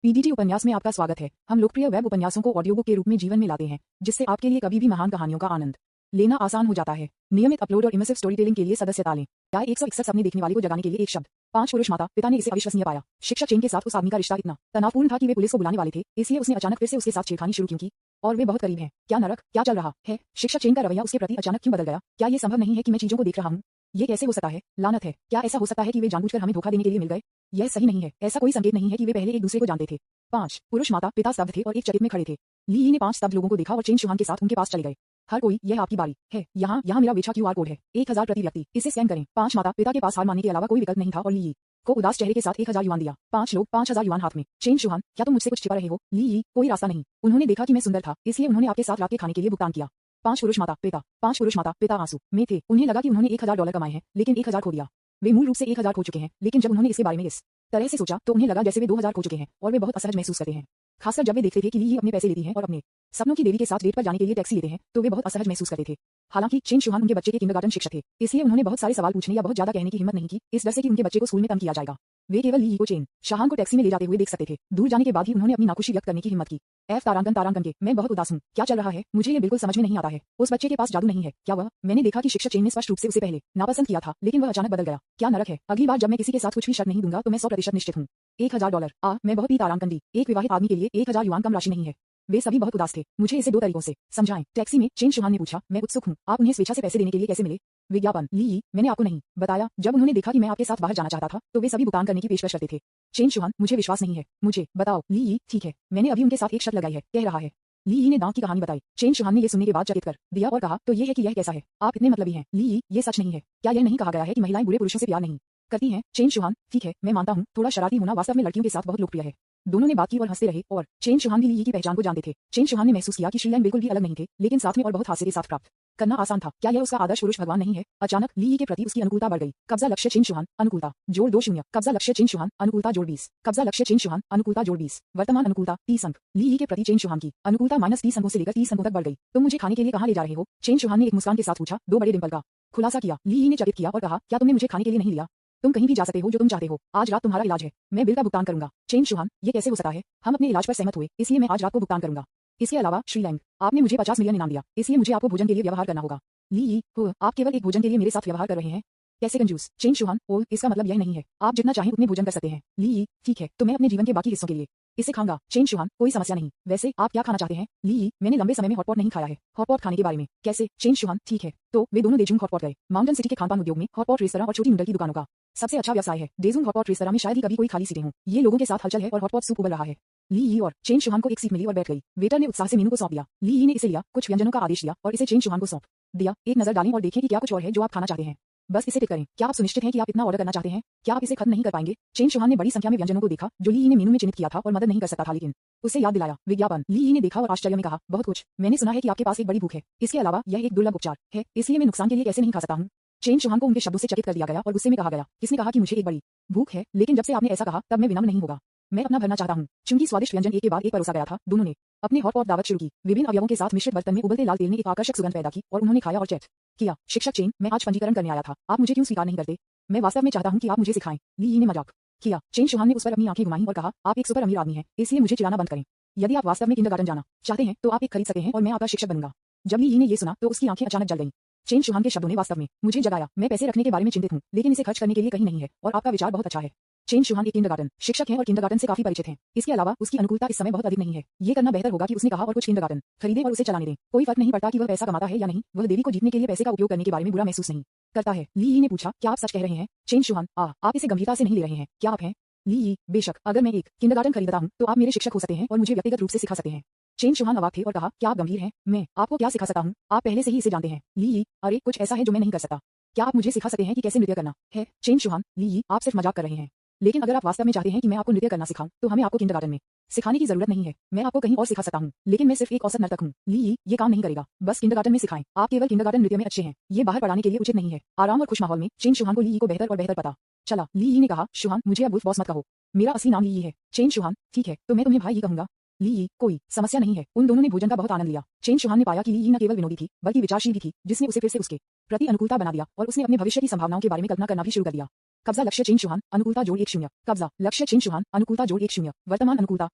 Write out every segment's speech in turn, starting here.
PDT उपन्यास में आपका स्वागत है। हम लोकप्रिय वेब उपन्यासों को ऑडियो बुक के रूप में जीवन में लाते हैं, जिससे आपके लिए कभी भी महान कहानियों का आनंद लेना आसान हो जाता है। नियमित अपलोड और इमर्सिव स्टोरी टेलिंग के लिए सदस्यता लें। क्या 161 सपने देखने वाले को जगाने के लिए एक शब्द। 5 पुरुष माता पिता ने इसे अविश्वसनीय पाया। शिक्षक चेन के साथ उस आदमी का रिश्ता इतना तनावपूर्ण था कि वे पुलिस को बुलाने वाले थे, इसलिए उसने अचानक फिर से उसके साथ छेड़खानी शुरू क्यों की। और वे बहुत करीब हैं। क्या नरक, क्या चल रहा है। शिक्षक चेन का रवैया उसके प्रति अचानक क्यों बदल गया। क्या ये संभव नहीं है कि मैं चीजों को देख रहा हूँ। ये कैसे हो सकता है। लानत है। क्या ऐसा हो सकता है कि वे जानबूझकर हमें धोखा देने के लिए मिल गए। यह सही नहीं है। ऐसा कोई संकेत नहीं है कि वे पहले एक दूसरे को जानते थे। 5 पुरुष माता पिता स्तब्ध थे और एक चकित में खड़े थे। ली ने 5 स्तब्ध लोगों को देखा और चेन शुहान के साथ उनके पास चले गए। हर कोई, यह आपकी बारी है। यहाँ मेरा वेछा क्यूआर कोड है। 1000 प्रति व्यक्ति, इसे स्कैन करें। 5 माता पिता के पास हार मानने के अलावा कोई विकल्प नहीं था और ली को उदास चेहरे के साथ 1000 युआन दिया। 5 लोग 5000 युआन हाथ में। चेन शुहान, क्या तुम मुझसे कुछ छिपा रहे हो। ली कोई रास्ता नहीं। उन्होंने देखा कि मैं सुंदर था, इसलिए उन्होंने आपके साथ रात के खाने के लिए भुगतान किया। 5 पुरुष माता पिता आंसू में थे। उन्हें लगा कि उन्होंने $1000 कमाए हैं, लेकिन 1000 खो दिया। वे मूल रूप से 1000 खो चुके हैं, लेकिन जब उन्होंने इसके बारे में इस तरह से सोचा तो उन्हें लगा जैसे वे 2000 खो चुके हैं और वे बहुत असहज महसूस करते हैं। खासकर जब वे देखते थे कि ली अपने पैसे लेती हैं और अपने सपनों की देवी के साथ डेट पर जाने के लिए टैक्सी लेते हैं, तो वे बहुत असहज महसूस करते थे। हालांकि चेन शुहान उनके बच्चे के किंडरगार्टन शिक्षक थे, इसलिए उन्होंने बहुत सारे सवाल पूछने या बहुत ज्यादा कहने की हिम्मत नहीं की, इस डर से कि उनके बच्चे को स्कूल में तंग किया जाएगा। वे केवल ली को चेन शाहान को टैक्सी में ले जाते हुए देख सकते थे। दूर जाने के बाद ही उन्होंने अपनी नाखुशी व्यक्त करने की हिम्मत की। तारांकन के, मैं बहुत उदास हूँ। क्या चल रहा है, मुझे ये बिल्कुल समझ में नहीं आता है। उस बच्चे के पास जादू नहीं है क्या वह। मैंने देखा कि शिक्षक चेन ने स्पष्ट रूप से उसे पहले नापसंद किया था, लेकिन वह अचानक बदल गया। क्या नरक है। अगली बार जब मैं किसी के साथ कुछ भी शर्त नहीं दूंगा तो मैं 100% निश्चित हूँ। $1000। मैं बहुत ही तारांकन दी। एक विवाहित आदमी के लिए 1000 युआन कम राशि नहीं है। वे सभी बहुत उदास थे। मुझे इसे 2 तरीकों से समझाएं। टैक्सी में चेन शुहान ने पूछा, मैं उत्सुक हूँ। आप उन्हें स्वेच्छा से पैसे देने के लिए कैसे मिले। विज्ञापन। ली, मैंने आपको नहीं बताया। जब उन्होंने देखा कि मैं आपके साथ बाहर जाना चाहता था, तो वे सभी भुगतान करने की पेशकश करते थे। चेन शुहान, मुझे विश्वास नहीं है। मुझे बताओ। ली, ठीक है, मैंने अभी उनके साथ एक शर्त लगाई है, कह रहा है। ली ने दांत की कहानी बताई। चेन शुहान ने यह सुनने के बाद चकित कर दिया और कहा, तो ये है कि यह कैसा है। आप इतने मतलबी हैं। ली, ये सच नहीं है। क्या यह नहीं कहा गया है कि महिलाएं बुरे पुरुषों से प्यार नहीं करती हैं। चेन शुहान, ठीक है, मैं मानता हूँ, थोड़ा शरारती होना वास्तव में लड़कियों के साथ बहुत लोकप्रिय है। दोनों ने बात की और हंसते रहे और चेन शुहान भी ली की पहचान को जानते थे। चेन शुहान ने महसूस किया कि श्रीलैंग बिल्कुल भी अलग नहीं थे, लेकिन साथ में और बहुत हास्य के साथ प्राप्त करना आसान था। क्या यह उसका आदर्श पुरुष भगवान नहीं है। अचानक ली के प्रति उसकी अनुकूलता बढ़ गई। कब्जा लक्ष्य चेन शुहान, अनुकूलता जोड़ 2 कब्जा लक्ष्य चेन शुहान, अनुकूलता जोड़ 20। कब्जा लक्ष्य चेन शुहान, अनुकूलता जोड़ 20। वर्तमान अनुकूलता 30 अंक। ली के प्रति चेन शुहान की अनुकूलता -30 अंकों से लेकर 30 अंकों तक बढ़ गई। तुम मुझे खाने के लिए कहाँ ले जा रहे हो। चेन शुहान ने एक मुस्कान के साथ पूछा, 2 बड़े डिंपल का खुलासा किया। ली ने चकित किया और कहा, क्या तुमने मुझे खाने के लिए नहीं लिया। तुम कहीं भी जा सकते हो जो तुम चाहते हो। आज रात तुम्हारा इलाज है, मैं बिल का भुगतान करूंगा। चेन शुहान, ये कैसे हो सकता है। हम अपने इलाज पर सहमत हुए, इसलिए मैं आज रात को भुगतान करूंगा। इसके अलावा श्रीलैंग, आपने मुझे 50 मिलियन इनाम दिया, इसलिए मुझे आपको भोजन के लिए व्यवहार करना होगा। ली, आप केवल एक भोजन के लिए मेरे साथ व्यवहार कर रहे हैं। कैसे कंजूस। चेन शुहान, ओह, इसका मतलब यह नहीं है। आप जितना चाहें उतने भोजन कर सकते हैं। ली, ठीक है, तो मैं अपने जीवन के बाकी हिस्सों के लिए इसे खाऊंगा। चेन शुहान, कोई समस्या नहीं। वैसे आप क्या खाना चाहते हैं। ली, मैंने लंबे समय में हॉटपॉट नहीं खाया है। हॉटपॉट खाने के बारे में कैसे। चेन शुहान, ठीक है, तो वे दोनों डेजूंग हॉटपॉट गए। माउंटेन सिटी के खानपान उद्योग में हॉटपॉट रेस्तरां और छोटी नूडल की दुकानों का सबसे अच्छा व्यवसाय है। डेजूंग हॉटपॉट रेस्तरां में शायद ही कभी कोई खाली सीटें हों। ये लोगों के साथ हलचल है और हॉटपॉट सूप उबल रहा है। ली और चेन शुहान को एक सीट मिली और बैठ गई। वेटर ने उत्साह से मेनू को सौंप दिया। ली ने इसे लिया, कुछ व्यंजनों का आदेश दिया और इसे चेन शुहान को सौंप दिया। एक नजर डालें और देखें कि क्या कुछ और है जो आप खाना चाहते हैं। बस इसे टिक करें। क्या आप सुनिश्चित हैं कि आप इतना ऑर्डर करना चाहते हैं। क्या आप इसे खत्म नहीं कर पाएंगे। चेन शुहान ने बड़ी संख्या में व्यंजनों को देखा जो ली ने मेनू में चिन्हित किया था और मदद नहीं कर सकता था, लेकिन उसे याद दिलाया। विज्ञापन। ली ने देखा और आश्चर्य में कहा, बहुत कुछ। मैंने सुना है कि आपके पास एक बड़ी भूख है। इसके अलावा यह एक दुर्लभ उपचार है, इसलिए मैं नुकसान के लिए कैसे नहीं खा सकता हूँ। चेन शुहान को उनके शब्दों से चकित कर दिया गया और गुस्से में कहा गया, किसने कहा कि मुझे एक बड़ी भूख है। लेकिन जब से आपने ऐसा कहा तब मैं विनम्र नहीं होगा। मैं अपना भरना चाहता हूँ। चूंकि स्वादिष्ट व्यंजन एक के बाद एक परोसा गया था, दोनों ने अपने हॉटपॉट दावत शुरू की। विभिन्न अवयवों के साथ मिश्रित बर्तन में उबलते लाल तेल ने एक आकर्षक सुगंध पैदा की और उन्होंने खाया और चैट किया। शिक्षक चेन, मैं आज पंजीकरण करने आया था। आप मुझे क्यों स्वीकार नहीं करते। मैं वास्तव में चाहता हूँ कि आप मुझे सिखाएं। ली ने मजाक किया। चेन शुहान ने उस पर अपनी आंखें घुमाईं और कहा, आप एक सुपर अमीर आदमी हैं, इसलिए मुझे चिढ़ाना बंद करें। यदि आप वास्तव में किंडरगार्टन जाना चाहते हैं तो आप एक खरीद सकते हैं और मैं आपका शिक्षक बनूंगा। जब ली ने ये सुना तो उसकी आंखें अचानक जल गईं। चेन शुहान के शब्दों ने वास्तव में मुझे जगाया। मैं पैसे रखने के बारे में चिंतित हूँ, लेकिन इसे खर्च करने के लिए कहीं नहीं है और आपका विचार बहुत अच्छा है। चेन शुहान एक किंडरगार्टन शिक्षक हैं और किंडरगार्टन से काफी परिचित हैं। इसके अलावा उसकी अनुकूलता इस समय बहुत अधिक नहीं है। ये करना बेहतर होगा कि उसने कहा और कुछ किंडरगार्टन खरीदे और उसे चलाने दें। कोई फर्क नहीं पड़ता कि वह पैसा कमाता है या नहीं, वह देवी को जीतने के लिए पैसे का उपयोग करने के बारे में बुरा महसूस नहीं करता है। ली ने पूछा, क्या आप सच कह रहे हैं। चेन शुहान, आप इसे गंभीरता से नहीं ले रहे हैं, क्या आप हैं। ली, बेशक, अगर मैं एक किंडरगार्टन खरीदता हूँ तो आप मेरे शिक्षक हो सकते हैं और मुझे व्यक्तिगत रूप से सिखा सकते हैं। चेन शुहान अवाक थे और कहा, क्या आप गंभीर हैं। मैं आपको क्या सिखा सकता हूँ, आप पहले से ही इसे जानते हैं। ली, अरे कुछ ऐसा है जो मैं नहीं कर सकता। क्या आप मुझे सिखा सकते हैं कि कैसे नृत्य करना है। चेन शुहान, ली, आप सिर्फ मजाक कर रहे हैं, लेकिन अगर आप वास्तव में चाहते हैं कि मैं आपको नृत्य करना सिखाऊं तो हमें आपको किंडरगार्टन में सिखाने की जरूरत नहीं है। मैं आपको कहीं और सिखा सकता हूँ, लेकिन मैं सिर्फ एक औसत नर्तक हूँ। ली, ये काम नहीं करेगा। बस किंडरगार्टन में सिखाएं। आप केवल किंडरगार्टन नृत्य में अच्छे हैं, ये बाहर पढ़ाने के लिए उचित नहीं है। आराम और खुश माहौल में चेन शुहान को ली को बेहतर और बेहतर पता चला। ली ने कहा, शुहान, मुझे अब बॉस मत कहो, मेरा असली नाम ली है। चेन शुहान, ठीक है, तो मैं तुम्हें भाई ही कहूंगा। ली, कोई समस्या नहीं है। उन दोनों ने भोजन का बहुत आनंद लिया। चेन शुहान ने पाया कि ली न केवल विनोदी थी बल्कि विचारशील भी थी, जिसने उसे फिर से उसके प्रति अनुकूलता बना दिया और उसने अपने भविष्य की संभावनाओं के बारे में कल्पना करना भी शुरू कर दिया। कब्जा लक्ष्य चेन चौहान अनुकूलता जोड़ 1-0। कब्जा लक्ष्य चेन चौहान अनुकूलता जोड़ 1-0। वर्तमान अनुकूलता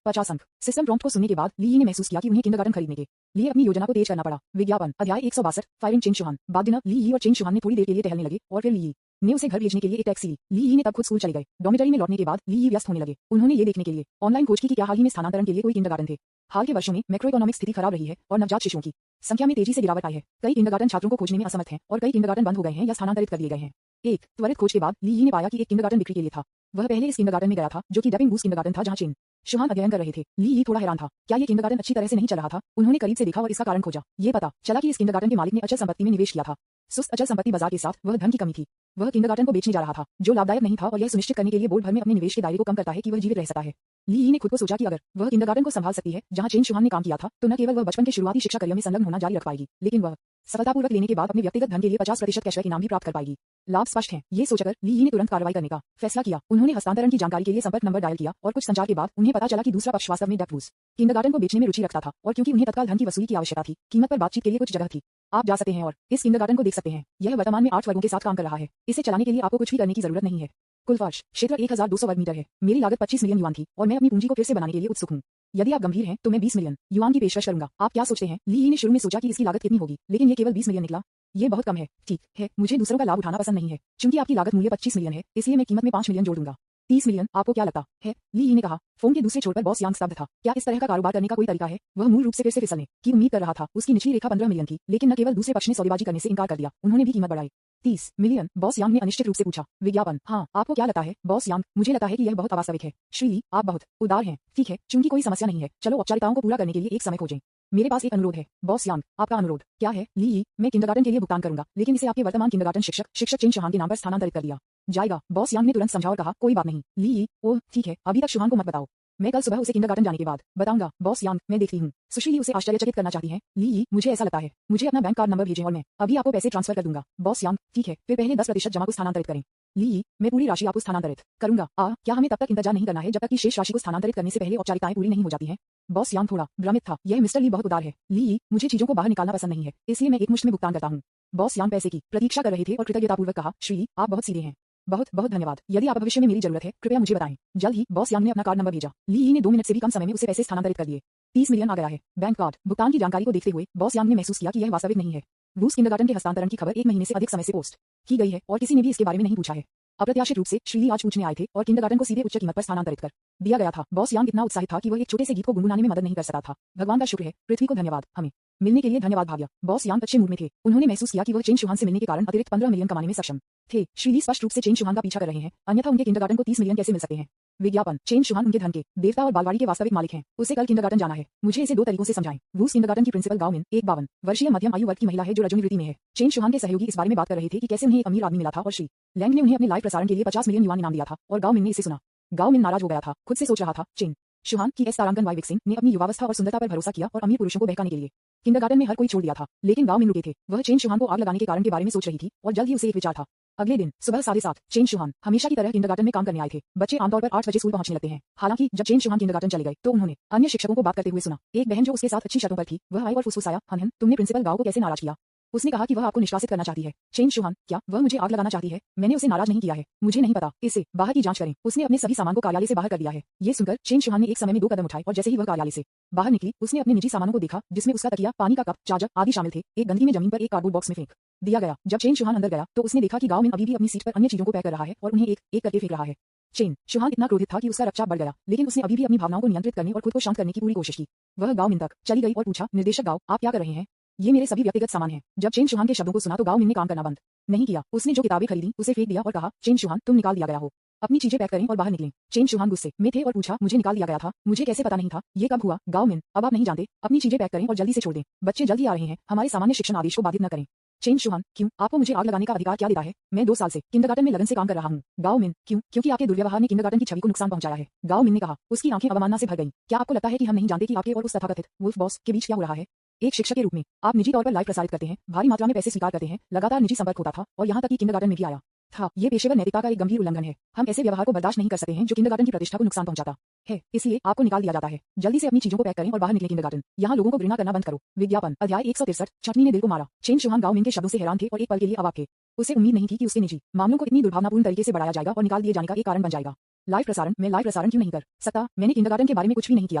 50 अंक। सिस्टम प्रॉम्प्ट को सुनने के बाद ली ने महसूस किया कि उन्हें किंडरगार्टन खरीदने के लिए अपनी योजना को तेज करना पड़ा। विज्ञापन अध्याय 162 फायरिंग चेन चौहान। बाद दिन ली और चेन चौहान ने थोड़ी देर के लिए टहलने लगे और फिर ली ने उसे घर भेजने के लिए एक टैक्सी ली। ली ने तब खुद स्कूल चले गए। डॉर्मिटरी में लौटने के बाद ली व्यस्त होने लगे। उन्होंने ये देखने के लिए ऑनलाइन खोज की कि क्या हाल ही में स्थानांतरण के लिए कोई किंडरगार्टन थे। हाल के वर्षों में मैक्रोइकोनॉमिक स्थिति खराब रही है और नवजात शिशुओं की संख्या में तेजी से गिरावट आई है। कई किंडरगार्टन छात्रों को खोजने में असमर्थ हैं और कई किंडरगार्टन बंद हो गए हैं या स्थानांतरित कर दिए गए हैं। एक त्वरित खोज के बाद ली ने पाया कि एक किंडरगार्टन बिक्री के लिए था। वह पहले इस किंडरगार्टन में गया था जो कि डबिंग बूस किंडरगार्टन था जहां चेन चौहान अध्ययन कर रहे थे। ली थोड़ा हैरान था। क्या ये किंडरगार्टन अच्छी तरह से नहीं चल रहा था? उन्होंने करीब से देखा और इसका कारण खोजा। ये पता चला कि इस किंडरगार्टन के मालिक ने अचल संपत्ति में निवेश किया था। सुस्त अचल संपत्ति बाजार के साथ वह धन की कमी थी। वह किंडरगार्टन को बेचने जा रहा था जो लाभदायक नहीं था और यह सुनिश्चित करने के लिए बोर्ड भर में अपने निवेश के दायरे को कम करता है कि वह जीवित रह सकता है। ली ने खुद को सोचा कि अगर वह किंडरगार्टन को संभाल सकती है जहां चेन चौहान ने काम किया था तो न केवल वह बचपन के शुरुआती शिक्षा करियर में संलग्न होना जारी रख पाएगी लेकिन वह सफलतापूर्वक लेने के बाद अपने व्यक्तिगत धन के लिए 50% कैशबैक इनाम भी प्राप्त कर पाएगी। लाभ स्पष्ट है। ये सोचकर ली ने तुरंत कार्रवाई करने का फैसला किया। उन्होंने हस्तांतरण की जानकारी के लिए संपर्क नंबर डायल किया और कुछ संचार के बाद उन्हें पता चला कि दूसरा पक्ष वास्तव में डेप्टूज किंडरगार्टन को बेचने में रुचि रखता था और क्योंकि उन्हें तत्काल धन की वसूली की आवश्यकता थी कीमत पर बातचीत के लिए कुछ जगह थी। आप जा सकते हैं और इस किंडरगार्टन को देख सकते हैं। यह वर्तमान में 8 वर्गों के साथ काम कर रहा है। इसे चलाने के लिए आपको कुछ भी करने की जरूरत नहीं है। कुल फर्श क्षेत्र 1200 वर्ग मीटर है। मेरी लागत 25 मिलियन युआन थी और मैं अपनी पूंजी को फिर से बनाने के लिए उत्सुक हूँ। यदि आप गंभीर हैं तो मैं 20 मिलियन युआन की पेशकश करूंगा। आप क्या सोचते हैं? ली ने शुरू में सोचा कि इसकी लागत कितनी होगी लेकिन ये केवल 20 मिलियन निकला। ये बहुत कम है। ठीक है, मुझे दूसरों का लाभ उठाना पसंद नहीं है। चूंकि आपकी लागत मूल्य 25 मिलियन है इसलिए मैं कीमत में 5 मिलियन जोड़ दूंगा। 30 मिलियन आपको क्या लगता है? ली ने कहा। फोन के दूसरे छोर पर बॉस यांग स्तब्ध था। क्या इस तरह का कारोबार करने का कोई तरीका है? वह मूल रूप से फिर से फिसलने की उम्मीद कर रहा था। उसकी निचली रेखा 15 मिलियन थी लेकिन न केवल दूसरे पक्ष ने सौदेबाजी करने से इनकार कर दिया, उन्होंने भी कीमत बढ़ाई। 30 मिलियन बॉस यांग ने अनिश्चित रूप से पूछा। विज्ञापन हाँ, आपको क्या लगता है बॉस यांग? मुझे लगता है कि यह बहुत अवास्तविक है। श्री आप बहुत उदार हैं। ठीक है, चूंकि कोई समस्या नहीं है, चलो औपचारिकताओं को पूरा करने के लिए एक समय खोजें। मेरे पास एक अनुरोध है। बॉस यांग आपका अनुरोध क्या है? ली मैं किंडरगार्टन के लिए भुगतान करूंगा लेकिन इसे आपके वर्तमान किंडरगार्टन शिक्षक चेन चौहान के नाम पर स्थानांतरित कर दिया जाएगा। बॉस यांग ने तुरंत समझा और कहा कोई बात नहीं। ली ओह ठीक है, अभी तक चौहान को मत बताओ, मैं कल सुबह उसे किंडरगार्टन जाने के बाद बताऊंगा। बॉस यांग मैं देखती हूँ। सुश्री उसे आश्चर्यचकित करना चाहती हैं। ली मुझे ऐसा लगता है, मुझे अपना बैंक कार्ड नंबर भेजें और मैं अभी आपको पैसे ट्रांसफर कर दूंगा। बॉस यांग ठीक है, फिर पहले 10% जमा को स्थानांतरित करें। ली मैं पूरी राशि आपको स्थानांतरित करूंगा। क्या हमें तब तक इंतजार नहीं करना है जब तक कि शेष राशि को स्थानांतरित करने से पहले औपचारिकताएं पूरी नहीं हो जाती हैं? बॉस यांग थोड़ा भ्रमित था। यह मिस्टर ली बहुत उदार है। ली मुझे चीजों को बाहर निकालना पसंद नहीं है इसलिए मैं एकमुश्त में भुगतान करता हूँ। बॉस यांग पैसे की प्रतीक्षा कर रहे थे और कृतज्ञतापूर्वक कहा श्री आप बहुत सीधे हैं। बहुत बहुत धन्यवाद। यदि आप भविष्य में मेरी जरूरत है कृपया मुझे बताएं। जल्द ही बॉस यांग ने अपना कार्ड नंबर भेजा। ली ने 2 मिनट से भी कम समय में उसे पैसे स्थानांतरित कर दिए। 30 मिलियन आ गया है। बैंक कार्ड भुगतान की जानकारी को देखते हुए बॉस यांग ने महसूस किया कि यह वास्तविक नहीं है। रूस किंडरगार्टन के हस्तांतरण की खबर 1 महीने से अधिक समय से पोस्ट की गई है और किसी ने भी इसके बारे में नहीं पूछा है। अप्रत्याशित रूप से श्री आज पूछने आए थे और किंडरगार्टन को सीधे उच्च कीमत पर स्थानांतरित कर दिया गया था। बॉस यांग इतना उत्साहित था कि वह एक छोटे से गीत को गुनगुनाने में मदद नहीं कर सकता था। भगवान का शुक्र है, पृथ्वी को धन्यवाद, हमें मिलने के लिए धन्यवाद भाग्य। बॉस यांग अच्छे मूड में थे। उन्होंने महसूस किया कि वह चेन चौहान से मिलने के कारण अतिरिक्त 15 मिलियन कमाने में सक्षम थे। श्री स्पष्ट रूप से चेन चौहान का पीछा कर रहे हैं, अन्यथा उनके किंडरगार्टन को 30 मिलियन कैसे मिल सकते हैं? विज्ञापन चेन चौहान उनके धन के देवता और बालवाड़ी के वास्तविक मालिक हैं। उसे कल किंडरगार्टन जाना है। मुझे इसे 2 तरीकों से समझाएं। रूस किंडरगार्टन की प्रिंसिपल गाओ मिन एक 52 वर्षीय मध्यम आयु वर्ग की महिला है जो रजोनी वृत्ति में है। चेन चौहान के सहयोगी इस बारे में बात कर रहे थे कि कैसे उन्हें एक अमीर आदमी मिला था और श्री लैंग ने उन्हें अपने लाइव प्रसारण के लिए 50 मिलियन युआन इनाम दिया था और गाओ मिन ने इसे सुना। गाओ मिन नाराज हो गया था। खुद से सोच रहा था चेन चौहान की तारांकन वाई विक्सिंग ने अपनी युवावस्था और सुंदरता पर भरोसा किया और अमीर पुरुषों को बहकाने के लिए किंडरगार्टन में हर कोई छोड़ दिया था। लेकिन गाओ मिन रुके थे। वह चेन चौहान को आग लगाने के कारण के बारे में सोच रही थी और जल्द ही उसे एक विचार था। अगले दिन सुबह 7:30 चेन चौहान हमेशा की तरह किंडरगार्टन में काम करने आए थे। बच्चे आमतौर पर 8 बजे स्कूल पहुंचने लगते हैं। हालांकि जब चेन चौहान किंडरगार्टन चले गए तो उन्होंने अन्य शिक्षकों को बात करते हुए सुना। एक बहन जो उसके साथ अच्छी शर्तों पर थी वह आई और फुसफुसाया, हन तुमने प्रिंसिपल गाओ को कैसे नाराज किया? उसने कहा कि वह आपको निष्कासित करना चाहती है। चेन चौहान क्या वह मुझे आग लगाना चाहती है? मैंने उसे नाराज नहीं किया है, मुझे नहीं पता। इसे बाहर की जांच करें। उसने अपने सभी सामान को कार्यालय से बाहर कर दिया है। ये सुनकर चेन चौहान ने एक समय में 2 कदम उठाए और जैसे ही वह कार्यालय से बाहर निकली उसने अपने निजी सामानों को देखा जिसमें उसका तकिया, पानी का कप, चार्जर आदि शामिल थे। एक गंदगी में जमीन पर एक कार्डबोर्ड बॉक्स में फेंक दिया गया। जब चेन चौहान अंदर गया तो उसने देखा कि गाओ मिन अभी भी अपनी सीट पर अन्य चीजों को पैक कर रहा है और उन्हें एक एक करके फेंक रहा है। चेन चौहान इतना क्रोधित था कि उसका रक्तचाप बढ़ गया लेकिन उसने अभी भी अपनी भावनाओं को नियंत्रित करने और खुद को शांत करने की पूरी कोशिश की। वह गाओ मिन तक चली गई और पूछा, निर्देशक गाओ आप क्या कर रहे हैं? ये मेरे सभी व्यक्तिगत सामान हैं। जब चेन चौहान के शब्दों को सुना तो गाओ मिन ने काम करना बंद नहीं किया। उसने जो किताबें खरीदी उसे फेंक दिया और कहा, चेन चौहान तुम निकाल दिया गया हो, अपनी चीजें पैक करें और बाहर निकलें। चेन चौहान गुस्से में थे और पूछा, मुझे निकाल दिया गया था? मुझे कैसे पता नहीं था? ये कब हुआ? गाओ मिन अब आप नहीं जानते, अपनी चीजें पैक करें और जल्दी से छोड़ दें। बच्चे जल्दी आ रहे हैं, हमारे सामान्य शिक्षण आदेश को बाधित न करें। चेन चौहान क्यों? आपको मुझे आग लगाने का अधिकार क्या देता है? मैं 2 साल से किंडरगार्टन में लगन से काम कर रहा हूँ। गाओ मिन क्यों? क्योंकि आपके दुर्व्यवहार ने किंडरगार्टन की छवि को नुकसान पहुंचाया है। गाओ मिन ने कहा। उसकी आंखें अवमानना से भर गईं। क्या आपको लगता है कि हम नहीं जानते कि आपके और उस तथाकथित वुल्फ बॉस के बीच क्या हो रहा है? एक शिक्षक के रूप में आप निजी तौर पर लाइव प्रसारित करते हैं, भारी मात्रा में पैसे स्वीकार करते हैं, लगातार निजी संपर्क होता था और यहाँ तक कि किंडरगार्टन में भी आया था। ये पेशेवर नैतिकता का एक गंभीर उल्लंघन है। हम ऐसे व्यवहार को बर्दाश्त नहीं कर सकते हैं जो किंडरगार्टन की प्रतिष्ठा को नुकसान पहुंचाता है। इसलिए आपको निकाल दिया जाता है। जल्दी से अपनी चीजों को पैक करें और बाहर निकलें। किंडरगार्टन यहाँ लोगों को घृणा करना बंद करो। विज्ञापन अध्याय 163 छटनी ने दिल को मारा। चेन चौहान गाओ मिन के शब्दों से हैरान थे और एक पल के लिए अवाक थे। उसे उम्मीद नहीं थी कि उसके निजी मामलों को इतनी दुर्भावनापूर्ण तरीके से बढ़ाया जाएगा और निकाल दिए जाने का एक कारण बन जाएगा। लाइव प्रसारण मैं लाइव प्रसारण क्यों नहीं कर सकता? मैंने किंडरगार्टन के बारे में कुछ भी नहीं किया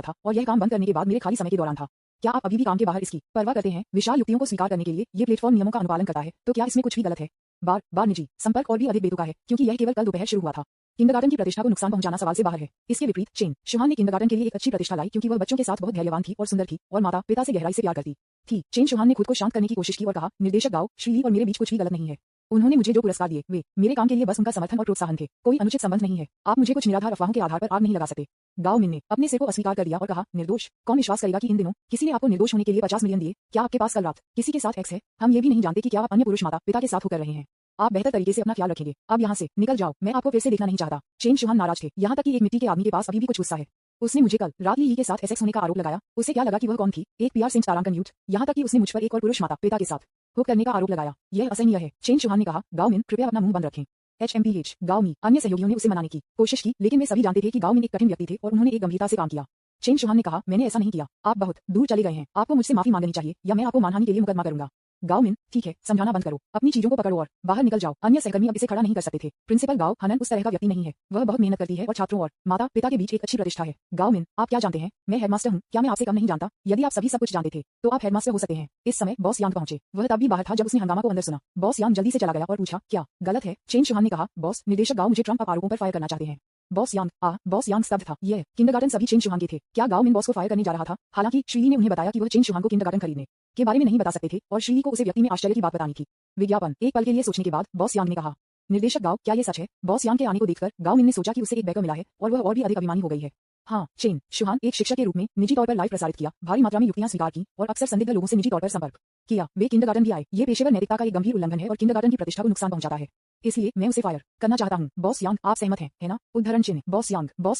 था और यह काम बंद करने के बाद मेरे खाली समय के दौरान था। क्या आप अभी भी काम के बाहर इसकी परवाह करते हैं? विशाल युक्तियों को स्वीकार करने के लिए ये प्लेटफॉर्म नियमों का अनुपालन करता है, तो क्या इसमें कुछ भी गलत है? बार बार निजी संपर्क और भी अधिक बेतुका है क्योंकि यह केवल कल दोपहर शुरू हुआ था। किंडरगार्टन की प्रतिष्ठा को नुकसान पहुंचाना सवाल से बाहर है। इसके विपरीत चेन शुहान ने किंडरगार्टन के लिए एक अच्छी प्रतिष्ठा लाई क्योंकि वह बच्चों के साथ बहुत धैर्यवान थी और सुंदर थी और माता पिता से गहराई से प्यार करती थी। चेन शुहान ने खुद को शांत करने की कोशिश की और कहा, निर्देशक गाओ, श्रीली और मेरे बीच कुछ भी गलत नहीं है। उन्होंने मुझे जो पुरस्कार दिए वे मेरे काम के लिए बस उनका समर्थन और प्रोत्साहन थे, कोई अनुचित संबंध नहीं है। आप मुझे कुछ निराधार अफवाहों के आधार पर आग नहीं लगा सकते। गाओ मिन ने अपने सिर को अस्वीकार कर दिया और कहा, निर्दोष? कौन विश्वास करेगा कि इन दिनों किसी ने आपको निर्दोष होने के लिए 50 मिलियन दिए? क्या आपके पास कल रात किसी के साथ एक्स है? हम ये भी नहीं जानते कि क्या आप अन्य पुरुष माता पिता के साथ होकर रहे हैं। आप बेहतर तरीके से अपना ख्याल रखेंगे। अब यहाँ से निकल जाओ, मैं आपको फिर से देखना नहीं चाहता। चेन शुहान नाराज थे, यहाँ तक कि एक मिट्टी के आदमी के पास अभी भी कुछ गुस्सा है। उसने मुझे कल रात ली के साथ एसेक्स होने का आरोप लगाया। उसे क्या लगा कि वह कौन थी? एक पीआर सेंट तारांकन यूथ। यहाँ तक कि उसने मुझ पर एक और पुरुष माता पिता के साथ हुक करने का आरोप लगाया। यह असहनीय है। चेन शुहान ने कहा, गाओ मिन कृपया अपना मुंह बंद रखें। HMPH गाओ मी अन्य सहयोगियों ने उसे मनाने की कोशिश की, लेकिन वे सभी जानते थे कि गाओ मिन एक कठिन व्यक्ति थे और उन्होंने एक गंभीरता से काम किया। चेन शुहान ने कहा, मैंने ऐसा नहीं किया। आप बहुत दूर चले गए हैं। आपको मुझसे माफी मांगनी चाहिए या मैं आपको मानहानि के लिए मुकदमा करूंगा। गाओ मिन, ठीक है, समझाना बंद करो, अपनी चीजों को पकड़ो और बाहर निकल जाओ। अन्य सहकर्मी अब इसे खड़ा नहीं कर सकते थे। प्रिंसिपल गाओ हनन उस तरह का व्यक्ति नहीं है। वह बहुत मेहनत करती है और छात्रों और माता पिता के बीच एक अच्छी प्रतिष्ठा है। गाओ मिन, आप क्या जानते हैं? मैं हेडमास्टर हूँ। क्या मैं आपसे कम नहीं जानता? यदि आप सभी सब कुछ जानते थे तो आप हेडमास्टर हो सकते हैं। इस समय बॉस यांग पहुंचे। वह तब भी बाहर था जब उसने हंगामा को अंदर सुना। बॉस यांग जल्दी से चला गया और पूछा, क्या गलत है? चेन शुहान ने कहा, बॉस, निर्देशक गाओ मुझे ट्रम्प आरोपों पर फायर करना चाहते हैं। बॉस यांग स्तब्ध था। यह किंडरगार्टन सभी चेन शुहान के थे। क्या गाओ मिन बॉस को फायर करने जा रहा था? हालांकि श्रीली ने उन्हें बताया कि वह चेन शुहान को किंडरगार्टन खरीदने के बारे में नहीं बता सकते थे और श्रीली को उसे व्यक्ति में आश्चर्य की बात बतानी थी। विज्ञापन। एक पल के लिए सोचने के बाद बॉस यांग ने कहा, निर्देशक गाओ, क्या ये सच है? बॉस यांग के आने को देखकर गाओ मिन ने सोचा कि उसे एक बैकअप मिला है और वह और भी अधिक अभिमानी हो गई है। हाँ, चेन शुहान एक शिक्षक के रूप में निजी तौर पर लाइव प्रसारित किया, भारी मात्रा में युक्तियां स्वीकार की और अक्सर संदिग्ध लोगों से निजी तौर पर संपर्क किया। वे किंडरगार्टन भी आए। ये पेशेवर नैतिकता का एक गंभीर उल्लंघन है और किंडरगार्टन की प्रतिष्ठा को नुकसान पहुंचाता है। इसलिए मैं उसे फायर करना चाहता हूँ। बॉस यांग, आप सहमत हैं, है ना? उद्धरण चिन्ह। बॉस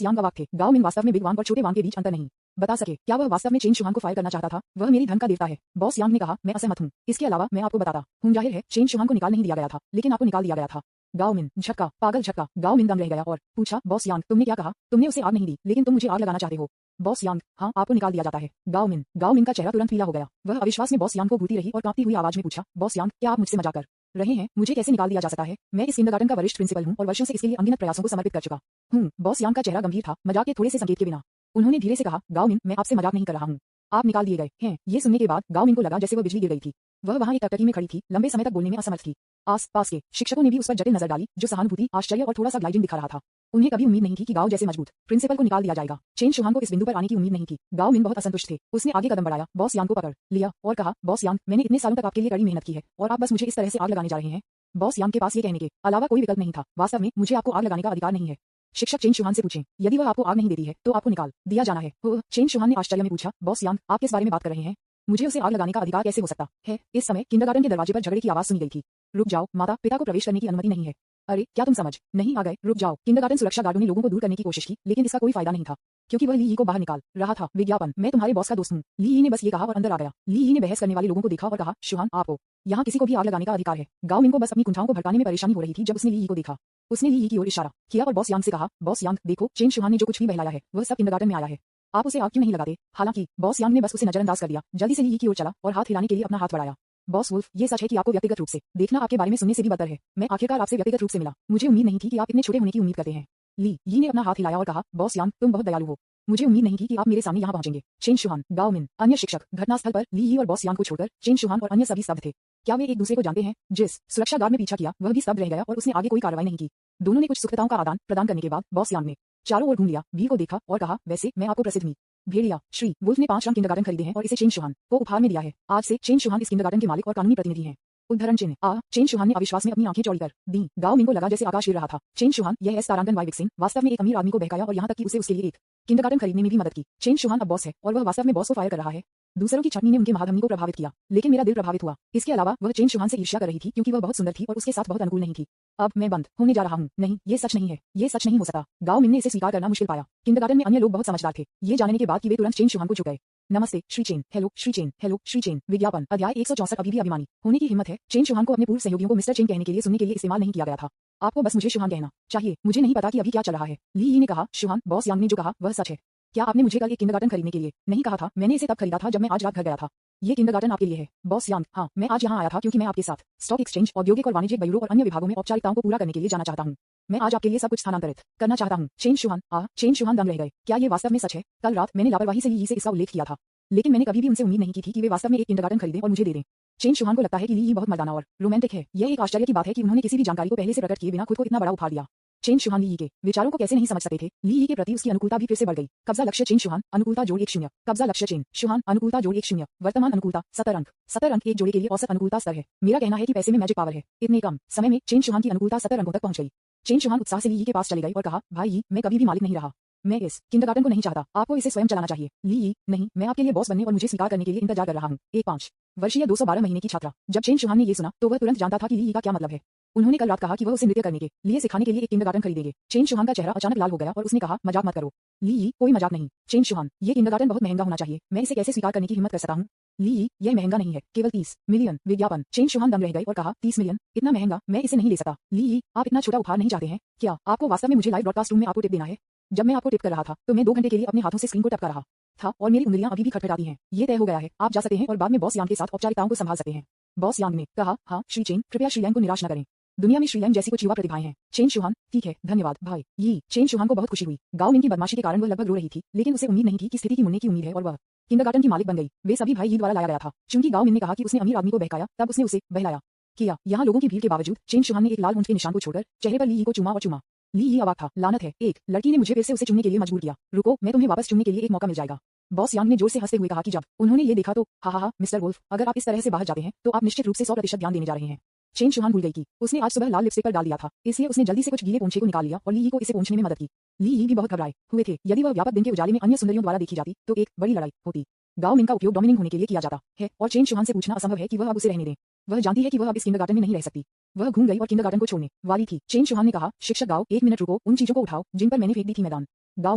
यांग अवाक थे। गाओ मिन वास्तव में बिग वांग और छोटे वांग के बीच अंतर नहीं बता सके। क्या वह वास्तव में चेन शुहान को फायर करना चाहता था? वह मेरी धन का देवता है। बॉस यांग ने कहा, मैं असहमत हूँ। इसके अलावा मैं आपको बताता हूँ, जाहिर है चेन शुहान को निकाल नहीं दिया गया था, लेकिन आपको निकाल दिया गया था। गाओ मिन, झटका, पागल झटका। गाओ मिन दम रह गया और पूछा, बॉस यांग, तुमने क्या कहा? तुमने उसे आग नहीं दी, लेकिन तुम मुझे आग लगाना चाहते हो। बॉस यांग, हाँ, आपको निकाल दिया जाता है। गाओ मिन का चेहरा तुरंत पीला हो गया। वह अविश्वास में बॉस यांग को घूरती रही और कांपती हुई आवाज में पूछा, बॉस यांग, क्या आप मुझसे मजाक कर रहे हैं? मुझे कैसे निकाल दिया जा सकता है? मैं इस किंडरगार्टन का वरिष्ठ प्रिंसिपल हूँ और वर्षों से इसके लिए अनगिनत प्रयासों को समर्पित कर चुका हूँ। बॉस यांग का चेहरा गंभीर था, मजाक के थोड़े से संकेत के बिना। उन्होंने धीरे से कहा, गाओ मिन, मैं आपसे मजाक नहीं कर रहा हूँ। आप निकाल दिए गए हैं। ये सुनने के बाद गाओ मिन को लगा जैसे वह बिजली गिर गई थी। वह वहां एक टकटकी में खड़ी थी, लंबे समय तक बोलने में असमर्थ थी। आस पास के शिक्षकों ने भी उस पर जटिल नजर डाली, जो सहानुभूति, आश्चर्य और थोड़ा सा ग्लाइडिंग दिखा रहा था। उन्हें कभी उम्मीद नहीं थी कि गाओ जैसे मजबूत प्रिंसिपल को निकाल दिया जाएगा। चेन शुहान को इस बिंदु पर आने की उम्मीद नहीं थी। गाओ मिन बहुत असंतुष्ट थे। उसने आगे कदम बढ़ाया, बॉस यांग को पकड़ लिया और कहा, बॉस यांग, मैंने इतने सालों तक आपके लिए कड़ी मेहनत की है और आप बस मुझे इस तरह से आग लगाने जा रहे हैं। बॉस यांग के पास ये कहने के अलावा कोई विकल्प नहीं था। वास्तव में मुझे आपको आग लगाने का अधिकार नहीं है। शिक्षक चेन शुहान से पूछें, यदि वह आपको आग नहीं देती है तो आपको निकाल दिया जाना है। चेन शुहान ने आश्चर्य में पूछा, बॉस यांग, आप किस बारे में बात कर रहे हैं? मुझे उसे आग लगाने का अधिकार कैसे हो सकता है? इस समय किंडरगार्टन के दरवाजे पर झगड़े की आवाज सुनी गई थी। रुक जाओ, माता पिता को प्रवेश करने की अनुमति नहीं है। अरे, क्या तुम समझ नहीं आ गए? रुक जाओ। किंडरगार्टन सुरक्षा गार्डों ने लोगों को दूर करने की कोशिश की, लेकिन इसका कोई फायदा नहीं था क्योंकि वह ली को बाहर निकाल रहा था। विज्ञापन। मैं तुम्हारे बॉस का दोस्त हूँ। ली ने बस ये कहा और अंदर आ गया। ली ने बहस करने वाले लोगों को देखा और कहा, शुहान, आपको यहाँ किसी को भी आग लगाने का अधिकार है। गाओ मिन को बस अपनी कुंठाओं को भड़काने में परेशानी हो रही थी जब उसने ली को देखा। उसने ली की ओर इशारा किया और बॉस यांग से कहा, बॉस यांग, देखो, चेन शुहान ने जो कुछ भी बहलाया है वह सब किंडरगार्टन में आया है। आप उसे आग क्यों नहीं लगाते? हालांकि बॉस यांग ने बस उसे नजरअंदाज कर दिया, जल्दी से ली की ओर चला और हाथ हिलाने के लिए अपना हाथ बढ़ाया। बॉस वुल्फ, ये सच है कि आपको व्यक्तिगत रूप से देखना आपके बारे में सुनने से भी बदतर है। मैं आखिरकार आपसे व्यक्तिगत रूप से मिला। मुझे उम्मीद नहीं थी कि आप इतने छोटे होने की उम्मीद करते हैं। ली ने अपना हाथ हिलाया और कहा, बॉस यांग, तुम बहुत दयालु हो। मुझे उम्मीद नहीं थी कि आप मेरे सामने यहाँ पहुंचेंगे। चेन शुहान, गाओ मिन, अन्य शिक्षक घटनास्थल पर ली और बॉस यांग को छोड़कर चेन शुहान और अन्य सभी स्तब्ध थे। क्या वे एक दूसरे को जानते हैं? जिस सुरक्षा गार्ड ने पीछा किया वह भी स्तब्ध रह गया और उसने आगे कोई कार्रवाई नहीं की। दोनों ने कुछ सुखताओं का आदान प्रदान करने के बाद बॉस यांग ने चारों ओर घूम लिया, वी को देखा और कहा, वैसे मैं आपको प्रसिद्ध भेड़िया श्री वुल्फ ने 5 रंग किंडरगार्टन खरीदे हैं और इसे चेन शुहान को उपहार में दिया है। आज से चेन शुहान इस किंडरगार्टन के मालिक और कानूनी प्रतिनिधि हैं। उद्धरण चिन्ह। चेन शुहान ने अविश्वास में अपनी आंखें चौड़ी कर दी। गाओ मिन को लगा जैसे आकाश गिर रहा था। चेन शुहान, यह तारांगन वाई विक्सिन वास्तव में एक अमीर आदमी को बहकाया और यहाँ तक कि उसे उसके लिए एक किंडरगार्टन खरीदने में भी मदद की। चेन शुहान अब बॉस है और वह वास्तव में बॉस को फायर कर रहा है। दूसरों की छटनी ने उनके महाधमनी को प्रभावित किया, लेकिन मेरा दिल प्रभावित हुआ। इसके अलावा वह चेन शुहान से ईर्ष्या कर रही थी क्योंकि वह बहुत सुंदर थी और उसके साथ बहुत अनुकूल नहीं थी। अब मैं बंद होने जा रहा हूँ। नहीं, ये सच नहीं है, ये सच नहीं हो सकता। गाओ मिन ने इसे स्वीकार करना मुश्किल पाया। किंडरगार्टन में अन्य लोग बहुत समझदार थे, ये जानने के बाद कि वे तुरंत चेन शुहान को झुक गए। नमस्ते Shri chain. Hello Shri chain. Hello Shri chain. विज्ञापन। अध्याय 164। अभी भी अभिमानी होने की हिम्मत है? चेन शुहान को अपने पूर्व सहयोगियों को मिस्टर चेन कहने के लिए सुनने के लिए इस्तेमाल नहीं किया गया था। आपको बस मुझे शुहान कहना चाहिए। मुझे नहीं पता कि अभी क्या चल रहा है। ली ने कहा, शुहान, बॉस यांग ने जो कहा वह सच है। क्या आपने मुझे कल एक किंडरगार्टन खरीदने के लिए नहीं कहा था? मैंने इसे तब खरीदा था जब मैं आज रात घर गया था। ये किंडरगार्टन आपके लिए है। बॉस यांग, हाँ, मैं आज यहाँ आया था क्योंकि मैं आपके साथ स्टॉक एक्सचेंज, औद्योगिक और वाणिज्यिक ब्यूरो और अन्य विभागों में औपचारिकताओं को पूरा करने के लिए जाना चाहता हूँ। मैं आज आपके लिए सब कुछ स्थानांतरित करना चाहता हूँ। चेन शुहान दंग रह गए। क्या ये वास्तव में सच है? कल रात मैंने लापरवाही से ली से इसका उल्लेख किया था, लेकिन मैंने कभी भी उनसे उम्मीद नहीं की थी कि वे वास्तव में एक किंडरगार्टन खरीदें और मुझे दे दें। चेन शुहान को लगता है कि ली बहुत मर्दाना और रोमांटिक है। यह एक आश्चर्य की बात है कि उन्होंने किसी भी जानकारी को पहले से प्रकट किए बिना खुद को इतना बड़ा उपहार दिया। चेन शुहान ली के विचारों को कैसे नहीं समझ सकते थे। ली के प्रति उसकी अनुकूलता भी फिर से बढ़ गई। कब्जा लक्ष्य चेन शुहान, अनुकूलता जोड़ 1-0। कब्जा लक्ष्य चेन शुहान, अनुकूलता जोड़ 1-0। वर्तमान अनुकूलता 70 अंक। 70 अंक एक जोड़े के लिए औसत अनुकूलता स्तर है। मेरा कहना है कि पैसे में मैजिक पावर है। इतने कम समय में चेन शुहान की अनुकूलता 70 अंकों तक पहुंच गई। चेन शुहान उत्साह से ली के पास चले गए और कहा, भाई मैं कभी भी मालिक नहीं रहा। मैं इस किंडरगार्टन को नहीं चाहता। आपको इसे स्वयं चलाना चाहिए। ली, नहीं, मैं आपके लिए बॉस बनने और मुझे स्वीकार करने के लिए इंतजार कर रहा हूँ। एक 5 वर्षीय 212 महीने की छात्रा। जब चेन शुहान ने ये सुना तो वह तुरंत जानता था कि ली का क्या मतलब है। उन्होंने कल रात कहा कि वह उसे नृत्य करने के लिए सिखाने के लिए एक किंडरगार्टन खरीदेंगे। चेन शुहान का चेहरा अचानक लाल हो गया और उसने कहा, मजाक मत करो। ली, कोई मजाक नहीं। चेन शुहान, ये किंडरगार्टन बहुत महंगा होना चाहिए। मैं इसे कैसे स्वीकार करने की हिम्मत कर सकता हूँ? ली, यह महंगा नहीं है, केवल 30 मिलियन। विज्ञापन। चेन शुहान दंग रह गए और कहा, 30 मिलियन? इतना महंगा? मैं इसे नहीं ले सकता। ली, आप इतना छोटा उपहार नहीं चाहते हैं क्या? आपको वास्तव में मुझे लाइव ब्रॉडकास्ट रूम में आपको टिप देना है? जब मैं आपको टिप कर रहा था तो मैं 2 घंटे के लिए अपने हाथों से स्क्रीन को टपका रहा था और मेरी उंगलियां अभी भी खटखटाती हैं। ये तय हो गया है, आप जा सकते हैं और बाद में बॉस यांग के साथ औपचारिकताओं को संभाल सकते हैं। बॉस यांग ने कहा, हाँ श्री चेन, कृपया श्रीलैंग को निराश न करें। दुनिया में श्रीलैंग जैसी कुछ युवा प्रतिभाएं हैं। चेन शुहान, ठीक है, धन्यवाद भाई। ये चेन शुहान को बहुत खुशी हुई। गाओ मिन की बदमाशी के कारण वह लगभग रो रही थी, लेकिन उसे उम्मीद नहीं थी कि स्थिति की मुन्ने की उम्मीद है और वह किंडरगार्टन की मालिक बन गई। वे सभी भाई ही द्वारा लाया गया था। चूंकि गाओ मिन ने कहा कि उसने अमीर आदमी को बहकाया, तब उसने उसे बहलाया किया। यहाँ लोगों की भीड़ के बावजूद चेन शुहान ने एक लाल ऊंट के निशान को छोड़कर चेहरे पर ली को चूमा और चूमा। ली अवाक था। लानत है, एक लड़की ने मुझे फिर से उसे चुनने के लिए मजबूर किया। रुको, मैं तुम्हें वापस चुनने के लिए एक मौका मिल जाएगा। बॉस यांग ने जोर से हंसते हुए कहा कि जब उन्होंने ये देखा तो, हा, मिस्टर वुल्फ, अगर आप इस तरह से बाहर जाते हैं तो आप निश्चित रूप से 100% ध्यान देने जा रहे हैं। चेन शुहान भूल गई कि उसने आज सुबह लाल लिपस्टिक पर डाल दिया था, इसलिए उसने जल्दी से कुछ गीले पोंछे को निकाल लिया और ली को इसे पोंछने में मदद की। ली भी बहुत घबराए हुए थे। यदि वह व्यापक दिन के उजाले में अन्य सुंदरियों द्वारा देखी जाती तो एक बड़ी लड़ाई होती। गाओ मिन का उपयोग डोमिनिंग होने के लिए किया जाता है और चेन शुहान से पूछना असंभव है कि वह अब उसे रहने दें। वह जानती है कि वह अब इस किंडरगार्टन में नहीं रह सकती। वह घूम गई और किंडरगार्टन को छोड़ने वाली थी। चेन शुहान ने कहा, शिक्षक गाओ, 1 मिनट रुको, उन चीजों को उठाओ जिन पर मैंने फेंक दी थी मैदान। गाओ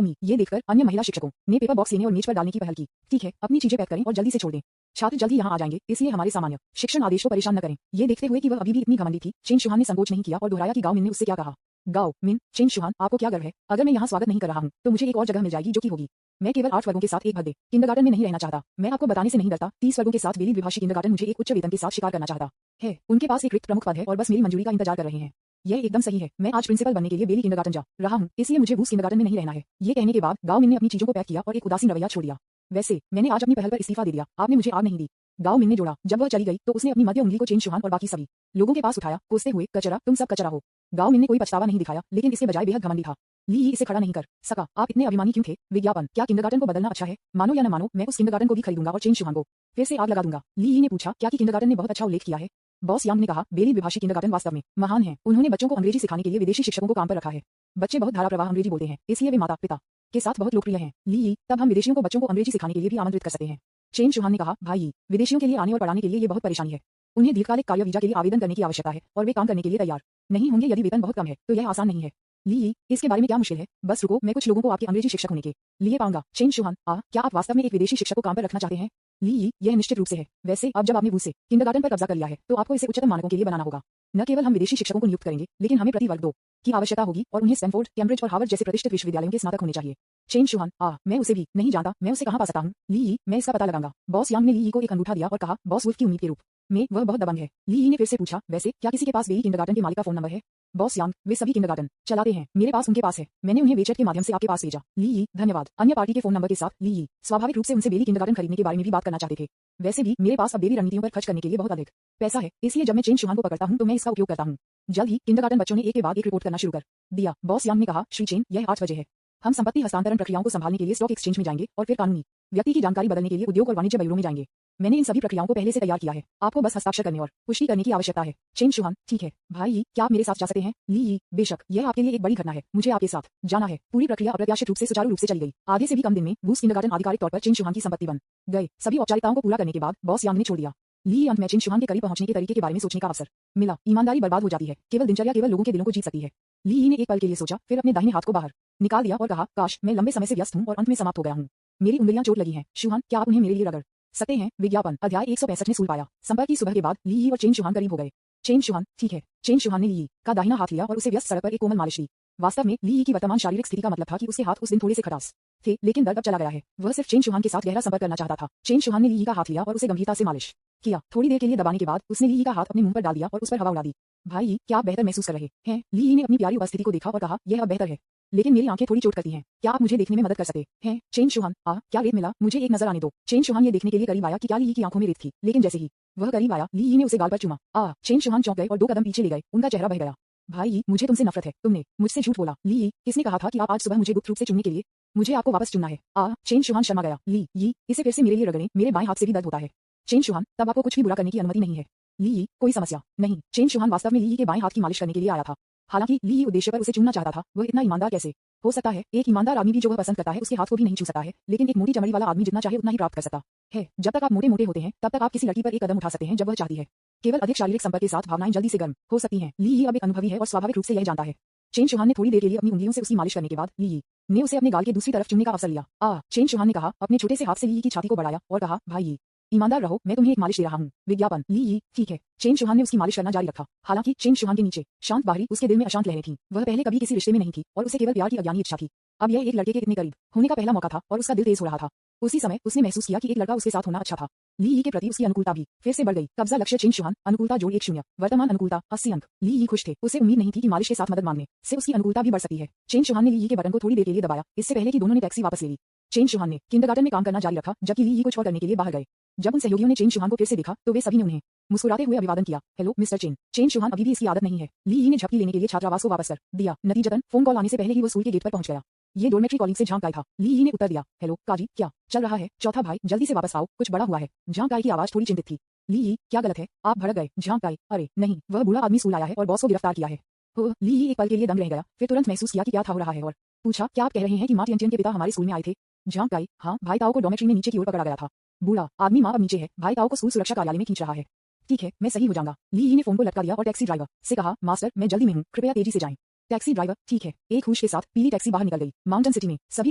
मी, ये देखकर अन्य महिला शिक्षकों ने पेपर बॉक्स लेने और मेज पर डालने की पहल की। ठीक है, अपनी चीजें पैक करें और जल्दी से छोड़ दें। छात्र जल्द ही यहाँ आ जाएंगे, इसलिए हमारे सामान्य शिक्षण आदेश को परेशान न करें। ये देखते हुए कि वह अभी भी इतनी घमंडी थी, चेन शुहान ने संकोच नहीं किया और दोहराया कि गाओ मिन ने उससे क्या कहा। गाओ मिन, चेन शुहान, आपको क्या गर्व है? अगर मैं यहाँ स्वागत नहीं कर रहा हूँ तो मुझे एक और जगह मिल जाएगी जो कि होगी। मैं केवल 8 वर्गों के साथ एक भद्दे किंडरगार्टन में नहीं रहना चाहता। मैं आपको बताने से नहीं डरता। 30 वर्गों के साथ वेली द्विभाषी किंडरगार्टन मुझे एक उच्च वेतन के साथ शिकार करना चाहता है। उनके पास एक रिक्त प्रमुख पद है और बस मेरी मंजूरी का इंतजार कर रहे हैं। यह एकदम सही है। मैं आज प्रिंसिपल बनने के लिए बेली किंडरगार्टन जा रहा हूँ, इसलिए मुझे वूस किंडरगार्टन में नहीं रहना है। ये कहने के बाद गाओ मिन ने अपनी चीजों को पैक किया और एक उदासीन रवैया छोड़ दिया। वैसे मैंने आज अपनी पहल पर इस्तीफा दे दिया। आपने मुझे आग नहीं दी। गाओ मिन ने जोड़ा। जब वह चली गई तो उसने अपनी मध्य उंगली को चेन शुहान और बाकी सभी लोगों के पास उठाया, कोसते हुए, कचरा, तुम सब कचरा हो। गाओ मिन ने कोई पछतावा नहीं दिखाया, लेकिन इसके बजाय बेहद घमंडी था। ली इसे खड़ा नहीं कर सका। आप इतने अभिमानी क्यों थे? विज्ञापन। क्या किंडरगार्टन को बदलना अच्छा है? मानो या न मानो, मैं उस किंडरगार्टन को भी खरीदूंगा और चेन शुहान को फिर से आग लगा दूंगा। ली ने पूछा, क्या कि किंडरगार्टन ने बहुत अच्छा उल्लेख किया है? बॉस यांग ने कहा, बेली द्विभाषी किंडरगार्टन वास्तव में महान है। उन्होंने बच्चों को अंग्रेजी सिखाने के लिए विदेशी शिक्षकों को काम पर रखा है। बच्चे बहुत धारा प्रवाह अंग्रेजी बोलते हैं, इसलिए वे माता पिता के साथ बहुत लोकप्रिय हैं। ली, तब हम विदेशियों को बच्चों को अंग्रेजी सिखाने के लिए भी आमंत्रित कर सकते हैं। चेन शुहान ने कहा, भाई, विदेशियों के लिए आने और पढ़ाने के लिए ये बहुत परेशानी है। उन्हें दीर्घकालिक कार्य वीजा के लिए आवेदन करने की आवश्यकता है और वे काम करने के लिए तैयार नहीं होंगे यदि वेतन बहुत कम है, तो यह आसान नहीं है। ली, इसके बारे में क्या मुश्किल है? बस रुको, मैं कुछ लोगों को आपके अंग्रेजी शिक्षक होने के लिए पाऊंगा। चेन शुहान, क्या आप वास्तव में एक विदेशी शिक्षक को काम पर रखना चाहते हैं? ली, यह निश्चित रूप से है। वैसे अब जब आपने वूस से किंडरगार्टन पर कब्जा कर लिया है तो आपको इसे उच्चतम मानकों के लिए बनाना होगा। न केवल हम विदेशी शिक्षकों को नियुक्त करेंगे, लेकिन हमें प्रति वर्ग 2 की आवश्यकता होगी और उन्हें स्टैनफोर्ड, कैम्ब्रिज और हार्वर्ड जैसे प्रतिष्ठित विश्वविद्यालयों के स्नातक होने चाहिए। चेन शुहान, मैं उसे भी नहीं जानता। मैं उसे कहाँ पा सकता हूँ? ली, मैं इसका पता लगाऊंगा। बॉस यांग ने ली को एक अंगूठा दिया और कहा, बॉस वुल्फ की उम्मीद के रूप में वह बहुत दबंग है। ली ने फिर से पूछा, वैसे क्या किसी के पास बेली किंडरगार्टन के मालिक का फोन नंबर है? बॉस यांग, वे सभी किंडरगार्टन चलाते हैं। मेरे पास उनके पास है। मैंने उन्हें वेचैट के माध्यम से आपके पास भेजा। ली, धन्यवाद। अन्य पार्टी के फोन नंबर के साथ ली स्वाभाविक रूप से उनसे बेली किंडरगार्टन खरीदने के बारे में भी बात करना चाहते थे। वैसे भी मेरे पास अब बेली रणनीतियों पर खर्च करने के लिए बहुत अधिक पैसा है, इसलिए जब मैं चेन शुहान को पकड़ता हूँ तो मैं इसका उपयोग करता हूँ। जल्द ही किंडरगार्टन बच्चों ने एक के बाद एक रिपोर्ट करना शुरू कर दिया। बॉस यांग ने कहा, श्री चेन, यह 8 बजे है। हम संपत्ति हस्तांतरण प्रक्रियाओं को संभालने के लिए स्टॉक एक्सचेंज में जाएंगे और फिर कानूनी व्यक्ति की जानकारी बदलने के लिए उद्योग और वाणिज्य ब्यूरो में जाएंगे। मैंने इन सभी प्रक्रियाओं को पहले से तैयार किया है। आपको बस हस्ताक्षर करने और पुष्टि करने की आवश्यकता है। चेन शुहान, ठीक है भाई, क्या आप मेरे साथ जा सकते हैं? ली, बेशक, यह आपके लिए एक बड़ी घटना है। मुझे आपके साथ जाना है। पूरी प्रक्रिया अप्रत्याशित रूप से सुचारू रूप से चली गई। आधे से भी कम दिन में वूस किंडरगार्टन आधिकारिक तौर पर चेन शुहान की संपत्ति बन गए। सभी औपचारिकताओं को पूरा करने के बाद बॉस यांग ने छोड़ दिया। ली, अंत में चेन शुहान के करीब पहुंचने के तरीके के बारे में सोचने का अवसर मिला। ईमानदारी बर्बाद हो जाती है, केवल दिनचर्या केवल लोगों के दिलों को जीत सकती है। ली ने एक पल के लिए सोचा, फिर अपने दाहिने हाथ को बाहर निकाल दिया और कहा, काश मैं लंबे समय से व्यस्त हूं और अंत में समाप्त हो गया हूं। मेरी उंगलियां चोट लगी हैं। शुहान, क्या आप उन्हें मेरे लिए रगड़ सकते हैं? विज्ञापन। अध्याय 165 ने सूल पाया। संपर्क की सुबह के बाद ली और चेन शुहान करीब हो गए। चेन शुहान, ठीक है। चेन शुहान ने ली का दाहिना हाथ लिया और उसे व्यस्त सड़क पर एक कोमल मालिश दी। वास्तव में ली की वर्तमान शारीरिक स्थिति का मतलब था कि उसके हाथ उस दिन थोड़े से खटास थे, लेकिन दर्द अब चला गया है। वह सिर्फ चेन शुहान के साथ गहरा संपर्क करना चाहता था। चेन शुहान ने ली का हाथ लिया और उसे गंभीरता से मालिश किया। थोड़ी देर के लिए दबाने के बाद उसने ली का हाथ अपने मुंह पर डाल दिया और उस पर हवा उड़ा दी। भाई, क्या आप बेहतर महसूस कर रहे हैं? ली ने अपनी प्यारी उपस्थिति को देखा और कहा, यह अब बेहतर है, लेकिन मेरी आंखें थोड़ी चोट करती हैं। क्या आप मुझे देखने में मदद कर सकते हैं? चेन शुहान, क्या रेत मिला? मुझे एक नजर आने दो। चेन शुहान ये देखने के लिए करीब आया कि क्या ली की आंखों में रेत थी, लेकिन जैसे ही वह करीब आया, ली ने उसे गाल पर चूमा। चेन शुहान चौंक गए और 2 कदम पीछे ले गए। उनका चेहरा बह गया। भाई, मुझे तुमसे नफरत है। तुमने मुझसे झूठ बोला। ली, किसने कहा था कि आप आज सुबह मुझे गुप्त रूप से चुनने के लिए? मुझे आपको वापस चुनना है। चेन शुहान शर्मा गया। ली, इसे फिर से मेरे लिए रगड़ें, मेरे बाएं हाथ से भी दर्द होता है। चेन शुहान, तब आपको कुछ भी बुरा करने की अनुमति नहीं है। ली, कोई समस्या नहीं। चेन शुहान वास्तव में ली के बाएं हाथ की मालिश करने के लिए आया था। हालांकि ली उद्देश्य पर उसे चुनना चाहता था। वह इतना ईमानदार कैसे हो सकता है? एक ईमानदार आदमी भी जो वह पसंद करता है उसके हाथ को भी नहीं छू सकता है, लेकिन एक मोटी चमड़ी वाला आदमी जितना चाहे उतना ही प्राप्त कर सकता है। जब तक आप मोटे मोटे होते हैं तब तक आप किसी लड़की पर एक कदम उठा सकते हैं जब वह चाहती है। केवल अधिक शारीरिक संपर्क के साथ भावनाएं जल्दी से गर्म हो सकती हैं। ली अब एक अनुभवी है और स्वाभाविक रूप से यह जानता है। चेन शुहान ने थोड़ी देर के लिए अपनी उंगलियों से उसकी मालिश करने के बाद ली ने उसे अपने गाल के दूसरी तरफ चुनने का अवसर लिया। चेन शुहान ने कहा, अपने छोटे से हाथ से ली की छाती को बढ़ाया और कहा, भाई, ईमानदार रहो, मैं तुम्हें एक मालिश दे रहा हूँ। विज्ञापन। ली, ठीक है। चेन शुहान ने उसकी मालिश करना जारी रखा। हालांकि चेन शुहान के नीचे शांत बाहरी उसके दिल में अशांत लहरें थीं। वह पहले कभी किसी रिश्ते में नहीं थी और उसे केवल प्यार की अज्ञानी इच्छा थी। अब यह एक लड़के के इतने करीब होने का पहला मौका था और उसका दिल तेज हो रहा था। उसी समय उसने महसूस किया कि एक लड़का उसके साथ होना अच्छा था। ली के प्रति उसकी अनुकूलता भी फिर से बढ़ गई। कब्जा लक्ष्य चेन शुहान, अनुकूलता जोड़ 1-0, वर्तमान अनुकूलता 80 अंक। ली खुश थे। उसे उम्मीद नहीं थी कि मालिश के साथ मदद मांगने से उसकी अनुकूलता भी बढ़ सकती है। चेन शुहान ने ली के बटन को थोड़ी देर के लिए दबाया, इससे पहले कि दोनों ने टैक्सी वापस ले ली। चेन शुहान ने किंडरगार्टन में काम करना जारी रखा, जबकि ली को छोड़ करने के लिए बाहर गए। जब उन सहयोगियों ने चेन शुहान को फिर से देखा तो वे सभी ने उन्हें मुस्कुराते हुए अभिवादन किया। Hello mister chain. चेन शुहान अभी भी इसकी आदत नहीं है। ली ने झपकी लेने के लिए छात्रावास को वापस कर दिया। नतीजतन फोन कॉल आने से पहले ही वो स्कूल के गेट पर पहुंच गया। ये डोरमेट्री कॉलिंग से झांक गाय था। ली ने उत्तर दिया, हेलो काजी, क्या चल रहा है? चौथा भाई, जल्दी से वापस आओ, कुछ बड़ा हुआ है। झांक गाय की आवाज थोड़ी चिंतित थी। ली, क्या गलत है? आप भड़क गए? झांक गाय, अरे नहीं, वह बूढ़ा आदमी स्कूल आया है और बॉस को गिरफ्तार किया है। ली एक पल के लिए दंग रह गया, फिर तुरंत महसूस किया कि क्या था हो रहा है और पूछा, क्या आप कह रहे हैं कि माँ टियन के पिता हमारे स्कूल में आए थे? झांक गाय, हाँ, भाई ताओ को डोरमेट्री में नीचे की ओर पकड़ा गया था। बूढ़ा आदमी, माँ अब नीचे है, भाई ताओ को स्कूल सुरक्षा कार्यालय में खींच रहा है। ठीक है, मैं सही हो जाऊंगा। ली ने फोन को लटका दिया और टैक्सी ड्राइवर से कहा, मास्टर, मैं जल्दी में हूँ, कृपया तेजी से जाएं। टैक्सी ड्राइवर, ठीक है। एक होश के साथ पीली टैक्सी बाहर निकल गई। माउंटेन सिटी में सभी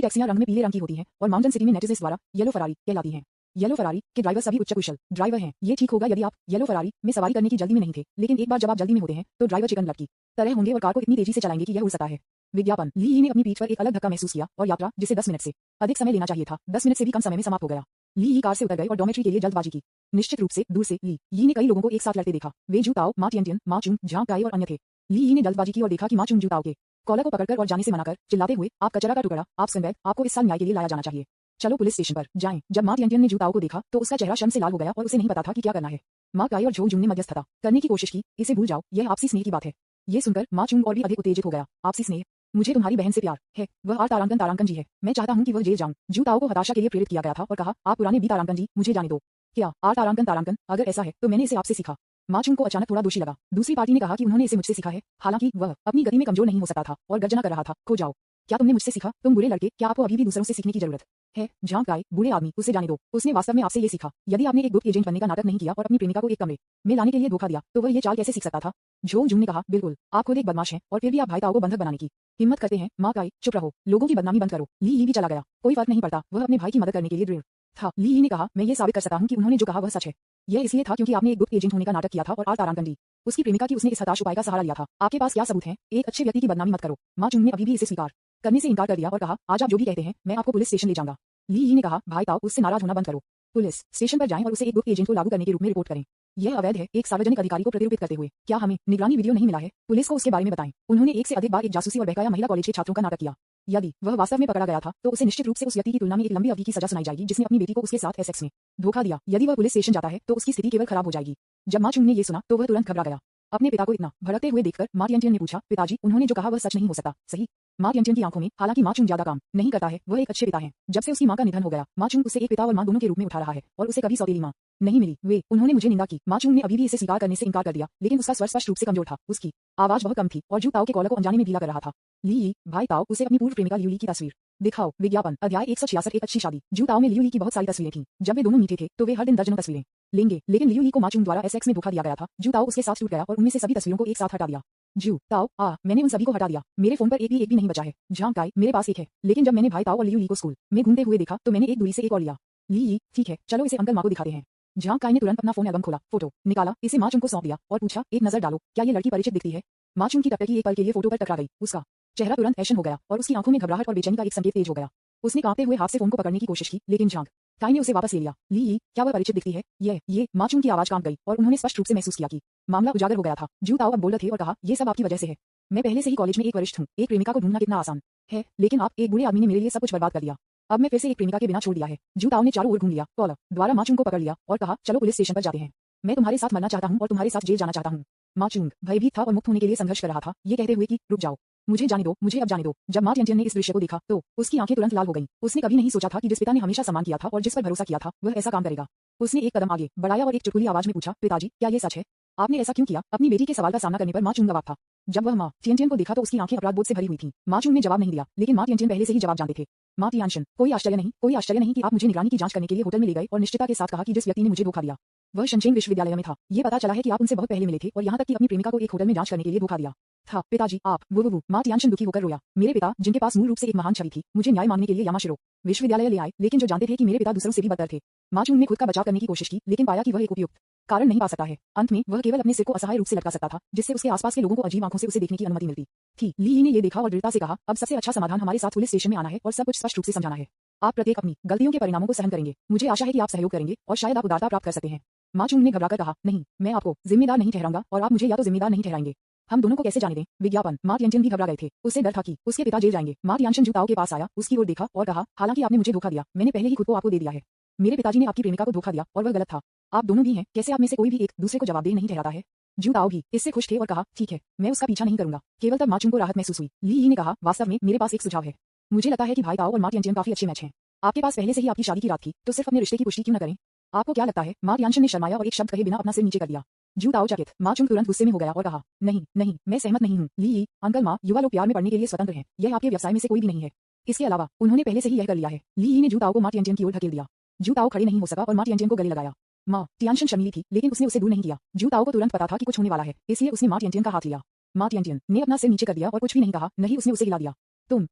टैक्सियां रंग में पीले रंग की होती हैं और माउंटेन सिटी में नेटिजन्स द्वारा येलो फरारी कहलाती हैं। येलो फरारी के ड्राइवर सभी उच्च कुशल ड्राइवर हैं। ये ठीक होगा यदि आप येलो फरारी में सवारी करने की जल्दी में नहीं थे, लेकिन एक बार जब आप जल्दी में होते हैं तो ड्राइवर चिकन लड़की तरह होंगे और कार को इतनी तेजी से चलाएंगे कि यह उड़ सकता है। विज्ञापन। ली ने अपनी पीठ पर एक अलग धक्का महसूस किया और यात्रा, जिसे 10 मिनट से अधिक समय लेना चाहिए था, 10 मिनट से भी कम समय में समाप्त हो गया। ली कार से उतर गए और डॉर्मेट्री के लिए जल्दबाजी की। निश्चित रूप से दूर से ली ने कई लोगों को एक साथ लड़ते देखा। वे जू ताओ, माँ टियन, माँ चुंग, झांक गाय और अन्य थे। ली ने जल्दबाजी की और देखा कि माँ चुंग जू ताओ के कॉलर को पकड़कर और जाने से मना कर चिल्लाते हुए, आप कचरा का टुकड़ा, आप स्कैंडल, आपको इस साल न्याय के लिए लाया जाना चाहिए। चलो पुलिस स्टेशन पर जाएं। जब माँ टियन ने जू ताओ को देखा तो उसका चेहरा शर्म से लाल हो गया और उसे नहीं पता था कि क्या करना है। माँ काई और झोग जुंग ने मध्यस्थता करने की कोशिश की। इसे भूल जाओ, यह आपसी स्नेह की बात है। ये सुनकर माँ चुंग और भी अधिक उत्तेजित हो गया। आपसी स्नेह? मुझे तुम्हारी बहन से प्यार है, वह आर तारांकन जी है। मैं चाहता हूँ कि वह जेल जाऊं। जू ताओ को हताशा के लिए प्रेरित किया गया था और कहा, आप पुराने बी तारांकन जी, मुझे जाने दो। क्या आर तारांकन? अगर ऐसा है तो मैंने इसे आपसे सीखा। माँ चुंग को अचानक थोड़ा दोषी लगा। दूसरी पार्टी ने कहा कि उन्होंने इसे मुझसे सीखा है, हालांकि वह अपनी गति में कमजोर नहीं हो सकता था और गर्जना कर रहा था, खो जाओ। क्या तुमने मुझसे सीखा? तुम बुरे लड़के, क्या आपको अभी भी दूसरों से सीखने की जरूरत है? झांक गाय, बूढ़े आदमी, उसे जाने दो। उसने वास्तव में आपसे ये सीखा। यदि आपने एक गुप्त एजेंट बनने का नाटक नहीं किया और अपनी प्रेमिका को एक कमरे में लाने के लिए धोखा दिया तो वह ये चाल कैसे सीख सकता था? झोग जुंग ने कहा, बिल्कुल, आप खुद एक बदमाश हैं और फिर भी आप भाई ताओ को बंधक बनाने की हिम्मत करते हैं। माँ काई, चुप रहो, लोगों की बदनामी बंद करो। ली भी चला गया। कोई फर्क नहीं पड़ता, वह अपने भाई की मदद करने के लिए दृढ़ था। ली ने कहा, मैं ये साबित कर सकता हूँ कि उन्होंने जो कहा वह सच है। यह इसलिए था क्योंकि आपने एक गुप्त एजेंट होने का नाटक किया था और आर तारांकन जी, उसकी प्रेमिका की, उसने इस हताश उपाय का सहारा लिया था। आपके पास क्या सबूत हैं? एक अच्छे व्यक्ति की बदनामी मत करो। माँ चुंग ने अभी भी इसे स्वीकार करने से इनकार कर दिया और कहा, आज आप जो भी कहते हैं, मैं आपको पुलिस स्टेशन ले जाऊंगा। ली ने कहा, भाई ताओ, उससे नाराज होना बंद करो। पुलिस स्टेशन पर जाएं और उसे एक गुप्त एजेंट को लागू करने के रूप में रिपोर्ट करें। यह अवैध है, एक सार्वजनिक अधिकारी को प्रतिरूपित करते हुए। क्या हमें निगरानी वीडियो नहीं मिला है? पुलिस को उसके बारे में बताएं। उन्होंने एक से अधिक बार एक जासूसी और बहकाया महिला कॉलेज के छात्रों का नाटक किया। यदि वह वास्तव में पकड़ा गया था तो उसे निश्चित रूप से उस व्यक्ति की तुलना में एक लंबी अवधि की सजा सुनाई जाएगी जिसने अपनी बेटी को उसके साथ सेक्स में धोखा दिया। यदि वह पुलिस स्टेशन जाता है तो उसकी स्थिति केवल खराब हो जाएगी। जब माँ चुंग ने ये सुना तो वह तुरंत घबरा गया। अपने पिता को इतना भड़कते हुए देखकर माँ टियन ने पूछा, पिताजी, उन्होंने जो कहा वह सच नहीं हो सकता, सही? माँ टियन की आंखों में, हालांकि माँ चुंग ज्यादा काम नहीं करता है, वह एक अच्छे पिता हैं। जब से उसकी माँ का निधन हो गया, माँ चुंग उसे एक पिता और माँ दोनों के रूप में उठा रहा है और उसे कभी सौतेली माँ नहीं मिली। उन्होंने मुझे निंदा की। माँ चुंग ने अभी भी इसे स्वीकार करने से इनकार कर दिया, लेकिन उसका स्वर स्पष्ट रूप से कमजोर था। उसकी आवाज बहुत कम थी और जू ताओ के कॉलर को अनजाने में ढीला कर रहा था। ली, भाई ताओ, उसे अपनी पूर्व प्रेमिका लियू ली की तस्वीर दिखाओ। विज्ञापन। अध्याय 166, एक अच्छी शादी। जू ताओ में लियू ली की बहुत सारी तस्वीरें थीं। जब वे दोनों मीठे थे तो वे हर दिन दर्जनों तस्वीरें लेंगे, लेकिन लियू ली को माँ चुंग द्वारा सेक्स में धोखा दिया गया था। जू ताओ उसके साथ टूट गया और उनमें से सभी तस्वीरों को एक साथ हटा दिया। जू ताओ, मैंने उन सभी को हटा दिया। मेरे फोन पर एक भी नहीं बचा है। झांक गाय, मेरे पास एक है, लेकिन जब मैंने भाई ताओ और लियू ली को स्कूल में घूमते हुए देखा तो मैंने एक दूरी से एक और लिया। ली, ठीक है, चलो इसे अंकल माँ को दिखाते हैं। झांक गाय ने तुरंत अपना फोन एल्बम खोला, फोटो निकाला, इसे माँ चुंग को सौंप दिया और पूछा, एक नजर डालो, क्या ये लड़की परिचित दिखती है? माँ चुंग की टकटकी एक पल के लिए फोटो पर टकरा गई। उसका चेहरा तुरंत ऐशन हो गया और उसकी आंखों में घबराहट और बेचैनी का एक संकेत तेज हो गया। उसने कांपते हुए हाथ से फोन को पकड़ने की कोशिश की, लेकिन झांग काई ने उसे वापस ले लिया। ली यी, क्या वह परिचित दिखती है? ये माचुंग की आवाज कांप गई और उन्होंने स्पष्ट रूप से महसूस किया कि मामला उजागर हो गया था। जू ताओ अब बोल रहे थे और कहा, ये सब आपकी वजह से है। मैं पहले से ही कॉलेज में एक वरिष्ठ हूँ। एक प्रेमिका को ढूंढना कितना आसान है, लेकिन आप एक बुरे आदमी ने मेरे लिए सब कुछ बर्बाद कर दिया। अब मैं फिर से एक प्रेमिका के बिना छोड़ दिया है। जू ताओ ने चारों ओर घूम लिया, कॉलर द्वारा माचुंग को पकड़ लिया और कहा, चलो पुलिस स्टेशन पर जाते हैं। मैं तुम्हारे साथ मरना चाहता हूँ और तुम्हारे साथ जेल जाना चाहता हूँ। माचुंग भयभीत था और मुक्त होने के लिए संघर्ष कर रहा था, ये कहते हुए कि रुक जाओ, मुझे जाने दो, मुझे अब जाने दो। जब मा टियनटियन ने इस दृश्य को देखा तो उसकी आंखें तुरंत लाल हो गईं। उसने कभी नहीं सोचा था कि जिस पिता ने हमेशा सम्मान किया था और जिस पर भरोसा किया था, वह ऐसा काम करेगा। उसने एक कदम आगे बढ़ाया और एक चुटकुली आवाज में पूछा, पिताजी, क्या ये सच है? आपने ऐसा क्यों किया? अपनी बेटी के सवाल का सामना करने पर माचुंग अवाक था। जब वह माँ टियनटियन को देखा तो उसकी आंखें अपराध बोध से भरी हुई थीं। माचुंग ने जवाब नहीं दिया, लेकिन माँ टियनटियन पहले से ही जवाब जानते थे। माँ टियानशन, कोई आश्चर्य नहीं कि आप मुझे निगरानी की जांच करने के लिए होटल में ले गए और निश्चितता के साथ कहा कि जिस व्यक्ति ने मुझे धोखा दिया वह शनचेंग विश्वविद्यालय में था। ये पता चला है कि आप उनसे बहुत पहले मिले थे और यहाँ तक कि अपनी प्रेमिका को एक होटल में जांच करने के लिए धोखा दिया था। पिताजी, आप वो माँ टियानशन दुखी होकर रोया। मेरे पिता, जिनके पास मूल रूप से एक महान छवि थी, मुझे न्याय मांगने के लिए यामाशिरो विश्वविद्यालय ले आए, लेकिन जो जानते थे कि मेरे पिता दूसरों से भी बदतर थे। माचुंग ने खुद का बचाव करने की कोशिश की, लेकिन पाया कि वह एक उपयुक्त कारण नहीं पा सकता है। अंत में वह केवल अपने सिर को असहाय रूप से लटका सकता था, जिससे उसके आसपास के लोगों को अजीब आंखों से उसे देखने की अनुमति मिलती थी। ली यी ने ये देखा और दृढ़ता से कहा, अब सबसे अच्छा समाधान हमारे साथ पुलिस स्टेशन में आना है और सब कुछ स्पष्ट रूप से समझाना है। आप प्रत्येक अपनी गलतियों के परिणामों को सहन करेंगे। मुझे आशा है कि आप सहयोग करेंगे और शायद आप उदारता प्राप्त कर सकते हैं। माचुंग ने घबराकर कहा, नहीं, मैं आपको जिम्मेदार नहीं ठहराऊंगा और आप मुझे या तो जिम्मेदार नहीं ठहराएंगे। हम दोनों को कैसे जाने दें? विज्ञापन। माँ टियनटियन भी घबरा गए थे। उसे डर था कि उसके पिता जेल जाएंगे। माँ टियानशन जू ताओ के पास आया, उसकी ओर देखा और कहा, हालांकि आपने मुझे धोखा दिया, मैंने पहले ही खुद को आपको दे दिया है। मेरे पिताजी ने आपकी प्रेमिका को धोखा दिया और वह गलत था। आप दोनों भी हैं, कैसे आप में से कोई भी एक दूसरे को जवाबदेह नहीं ठहराता है? जू ताओ भी इससे खुश थे और कहा, ठीक है, मैं उसका पीछा नहीं करूंगा। केवल तब माचुंग को राहत महसूस हुई। ली यी ने कहा, वास्तव में मेरे पास एक सुझाव है। मुझे लगता है कि भाई ताओ और माँ टियनटियन काफी अच्छे मैच हैं। आपके पास पहले से ही आपकी शादी की रात थी, तो सिर्फ अपने रिश्ते की पुष्टि क्यों न करें? आपको क्या लगता है? माँ टियानशन ने शर्माया और एक शब्द कहे बिना अपना सिर नीचे कर दिया। जू ताओ चकित। माचुंग तुरंत गुस्से में हो गया और कहा, नहीं, मैं सहमत नहीं हूँ। ली यी, अंकल, माँ, युवा लोग प्यार में पड़ने के लिए स्वतंत्र हैं। यह आपके व्यवसाय में से कोई भी नहीं है। इसके अलावा उन्होंने पहले से ही यह कर लिया है। ली यी ने जू ताओ को माँ टियनटियन की ओर ढकेल दिया। जू ताओ खड़े नहीं हो सका और माँ टियनटियन को गले लगाया। माँ टियानशन शर्मीली थी, लेकिन उसने उसे दूर नहीं किया। जू ताओ को तुरंत पता था कि कुछ होने वाला है, इसलिए उसने माँ टियनटियन का हाथ लिया। माँ टियनटियन ने अपना सिर नीचे कर दिया और कुछ भी नहीं कहा, नहीं उसने उसे हिला दिया। तुम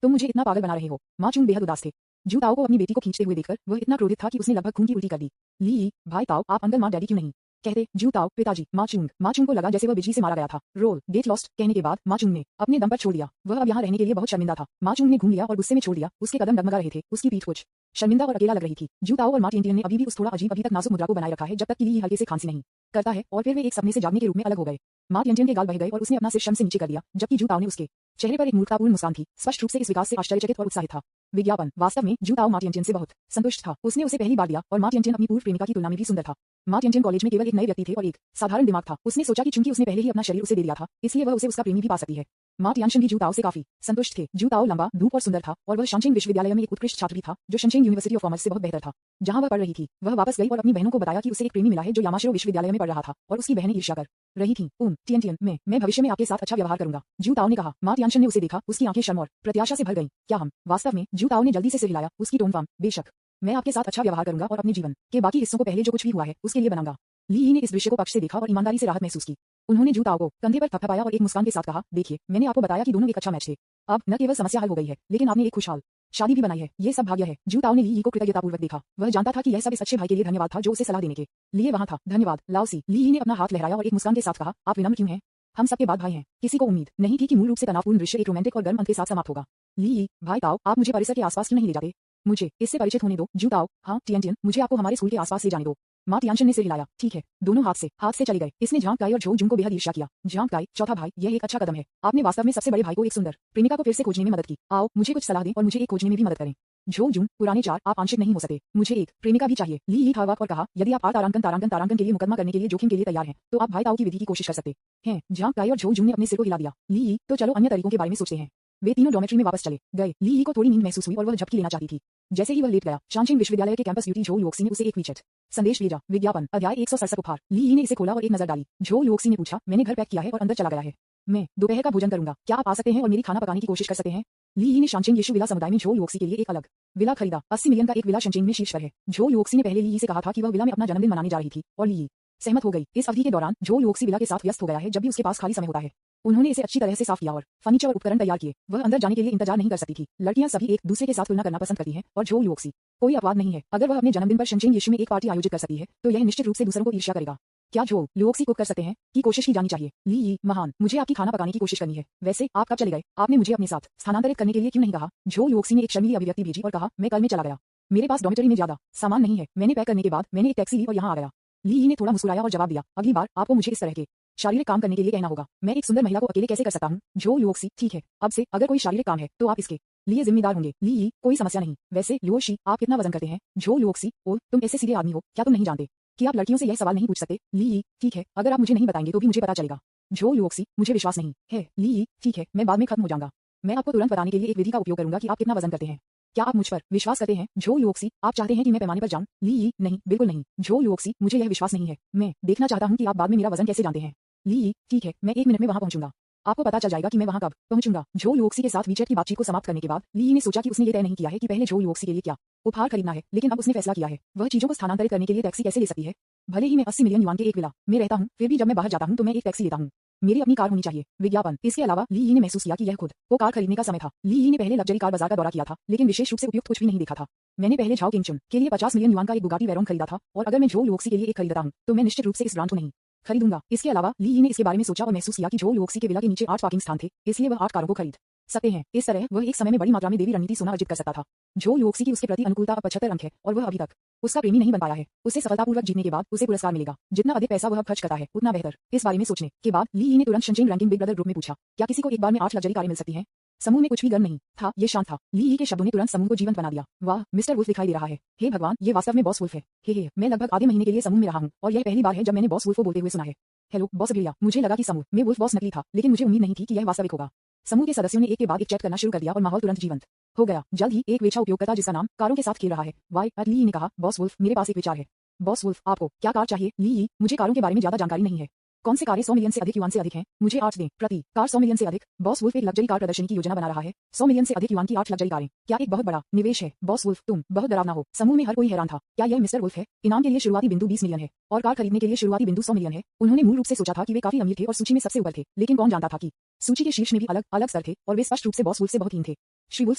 मुझे इतना पागल बना रहे हो। माचुंग बेहद उदास थे। जू ताओ को अपनी बेटी को खींचते हुए देखकर वह इतना क्रोधित था कि उसने लगभग खून की उल्टी कर दी। ली यी, भाई ताओ, आप अंकल माँ डैडी क्यों नहीं कहते? जू ताओ, पिताजी। माचुंग को लगा जैसे वह बिजली से मारा गया था। रोल गेट लॉस्ट कहने के बाद माचुंग ने अपने दम पर छोड़ दिया। वह अब यहाँ रहने के लिए बहुत शर्मिंदा था। माचुंग ने घूम लिया और गुस्से में छोड़ दिया। उसके कदम डगमगा रहे थे, उसकी पीठ कुछ शर्मिंदा और अकेला लग रही थी। जू ताओ और माँ टियनटियन ने अभी भी उस थोड़ा अजीब, अभी तक नाजुक मुद्रा को बनाए रखा है जब तक कि ली यी हल्के से खांसी नहीं करता है और फिर वे एक सपने से जागने के रूप में अलग हो गए। माँ टियनटियन के गाल बह गए और उसने अपना सिर शर्म से नीचे कर दिया, जबकि जू ताओ ने उसके चेहरे पर एक मूर्खतापूर्ण मुस्कान थी। स्पष्ट रूप से इस विकास से आश्चर्यचकित और उत्साहित था। विज्ञापन। वास्तव में जू ताओ माँ टियनटियन से बहुत संतुष्ट था। उसने उसे पहली बार दिया और माँ टियनटियन अपनी पूर्व प्रेमिका की तुलना में भी सुंदर था। माँ टियनटियन कॉलेज में केवल एक नए व्यक्ति थे और एक साधारण दिमाग था। उसने सोचा कि चूंकि उसने पहले ही अपना शरीर उसे दे दिया था, इसलिए वह उसे उसका प्रेमी भी पा सकती है। माँ टियानशन भी जू ताओ से काफी संतुष्ट थे। जू ताओ लंबा, धूप और सुंदर था और वह शनचेंग विश्वविद्यालय में एक उत्कृष्ट छात्र भी था, जो शनचेंग यूनिवर्सिटी ऑफ कॉमर्स से बहुत बेहतर था, जहां वह पढ़ रही थी। वह वापस गई और अपनी बहनों को बताया कि उसे एक प्रेमी मिला है जो यामाशिरो विश्वविद्यालय में पढ़ रहा था और उसकी बहनें ईर्ष्या कर रही थीं। टियनटियन, मैं भविष्य में आपके साथ अच्छा व्यवहार करूंगा, जू ताओ ने कहा। माँ टियानशन ने उसे देखा, उसकी आंखें शर्म और प्रत्याशा से भर गईं। क्या हम वास्तव में? जू ताओ ने जल्दी से सिर हिलाया, उसकी टोन वार्म। बेशक, मैं आपके साथ अच्छा व्यवहार करूंगा और अपने जीवन के बाकी हिस्सों को पहले जो कुछ भी हुआ है उसके लिए बनाऊंगा। ली यी ने इस दृश्य को पक्ष से देखा और ईमानदारी से राहत महसूस की। उन्होंने जू ताओ को कंधे पर थपथपाया और एक मुस्कान के साथ कहा, देखिए, मैंने आपको बताया कि दोनों एक अच्छा मैच थे। अब न केवल समस्या हल हो गई है, लेकिन आपने एक खुशहाल शादी भी बनाई है। ये सब भाग्य है। जू ताओ ने ली यी को कृतज्ञतापूर्वक देखा। वह जानता था कि यह सब इस अच्छे भाई के लिए धन्यवाद था जो उसे सलाह देने के लिए वहां था। धन्यवाद लाओसी। ली यी ने अपना हाथ लहराया और एक मुस्कान के साथ कहा, आप विनम्र क्यों हैं? हम सबके बाद भाई हैं। किसी को उम्मीद नहीं थी कि मूल रूप से तनावपूर्ण दृश्य एक रोमांटिक और गर्म अंत के साथ समाप्त होगा। ली यी, भाई ताओ, आप मुझे परिसर के आसपास क्यों नहीं ले जाते? मुझे इससे परिचित होने दो। जू ताओ, हाँ टियनटियन, मुझे आपको हमारे स्कूल के आसपास ले जाने दो। माँ टियानशन ने सिर हिलाया। ठीक है। दोनों हाथ से चले गए। इसने झांग गाई और झो जुंग को बेहद ईर्ष्या किया। झांग गाई, चौथा भाई, यह एक अच्छा कदम है। आपने वास्तव में सबसे बड़े भाई को एक सुंदर प्रेमिका को फिर से खोजने में मदद की। आओ, मुझे कुछ सलाह दें और मुझे एक खोजने में भी मदद करें। झो जुंग, पुराने चार, आप आंशिक नहीं हो सकते। मुझे एक प्रेमिका भी चाहिए। ली यी था और कहा, यदि आप तारांकन के लिए मुकदमा करने के लिए जोखिम के लिए तैयार हैं, तो आप भाई ताओ की विधि की कोशिश कर सकते हैं। झांग गाई और झो जुंग ने अपने सिर को हिला दिया। ली यी, तो चलो अन्य तरीकों के बारे में सोचते हैं। वे तीनों डॉर्मेट्री में वापस चले गए। ली यी को थोड़ी नींद महसूस हुई और वह झपकी लेना चाहती थी। जैसे ही वह लेट गया, शानचेंग विश्वविद्यालय के कैंपस ड्यूटी झो युओक्सी ने उसे एक वीचेट संदेश भेजा। विज्ञापन। अध्याय 167 उपहार। ली यी ने इसे खोला और एक नजर डाली। झो युओक्सी ने पूछा, मैंने घर पैक किया है और अंदर चला गया है। मैं दोपहर का भोजन करूंगा। क्या आप आ सकते हैं और मेरी खाना पकाने की कोशिश कर सकते हैं? ली यी ने शानचेंग यीशु विला समुदाय में झो युओक्सी के लिए एक अलग विला खरीदा। 80 मिलियन का एक विला शानचेंग में शीर्ष पर है। झो युओक्सी ने पहले ली यी से कहा था कि वह विला में अपना जन्मदिन मनाने जा रही थी और ली यी सहमत हो गई। इस अवधि के दौरान झो युओक्सी विला के साथ व्यस्त हो गया है जब भी उसके पास खाली समय होता है। उन्होंने इसे अच्छी तरह से साफ किया और फर्नीचर और उपकरण तैयार किए। वह अंदर जाने के लिए इंतजार नहीं कर सकती थी। लड़कियां सभी एक दूसरे के साथ तुलना करना पसंद करती हैं और झो युओक्सी कोई अपवाद नहीं है। अगर वह अपने जन्मदिन पर शानचेंग यीशु में एक पार्टी आयोजित कर सकती है, तो यह निश्चित रूप से दूसरों को ईर्ष्या करेगा। क्या जो लोग सी कुक कर सकते हैं की कोशिश की जानी चाहिए। ली यी महान, मुझे आपकी खाना पकाने की कोशिश करनी है। वैसे आप कब चले गए? आपने मुझे अपने साथ स्थानांतरित करने के लिए क्यों नहीं कहा? जो लोक्सी ने एक शर्मीली अभिव्यक्ति भेजी और कहा, मैं कल में चला गया। मेरे पास डॉर्मिटरी में ज्यादा सामान नहीं है। मैंने पैक करने के बाद मैंने एक टैक्सी ली और यहाँ आ गया। ली यी ने थोड़ा मुस्कुराया और जवाब दिया, अगली बार आपको मुझे इस तरह के शारीरिक काम करने के लिए कहना होगा। मैं एक सुंदर महिला को अकेले कैसे कर सकता हूँ? जो लोक्सी, ठीक है, अब से अगर कोई शारीरिक काम है तो आप इसके लिए जिम्मेदार होंगे। ली यी, कोई समस्या नहीं। वैसे लोशी, आप कितना वजन करते हैं? जो लोक्सी, ओ तुम ऐसे सीधे आदमी हो, क्या तुम नहीं जानते कि आप लड़कियों से यह सवाल नहीं पूछ सकते? ली यी, ठीक है, अगर आप मुझे नहीं बताएंगे तो भी मुझे पता चलेगा। जो लोक्सी, मुझे विश्वास नहीं है। ली यी, ठीक है, मैं बाद में खत्म हो जाऊंगा। मैं आपको तुरंत बताने के लिए एक विधि का उपयोग करूंगा कि आप कितना वजन करते हैं। क्या आप मुझ पर विश्वास करते हैं? जो लोक्सी, आप चाहते हैं कि मैं पैमाने पर जाऊं? ली यी, नहीं, बिल्कुल नहीं। जो लोक्सी, मुझे यह विश्वास नहीं है। मैं देखना चाहता हूं कि आप बाद में मेरा वजन कैसे जानते हैं। ली यी, ठीक है, मैं 1 मिनट में वहां पहुंचूंगा। आपको पता चल जाएगा कि मैं वहां कब पहुंचूंगा। जो लोक्सी के साथ वीचैट की बातचीत को समाप्त करने के बाद ली यी ने सोचा कि उसने ये तय नहीं किया है कि पहले जो लोक्सी के लिए क्या उपहार खरीदना है, लेकिन अब उसने फैसला किया है वह चीजों को स्थानांतरित करने के लिए टैक्सी कैसे ले सकती है। भले ही मैं 80 मिलियन युआन के एक विला में रहता हूं, फिर भी जब मैं बाहर जाता हूं तो मैं एक टैक्सी लेता हूं। मेरी अपनी कार होनी चाहिए। विज्ञापन। इसके अलावा ली यी ने महसूस किया कि यह खुद को कार खरीदने का समय था। ली यी ने पहले लग्जरी कार बाजार का दौरा किया था, लेकिन विशेष रूप से उपयुक्त कुछ भी नहीं देखा था। मैंने पहले झाओ किंगचुन के लिए 50 मिलियन युआन का एक बुगाटी वैरोन खरीदा था, और अगर मैं जो लोक्सी के लिए एक खरीदता हूं तो मैं निश्चित रूप से इस ब्रांड को नहीं खरीदूंगा। इसके अलावा ली यी ने इसके बारे में सोचा और महसूस किया कि जो लोक्सी के विला के नीचे 8 पार्किंग स्थान थे, इसलिए वह 8 कारों को खरीद सकते हैं। इस तरह वह एक समय में बड़ी मात्रा में देवी रणनीति सोना अर्जित कर सकता था। जो लोक्सी की उसके प्रति अनुकूलता अब 75 अंक है और वह अभी तक उसका प्रेमी नहीं बन पाया है। उसे सफलतापूर्वक जीतने के बाद उसे पुरस्कार मिलेगा। जितना अधिक पैसा वह अब खर्च करता है उतना बेहतर। इस बारे में सोचने के बाद ली यी ने तुरंत शनचेन रैंकिंग बिग ब्रदर ग्रुप में पूछा, क्या किसी को एक बार में 8 लग्जरी कारें मिल सकती हैं? समूह में कुछ भी गर्म नहीं था, ये शांत था। ली यी के शब्दों ने तुरंत समूह को जीवंत बना दिया। वाह, मिस्टर वुल्फ दिखाई दे रहा है। हे भगवान, ये वास्तव में बॉस वुल्फ है। हे, मैं लगभग आधे महीने के लिए समूह में रहा हूँ और यह पहली बार है जब मैंने बॉस वुल्फ को बोलते हुए सुना है। हेलो बॉस अगिलिया, मुझे लगा कि समूह में वुल्फ बॉस नकली था, लेकिन मुझे उम्मीद नहीं थी कि यह वास्तविक होगा। समूह के सदस्यों ने एक के बाद एक चैट करना शुरू कर दिया और माहौल तुरंत जीवंत हो गया। जल्द ही एक वेछा उपयोगकर्ता जिसका नाम कारों के साथ खेल रहा है वाई ली यी ने कहा, बॉस वुल्फ, मेरे पास एक विचार है। बॉस वुल्फ, आपको क्या कार चाहिए? ली यी, मुझे कारों के बारे में ज्यादा जानकारी नहीं है। कौन से कारें 100 मिलियन से अधिक युआन से अधिक हैं? मुझे 8 दें प्रति कार 100 मिलियन से अधिक। बॉस वुल्फ एक लग्जरी कार प्रदर्शनी की योजना बना रहा है। 100 मिलियन से अधिक युआन की 8 लग्जरी कारें, क्या एक बहुत बड़ा निवेश है? बॉस वुल्फ, तुम बहुत डरावना हो। समूह में हर कोई हैरान था। क्या यह मिस्टर वुल्फ है? इनाम के लिए शुरुआती बिंदु 20 मिलियन है और कार खरीदने के लिए शुरुआती बिंदु 100 मिलियन है। उन्होंने मूल रूप से सोचा था कि वे काफी अमीर थे और सूची में सबसे ऊपर थे, लेकिन कौन जानता था कि सूची के शीर्ष में भी अलग अलग स्तर थे और वे स्पष्ट रूप से बॉस वुल्फ से बहुत हीन थे। श्री वुल्फ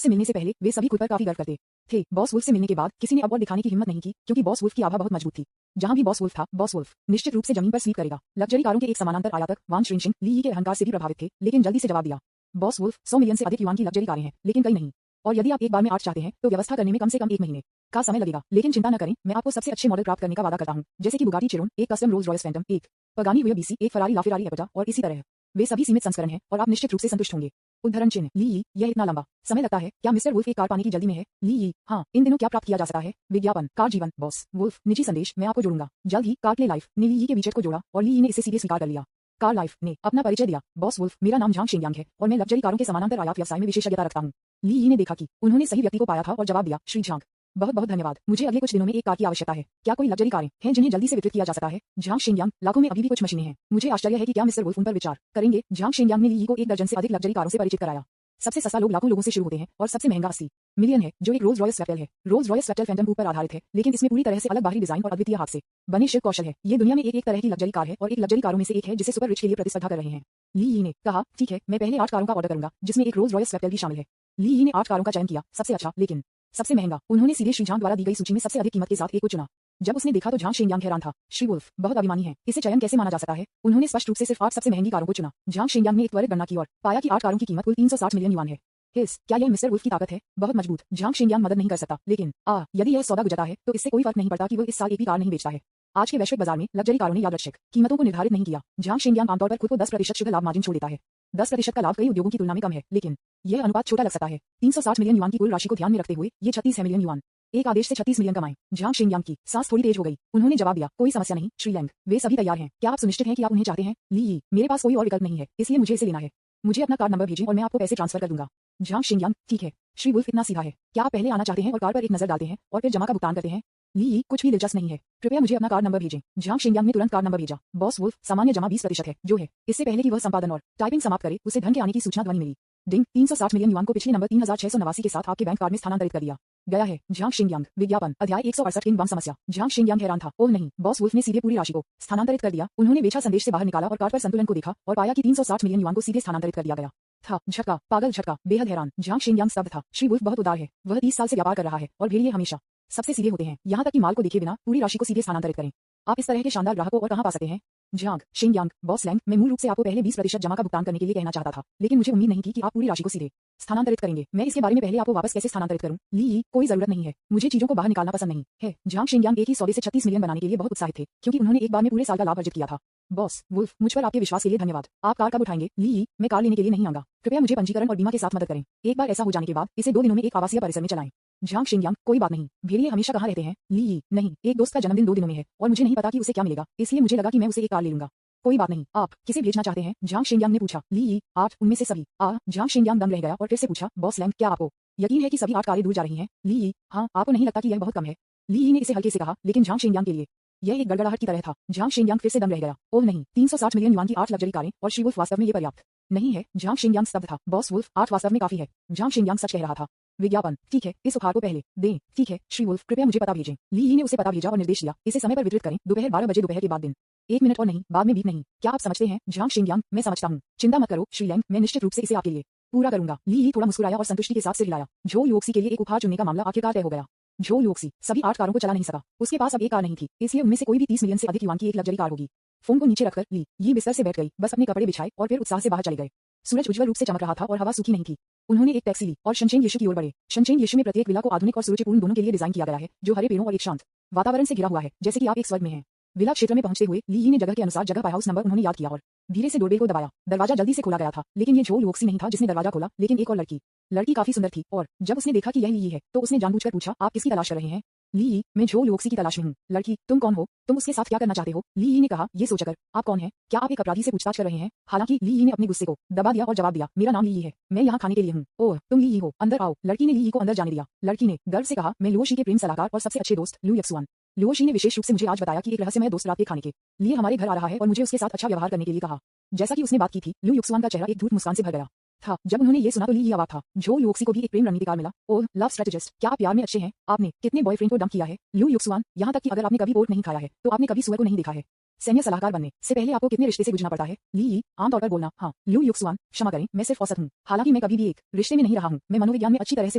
से मिलने से पहले वे सभी खुद पर काफी गर्व करते थे। बॉस वुल्फ से मिलने के बाद किसी ने अब और दिखाने की हिम्मत नहीं की, क्योंकि बॉस वुल्फ की आभा बहुत मजबूत थी। जहां भी बॉस वुल्फ था, बॉस वुल्फ निश्चित रूप से जमीन पर स्वीप करेगा। लग्जरी कारों के एक समानांतर आयातक वान श्रिंशिंग ली यी के अहंकार से भी प्रभावित थे, लेकिन जल्दी से जवाब दिया, बॉस वुल्फ, 100 मिलियन से अधिक युआन की लग्जरी कारें हैं, लेकिन कई नहीं। और यदि आप एक बार में 8 चाहते हैं तो व्यवस्था करने में कम से कम 1 महीने का समय लगेगा। लेकिन चिंता न करें, मैं आपको सबसे अच्छे मॉडल प्राप्त करने का वादा करता हूं, जैसे कि बुगाटी चिरोन, एक कस्टम रोल्स रॉयस फैंटम, एक पगानी हुई बीसी, एक फरारी लाफेरारी एपेटा और इसी तरह। वे सभी सीमित संस्करण हैं और आप निश्चित रूप से संतुष्ट होंगे। उद्धरण चिन्ह। ली यी, यह इतना लंबा समय लगता है? क्या मिस्टर वुल्फ एक कार पाने की जल्दी में है? ली यी, हाँ, इन दिनों क्या प्राप्त किया जा सकता है? विज्ञापन, कार जीवन, बॉस वुल्फ, निजी संदेश, मैं आपको जोड़ूंगा। जल्द ही कार प्ले लाइफ ने ली यी के विचेट को जोड़ा और ली यी ने इसे सीधे स्वीकार कर लिया। कार लाइफ ने अपना परिचय दिया, बॉस वुल्फ, मेरा नाम झांग शेंगयांग है और मैं लग्जरी कारों के समानांतर आयात व्यवसाय में विशेषज्ञता रखता हूँ। ली यी ने देखा कि उन्होंने सही व्यक्ति को पाया था और जवाब दिया, श्री झांग, बहुत बहुत धन्यवाद। मुझे अगले कुछ दिनों में एक कार की आवश्यकता है। क्या कोई लग्जरी कारें हैं जिन्हें जल्दी से वितरित किया जा सकता है? झांग शेंगयांग, लाखों में अभी भी कुछ मशीनें हैं। मुझे आश्चर्य है कि क्या मिस्टर वुल्फ उन पर विचार करेंगे। झांग शेंगयांग ने ली यी को 1 दर्जन से अधिक लग्जरी कारों से परिचित कराया। सबसे सस्ता लोग लाखों लोगों से शुरू होते हैं और सबसे महंगा 80 मिलियन है, जो एक रोल्स रॉयस स्वेप्टेल है। रोल्स रॉयस स्वेप्टेल फैंटम पर आधारित है, लेकिन इसमें पूरी तरह से अलग बाहरी डिजाइन और अद्वितीय हाथ से बने शिल्प कौशल है। ये दुनिया में एक तरह की लग्जरी कार है और एक लग्जरी कारों में से एक है जिसे सुपर रिच के लिए प्रतिस्पर्धा कर रहे हैं। ली यी ने कहा, ठीक है, मैं पहले 8 कारों का ऑर्डर करूंगा, जिसमें एक रोल्स रॉयस स्वेप्टेल भी शामिल है। ली यी ने 8 कारों का चयन किया, सबसे अच्छा लेकिन सबसे महंगा। उन्होंने सीधे श्री झांग द्वारा दी गई सूची में सबसे अधिक कीमत के साथ एक को चुना। जब उसने देखा तो झांग शेंगयांग हैरान था। श्री वुल्फ, बहुत अभिमानी है, इसे चयन कैसे माना जा सकता है? उन्होंने स्पष्ट रूप से सिर्फ 8 सबसे महंगी कारों को चुना। झांग शेंगयांग ने एक त्वरित गणना की और पाया कि 8 कारों की कीमत कुल 360 मिलियन युआन है। क्या यह मिस्टर वुल्फ की ताकत है? बहुत मजबूत। झांग शेंगयांग मदद नहीं कर सकता, लेकिन यदि यह सौदा गुजरता है तो इससे कोई फर्क नहीं पड़ता कि वह इस साल एक भी कार नहीं बेचता है। आज के वैश्विक बाजार में लग्जरी कारों ने यादृच्छिक कीमतों को निर्धारित नहीं किया। झांग शेंगयांग आमतौर पर खुद को 10% शुद्ध लाभ मार्जिन छोड़ देता है। 10% का लाभ कई उद्योगों की तुलना में कम है, लेकिन यह अनुपात छोटा लग सकता है। 360 मिलियन युआन की कुल राशि को ध्यान में रखते हुए ये 36 मिलियन युआन। एक आदेश से 36 मिलियन कमाएं। झांग शेंगयांग की सांस थोड़ी तेज हो गई। उन्होंने जवाब दिया, कोई समस्या नहीं श्री लैंग, वे सभी तैयार हैं। क्या आप सुनिश्चित हैं कि आप उन्हें चाहते हैं? ली यी, मेरे पास कोई और विकल्प नहीं है, इसलिए मुझे इसे लेना है। मुझे अपना कार्ड नंबर भेजें और मैं आपको पैसे ट्रांसफर कर दूंगा। झांग शेंगयांग, ठीक है। श्री वुल्फ इतना सीधा है। क्या आप पहले आना चाहते हैं और कार्ड पर एक नजर डालते हैं और फिर जमा का भुगतान करते हैं? ली यी, कुछ भी दिलचस्प नहीं है, कृपया मुझे अपना कार्ड नंबर भेजें। झांग शेंगयांग ने तुरंत कार्ड नंबर भेजा। बॉस वुल्फ, सामान्य जमा 20% है, जो है। इससे पहले कि वह संपादन और टाइपिंग समाप्त करे, उसे धन के आने की सूचना ध्वनि मिली। डिंग, 360 मिलियन युआन को पिछले नंबर 3689 के साथ आपके बैंक कार्ड में स्थानांतरित कर दिया गया है। झांग शेंगयांग, विज्ञापन, अध्याय 168 किंग बम समस्या। झांग शेंगयांग हैरान था। ओह नहीं, बॉस वुल्फ ने सीधे पूरी राशि को स्थानांतरित कर दिया। उन्होंने वेछा संदेश से बाहर निकाला और कार्ड पर संतुलन को देखा और पाया कि 360 मिलियन युआन को सीधे स्थानांतरित कर दिया गया था। झटका, पागल झटका, बेहद हैरान। झांग शेंगयांग स्तब्ध था। श्री वुल्फ बहुत उदार है, वह 30 साल से व्यापार कर रहा है और भेड़िए हमेशा सबसे सीधे होते हैं। यहाँ तक कि माल को देखे बिना पूरी राशि को सीधे स्थानांतरित करें। आप इस तरह के शानदार ग्राहकों और कहाँ पा सकते हैं? झांग शिंगयांग बॉस लैंग, मैं मूल रूप से आपको पहले 20% जमा का भुगतान करने के लिए कहना चाहता था, लेकिन मुझे उम्मीद नहीं थी कि आप पूरी राशि को सीधे स्थानांतरित करेंगे। मैं इसके बारे में पहले आपको वापस कैसे स्थानांतरित करूं? ली यी, कोई जरूरत नहीं है, मुझे चीजों को बाहर निकालना पसंद नहीं है। झांग शिंगयांग एक ही सौदे से 36 मिलियन बनाने के लिए बहुत उत्साहित थे, क्योंकि उन्होंने एक बार में पूरे साल का लाभ अर्जित किया था। बॉस वुल्फ, मुझ पर आपके विश्वास के लिए धन्यवाद। आप कार कब उठाएंगे? ली यी, मैं कार लेने के लिए नहीं आऊंगा, कृपया मुझे पंजीकरण और बीमा के साथ मदद करें। एक बार ऐसा हो जाने के बाद इसे 2 दिनों में एक आवासीय परिसर में चलाएं। झांग शिंगयांग, कोई बात नहीं, भेड़िए हमेशा कहाँ रहते हैं? ली यी, नहीं, एक दोस्त का जन्मदिन 2 दिनों में है और मुझे नहीं पता कि उसे क्या मिलेगा, इसलिए मुझे लगा कि मैं उसे एक कार ले लूंगा। कोई बात नहीं, आप किसे भेजना चाहते हैं? झांग शिंगयांग ने पूछा। ली यी, 8 उनमें से सभी। झांग शिंगयांग दंग रह गया और फिर से पूछा, बॉस लैंग, क्या आपको यकीन है कि सभी 8 कारें दूर जा रही हैं? ली यी, हाँ, आपको नहीं लगता कि यह बहुत कम है? ली यी ने इसे हल्के से कहा, लेकिन झांग शिंगयांग के लिए यह एक गड़गड़ाहट की तरह था। झांग शिंगयांग फिर से दंग रह गया। ओह नहीं, 360 मिलियन युआन की 8 लग्जरी कारें और श्री वुल्फ, वास्तव में ये पर्याप्त नहीं है। झांग शिंगयांग स्तब्ध था। बॉस वुल्फ, 8 वास्तव में काफी है। झांग शिंगयांग सच कह रहा था। विज्ञापन, ठीक है, इस उपहार को पहले दें। ठीक है श्री वुल्फ, कृपया मुझे पता भेजें। ली यी ने उसे पता भेजा और निर्देश दिया, इसे समय पर वितरित करें, दोपहर 12 बजे दोपहर के बाद दिन 1 मिनट और नहीं, बाद में बीत नहीं। क्या आप समझते हैं? झांग शिंगयांग, मैं समझता हूँ, चिंता मत करो श्री लैंग, मैं निश्चित रूप से इसे आपके लिए पूरा करूंगा। ली यी थोड़ा मुस्कुराया और संतुष्टि के साथ सिर हिलाया। झोल योक्सी के लिए एक उपहार चुनने का मामला आखिरकार तय हो गया। झोल योक्सी सभी 8 कारों को चला नहीं सका, उसके पास अब एक कार नहीं थी, इसलिए उनमें से कोई भी 30 मिलियन से अधिक युआन की एक लग्जरी कार होगी। फोन को नीचे रखकर ली यी बिस्तर से बैठ गई, बस अपने कपड़े बिछाए और फिर उत्साह से बाहर चले गए। सूरज उज्जवल रूप से चमक रहा था और हवा सूखी नहीं थी। उन्होंने एक टैक्सी ली और शनचेन यीशु की ओर बढ़े। शनचेन यीशु में प्रत्येक विला को आधुनिक और सुरुचिपूर्ण दोनों के लिए डिजाइन किया गया है, जो हरे पेड़ों और एक शांत वातावरण से घिरा हुआ है, जैसे कि आप एक स्वर्ग में हैं। विला क्षेत्र में पहुंचते हुए ली यी ने जगह के अनुसार जगह पाया, हाउस नंबर उन्होंने याद किया और धीरे से डोरबेल को दबाया। दरवाजा जल्दी से खोला गया था, लेकिन ये झोल योक्सी नहीं था जिसने दरवाजा खोला, लेकिन एक और लड़की काफी सुंदर थी, और जब उसने देखा कि यह ली यी है, तो उसने जानबूझकर पूछा, आप किसकी तलाश कर रहे हैं? ली यी, मैं झोल योक्सी की तलाश में हूँ। लड़की, तुम कौन हो? तुम उसके साथ क्या करना चाहते हो? ली यी ने कहा, ये सोचकर, आप कौन हैं? क्या आप एक अपराधी से पूछताछ कर रहे हैं? हालांकि ली यी ने अपने गुस्से को दबा दिया और जवाब दिया, मेरा नाम ली यी है, मैं यहाँ खाने के लिए हूँ। ओह, तुम ली यी हो, अंदर आओ। लड़की ने ली यी को अंदर जाने दिया। लड़की ने गर्व से कहा, मैं लुओशी के प्रेम सलाहकार और सबसे अच्छे दोस्त लू यक्सुआन। लुओशी ने विशेष रूप से मुझे आज बताया कि एक रहस्यमय दोस्त रात के खाने के लिए हमारे घर आ रहा है और मुझे उसके साथ अच्छा व्यवहार करने के लिए कहा। जैसा कि उसने बात की थी, लू यक्सुआन का चेहरा एक धूर्त मुस्कान से भर गया था। जब उन्होंने ये सुना तो ली यी अवाक था। झोल योक्सी को भी एक प्रेम रणनीतिकार मिला। ओह, लव स्ट्रेटेजिस्ट, क्या आप प्यार में अच्छे हैं? आपने कितने बॉयफ्रेंड को डंप किया है? लू यक्सुआन, यहाँ तक कि अगर आपने कभी पोर्क नहीं खाया है, तो आपने कभी सुअर को नहीं देखा है। सैन्य सलाहकार बनने से पहले आपको कितने रिश्ते से गुजरना पड़ता है? ली यी, आमतौर पर बोलना। हाँ। लू यक्सुआन, क्षमा करें, मैं सिर्फ औसत हूँ। हालांकि मैं कभी भी एक रिश्ते में नहीं रहा हूँ। मैं मनोविज्ञान में अच्छी तरह से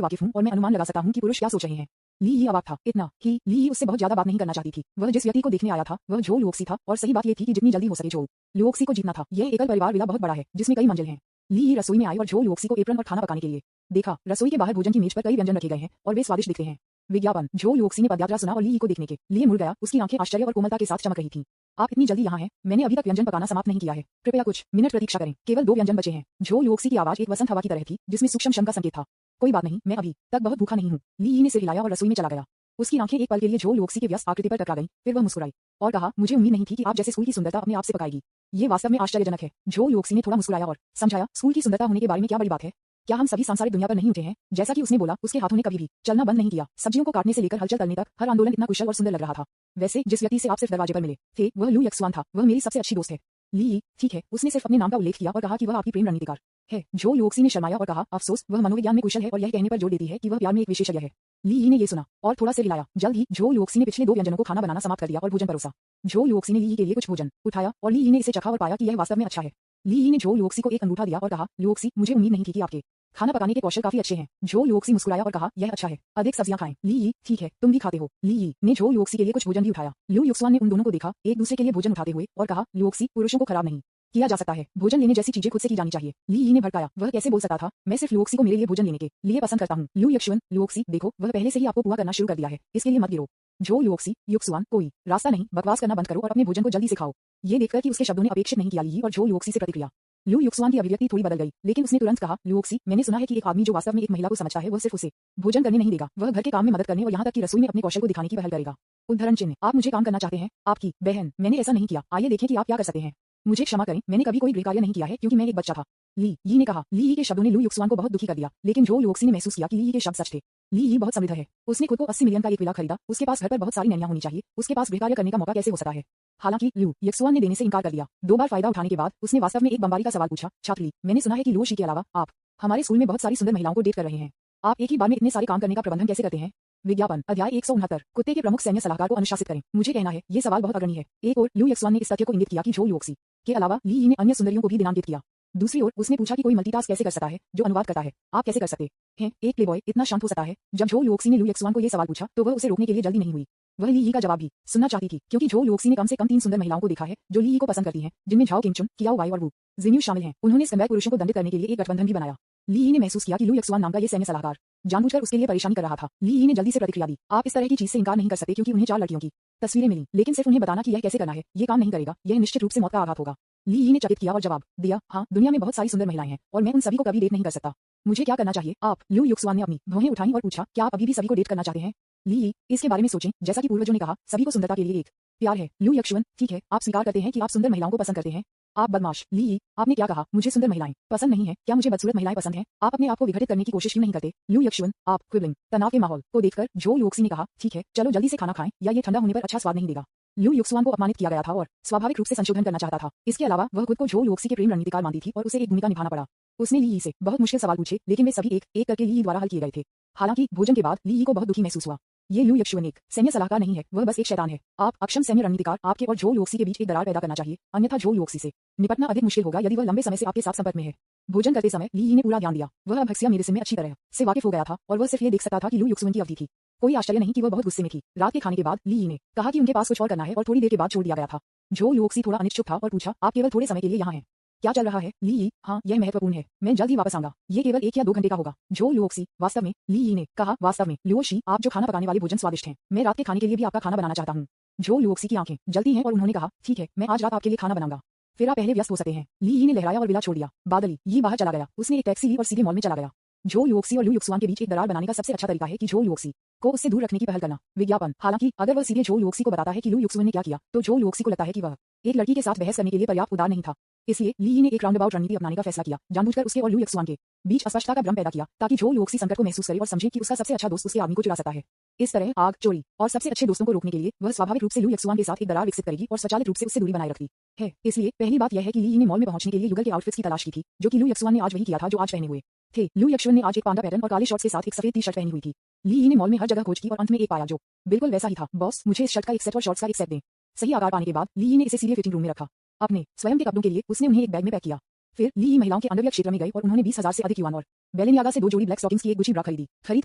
वाकिफ हूँ और मैं अनुमान लगा सकता हूँ कि पुरुष क्या सोच रहे हैं। ली यी अवाक था, इतना कि ली यी उससे बहुत ज्यादा बात नहीं करना चाहती थी। वह जिस व्यक्ति को देखने आया था वह झोल योक्सी था, और सही बात यह थी कि जितनी जल्दी हो सके झोल योक्सी को जीतना था। यह एकल परिवार विला बहुत बड़ा है, जिसमें कई मंजिल हैं। ली यी रसोई में आई और झोल योक्सी को एप्रन और खाना पकाने के लिए देखा। रसोई के बाहर भोजन की मेज पर कई व्यंजन रखे गए हैं और वे स्वादिष्ट दिखते हैं। विज्ञापन, झोल योक्सी ने पदयात्रा सुना और ली यी को देखने के लिए मुड़ गया। उसकी आंखें आश्चर्य और कोमलता के साथ चमक रही थीं। आप इतनी जल्दी यहाँ हैं? मैंने अभी तक व्यंजन पकाना समाप्त नहीं किया है, कृपया कुछ मिनट प्रतीक्षा करें, केवल 2 व्यंजन बचे हैं। झोल योक्सी की आवाज एक वसंत हवा की तरह थी, जिसमें सूक्ष्म शम का संकेत था। कोई बात नहीं, मैं अभी तक बहुत भूखा नहीं हूँ। ली यी ने सिर हिलाया और रसोई में चला गया। उसकी आंखें एक पल के लिए झोल योक्सी के व्यस्त आकृति पर टकरा गईं, फिर वह मुस्कुराई और कहा, मुझे उम्मीद नहीं थी कि आप जैसे स्कूल की सुंदरता अपने आप से पकाएगी। ये वास्तव में आश्चर्यजनक है। झोल योक्सी ने थोड़ा मुस्कुराया और समझाया, स्कूल की सुंदरता होने के बारे में क्या बड़ी बात है? क्या हम सभी सांसारिक दुनिया पर नहीं उठे हैं? जैसा कि उसने बोला, उसके हाथों ने कभी भी चलना बंद नहीं किया। सब्जियों को काटने से लेकर हलचल करने तक हर आंदोलन इतना कुशल और सुंदर लग रहा था। वैसे जिस व्यक्ति से आप सिर्फ दरवाजे पर मिले थे वह लू यक्सुआन था। वह मेरी सबसे अच्छी दोस्त है। ली यी, ठीक है, उसने सिर्फ अपने नाम का उल्लेख किया और कहा कि वह आपकी प्रेम रणनीतिकार है। झोल योक्सी ने शर्माया और कहा, अफसोस, वह मनोविज्ञान में कुशल है और यह कहने पर जोर देती है कि वह प्यार में एक विशेषज्ञ है। ली यी ने ये सुना और थोड़ा सिर हिलाया। जल्द ही झोल योक्सी ने पिछले 2 व्यंजनों को खाना बनाना समाप्त कर दिया और भोजन परोसा। झोल योक्सी ने ली यी के लिए कुछ भोजन उठाया और ली यी ने इसे चखा और पाया कि यह वास्तव में अच्छा है। ली यी ने झोल योक्सी को एक अंगूठा दिया और कहा, योक्सी, मुझे उम्मीद नहीं थी कि आपके खाना पकाने के कौशल काफी अच्छे हैं। झोल योक्सी मुस्कुराया और कहा, यह अच्छा है, अधिक सब्जियां खाएं। ली यी, ठीक है, तुम भी खाते हो। ली यी ने झोल योक्सी के लिए कुछ भोजन भी उठाया। लू यक्सुआन ने उन दोनों को देखा, एक दूसरे के लिए भोजन उठाते हुए, और कहा, योक्सी, पुरुषों को खराब नहीं किया जा सकता है, भोजन लेने जैसी चीजें खुद से की जानी चाहिए। ली यी ने भड़काया, वह कैसे बोल सकता था? मैं सिर्फ योक्सी को मेरे लिए भोजन लेने के लिए पसंद करता हूँ। लू यक्सुआन, योक्सी, देखो, वह पहले से ही आपको पुआ करना शुरू कर दिया है, इसके लिए मत गिरो। झोल योक्सी, यक्सुआन, कोई रास्ता नहीं, बकवास करना बंद करो और अपने भोजन को जल्दी से खाओ। ये देखकर कि उसके शब्दों ने अपेक्षित नहीं किया ली यी और झोल योक्सी से प्रतिक्रिया। लू यक्सुआन की अभिव्यक्ति थोड़ी बदल गई, लेकिन उसने तुरंत कहा, योक्सी, मैंने सुना है कि एक आदमी जो वास्तव में एक महिला को समझता है वह सिर्फ उसे भोजन करने नहीं देगा, वह घर के काम में मदद करने और यहाँ तक कि रसोई में अपने कौशल को दिखाने की पहल करेगा। उद्धरण चिन्ह, आप मुझे काम करना चाहते हैं? आपकी बहन, मैंने ऐसा नहीं किया, आइए देखें कि आप क्या कर सकते हैं। मुझे क्षमा करें, मैंने कभी कोई गृह कार्य नहीं किया है क्योंकि मैं एक बच्चा था। ली यी ने कहा। ली यी के शब्दों ने लू यक्सुआन को बहुत दुखी कर दिया, लेकिन झोल योक्सी ने महसूस किया कि ली यी के शब्द सच थे। ली यी बहुत समृद्ध है, उसने खुद को 80 मिलियन का एक विला खरीदा, उसके पास घर पर बहुत सारी नैनियां होनी चाहिए, उसके पास गृह कार्य करने का मौका कैसे हो सकता है? हालांकि लू यक्सुआन ने देने से इनकार कर दिया। 2 बार फायदा उठाने के बाद उसने वास्तव में एक बमबारी का सवाल पूछा, छात्र ली, मैंने सुना है कि लुओशी के अलावा आप हमारे स्कूल में बहुत सारी सुंदर महिलाओं को डेट कर रहे हैं। आप एक ही बार में इतने सारे काम करने का प्रबंधन कैसे करते हैं? विज्ञापन, अध्याय 169, कुत्ते के प्रमुख सैन्य सलाहकार को अनुशासित करें। मुझे कहना है, ये सवाल बहुत अग्रणी है। एक और लू यक्सुआन ने इस तथ्य को इंगित किया कि झोल योक्सी के अलावा ली यी ने अन्य सुंदरियों को भी दिनांकित किया। दूसरी ओर उसने पूछा कि कोई मल्टीटास्क कैसे कर सकता है जो अनुवाद करता है? आप कैसे कर सकते हैं एक प्लेबॉय इतना शांत हो सकता है? जब झोल योक्सी ने लू यक्सुआन को यह सवाल पूछा तो वह उसे रोकने के लिए जल्दी नहीं हुई। वह ली यी का जवाब भी सुनना चाहती थी, क्योंकि झो लुओक्सी ने कम से कम 3 सुंदर महिलाओं को देखा है जो ली यी को पसंद करती हैं, जिनमें झाओ किंगचुन, कियाओ वाई और वू जिन्यू शामिल हैं। उन्होंने स्कैम्बैक पुरुषों को दंडित करने के लिए एक गठबंधन भी बनाया। ली यी ने महसूस किया कि लू यक्सुआन नाम का ये सैन्य सलाहकार जानबूझकर उसके लिए परेशानी कर रहा था। ली यी ने जल्दी से प्रतिक्रिया दी, आप इस तरह की चीज से इनकार नहीं कर सकते, क्योंकि उन्हें 4 लड़कियों की तस्वीरें मिली, लेकिन सिर्फ उन्हें बताना कि यह कैसे करना है ये काम नहीं करेगा, यह निश्चित रूप से मौत का आघात होगा। ली यी ने चकित किया और जवाब दिया, हाँ, दुनिया में बहुत सारी सुंदर महिलाएं हैं और मैं उन सभी को कभी डेट नहीं कर सकता। मुझे क्या करना चाहिए आप? लू युक्सुआन ने अपनी भौहें उठाई और पूछा, क्या आप अभी भी सभी को डेट करना चाहते हैं? ली यी, इसके बारे में सोचें, जैसा कि पूर्वजों ने कहा, सभी को सुंदरता के लिए एक प्यार है। लू यक्सुआन, ठीक है, आप स्वीकार करते हैं कि आप सुंदर महिलाओं को पसंद करते हैं। आप बदमाश। ली यी, आपने क्या कहा? मुझे सुंदर महिलाएं पसंद नहीं है? क्या मुझे बदसूरत महिलाएं पसंद हैं? आप अपने आप को विघटित करने की कोशिश क्यों नहीं करते? लू यक्सुआन, आप क्विबलिंग तनाव के माहौल को देखकर झो लुओक्सी ने कहा, ठीक है, चलो जल्दी से खाना खाएं या ये ठंडा होने पर अच्छा स्वाद नहीं देगा। लू युक्सुआन को अपमानित किया गया था और स्वाभाविक रूप से संशोधन करना चाहता था। इसके अलावा वह खुद को झो लुओक्सी के प्रेम रणनीतिकार मानती थी और उसे एक भूमिका निभाना पड़ा। उसने ली यी से बहुत मुश्किल सवाल पूछे, लेकिन वे सभी एक एक करके ली यी द्वारा हल किए गए थे। हालांकि भोजन के बाद ली यी को बहुत दुखी महसूस हुआ। ये लू यक्सुआन एक सैन्य सलाहकार नहीं है, वह बस एक शैतान है। आप अक्षम सैन्य रणनीतिकार, आपके और झो लुओक्सी के बीच एक दरार पैदा करना चाहिए, अन्यथा झो लुओक्सी से निपटना अधिक मुश्किल होगा यदि वह लंबे समय से आपके साथ संपर्क में है। भोजन करते समय ली यी ने पूरा ध्यान दिया। वह अब हक्सिया मेडिसिन में अच्छी तरह से वाकिफ हो गया था और वह सिर्फ ये देख सकता था कि लू युक्सुआन की अवधि थी। कोई आश्चर्य नहीं कि वह बहुत गुस्से में थी। रात के खाने के बाद ली यी ने कहा कि उनके पास कुछ और करना है और थोड़ी देर के बाद छोड़ दिया गया था। झो लुओक्सी थोड़ा अनिश्चित था और पूछा, आप केवल थोड़े समय के लिए यहाँ हैं? क्या चल रहा है? ली यी, हाँ, यह महत्वपूर्ण है, मैं जल्द ही वापस आऊंगा, ये केवल 1 या 2 घंटे का होगा। झो लुओक्सी, वास्तव में? ली यी ने कहा, वास्तव में लुओशी, आप जो खाना पकाने वाले भोजन स्वादिष्ट हैं, मैं रात के खाने के लिए भी आपका खाना बनाना चाहता हूँ। झो लुओक्सी की आंखें जलती हैं और उन्होंने कहा, ठीक है, मैं आज रात आपके लिए खाना बनाऊंगा, फिर आप पहले व्यस्त हो सकते हैं। ली यी ने लहराया और विला छोड़ दिया। बादली यी बाहर चला गया। उसने एक टैक्सी ली और सीधे मॉल में चला गया। झो लुओक्सी और लू युक्सुआन के बीच एक दरार बनाने का सबसे अच्छा तरीका है कि झो लुओक्सी को उससे दूर रखने की पहल करना। विज्ञापन। हालांकि अगर वह सीधे झो लुओक्सी को बताता है कि लू युक्सुआन ने क्या किया, तो झो लुओक्सी को लगता है कि वह एक लड़की के साथ बहस करने के लिए पर्याप्त उदार नहीं था। इसलिए ली यी ने एक राउंडअबाउट रणनीति अपनाने का फैसला किया, जानबूझकर उसके और लू युक्सुआन के बीच अस्पष्टता का भ्रम पैदा किया, ताकि झो लुओक्सी संकट को महसूस करे और समझे कि उसका सबसे अच्छा दोस्त उसके आदमी को चुरा सकता है। इस तरह आग, चोरी और सबसे अच्छे दोस्तों को रोकने के लिए वह स्वाभाविक रूप से लू युक्सुआन के साथ एक दरार विकसित करेगी और स्वचालित रूप से उससे दूरी बनाए रखती है। इसलिए पहली बात यह है कि ली यी ने मॉल में पहुंचने के लिए युगल के आउटफिट्स की तलाश की थी, जो कि लू युक्सुआन ने आज वही किया था जो आज पहने हुए थे। लू युक्सुआन ने आज एक पांडा पैटर्न और काले शॉर्ट्स के साथ एक सफेद टी शर्ट पहनी हुई थी। ली यी ने मॉल में हर जगह खोज की और अंत में एक पाया जो बिल्कुल वैसा ही था। बॉस, मुझे इस शर्ट का एक सेट और शॉर्ट्स का एक सेट दें। सही आकार पाने के बाद ली यी ने इसे सीधे फिटिंग रूम में रखा। अपने स्वयं के कपड़ों के लिए उसने उन्हें एक बैग में पैक किया। फिर ली यी महिलाओं के अंडरवियर क्षेत्र में गए और उन्होंने 20,000 से अधिक युआन और बेलेनियागा से 2 जोड़ी ब्लैक स्टॉकिंग्स की एक गुची ब्रा खरीदी। खरीद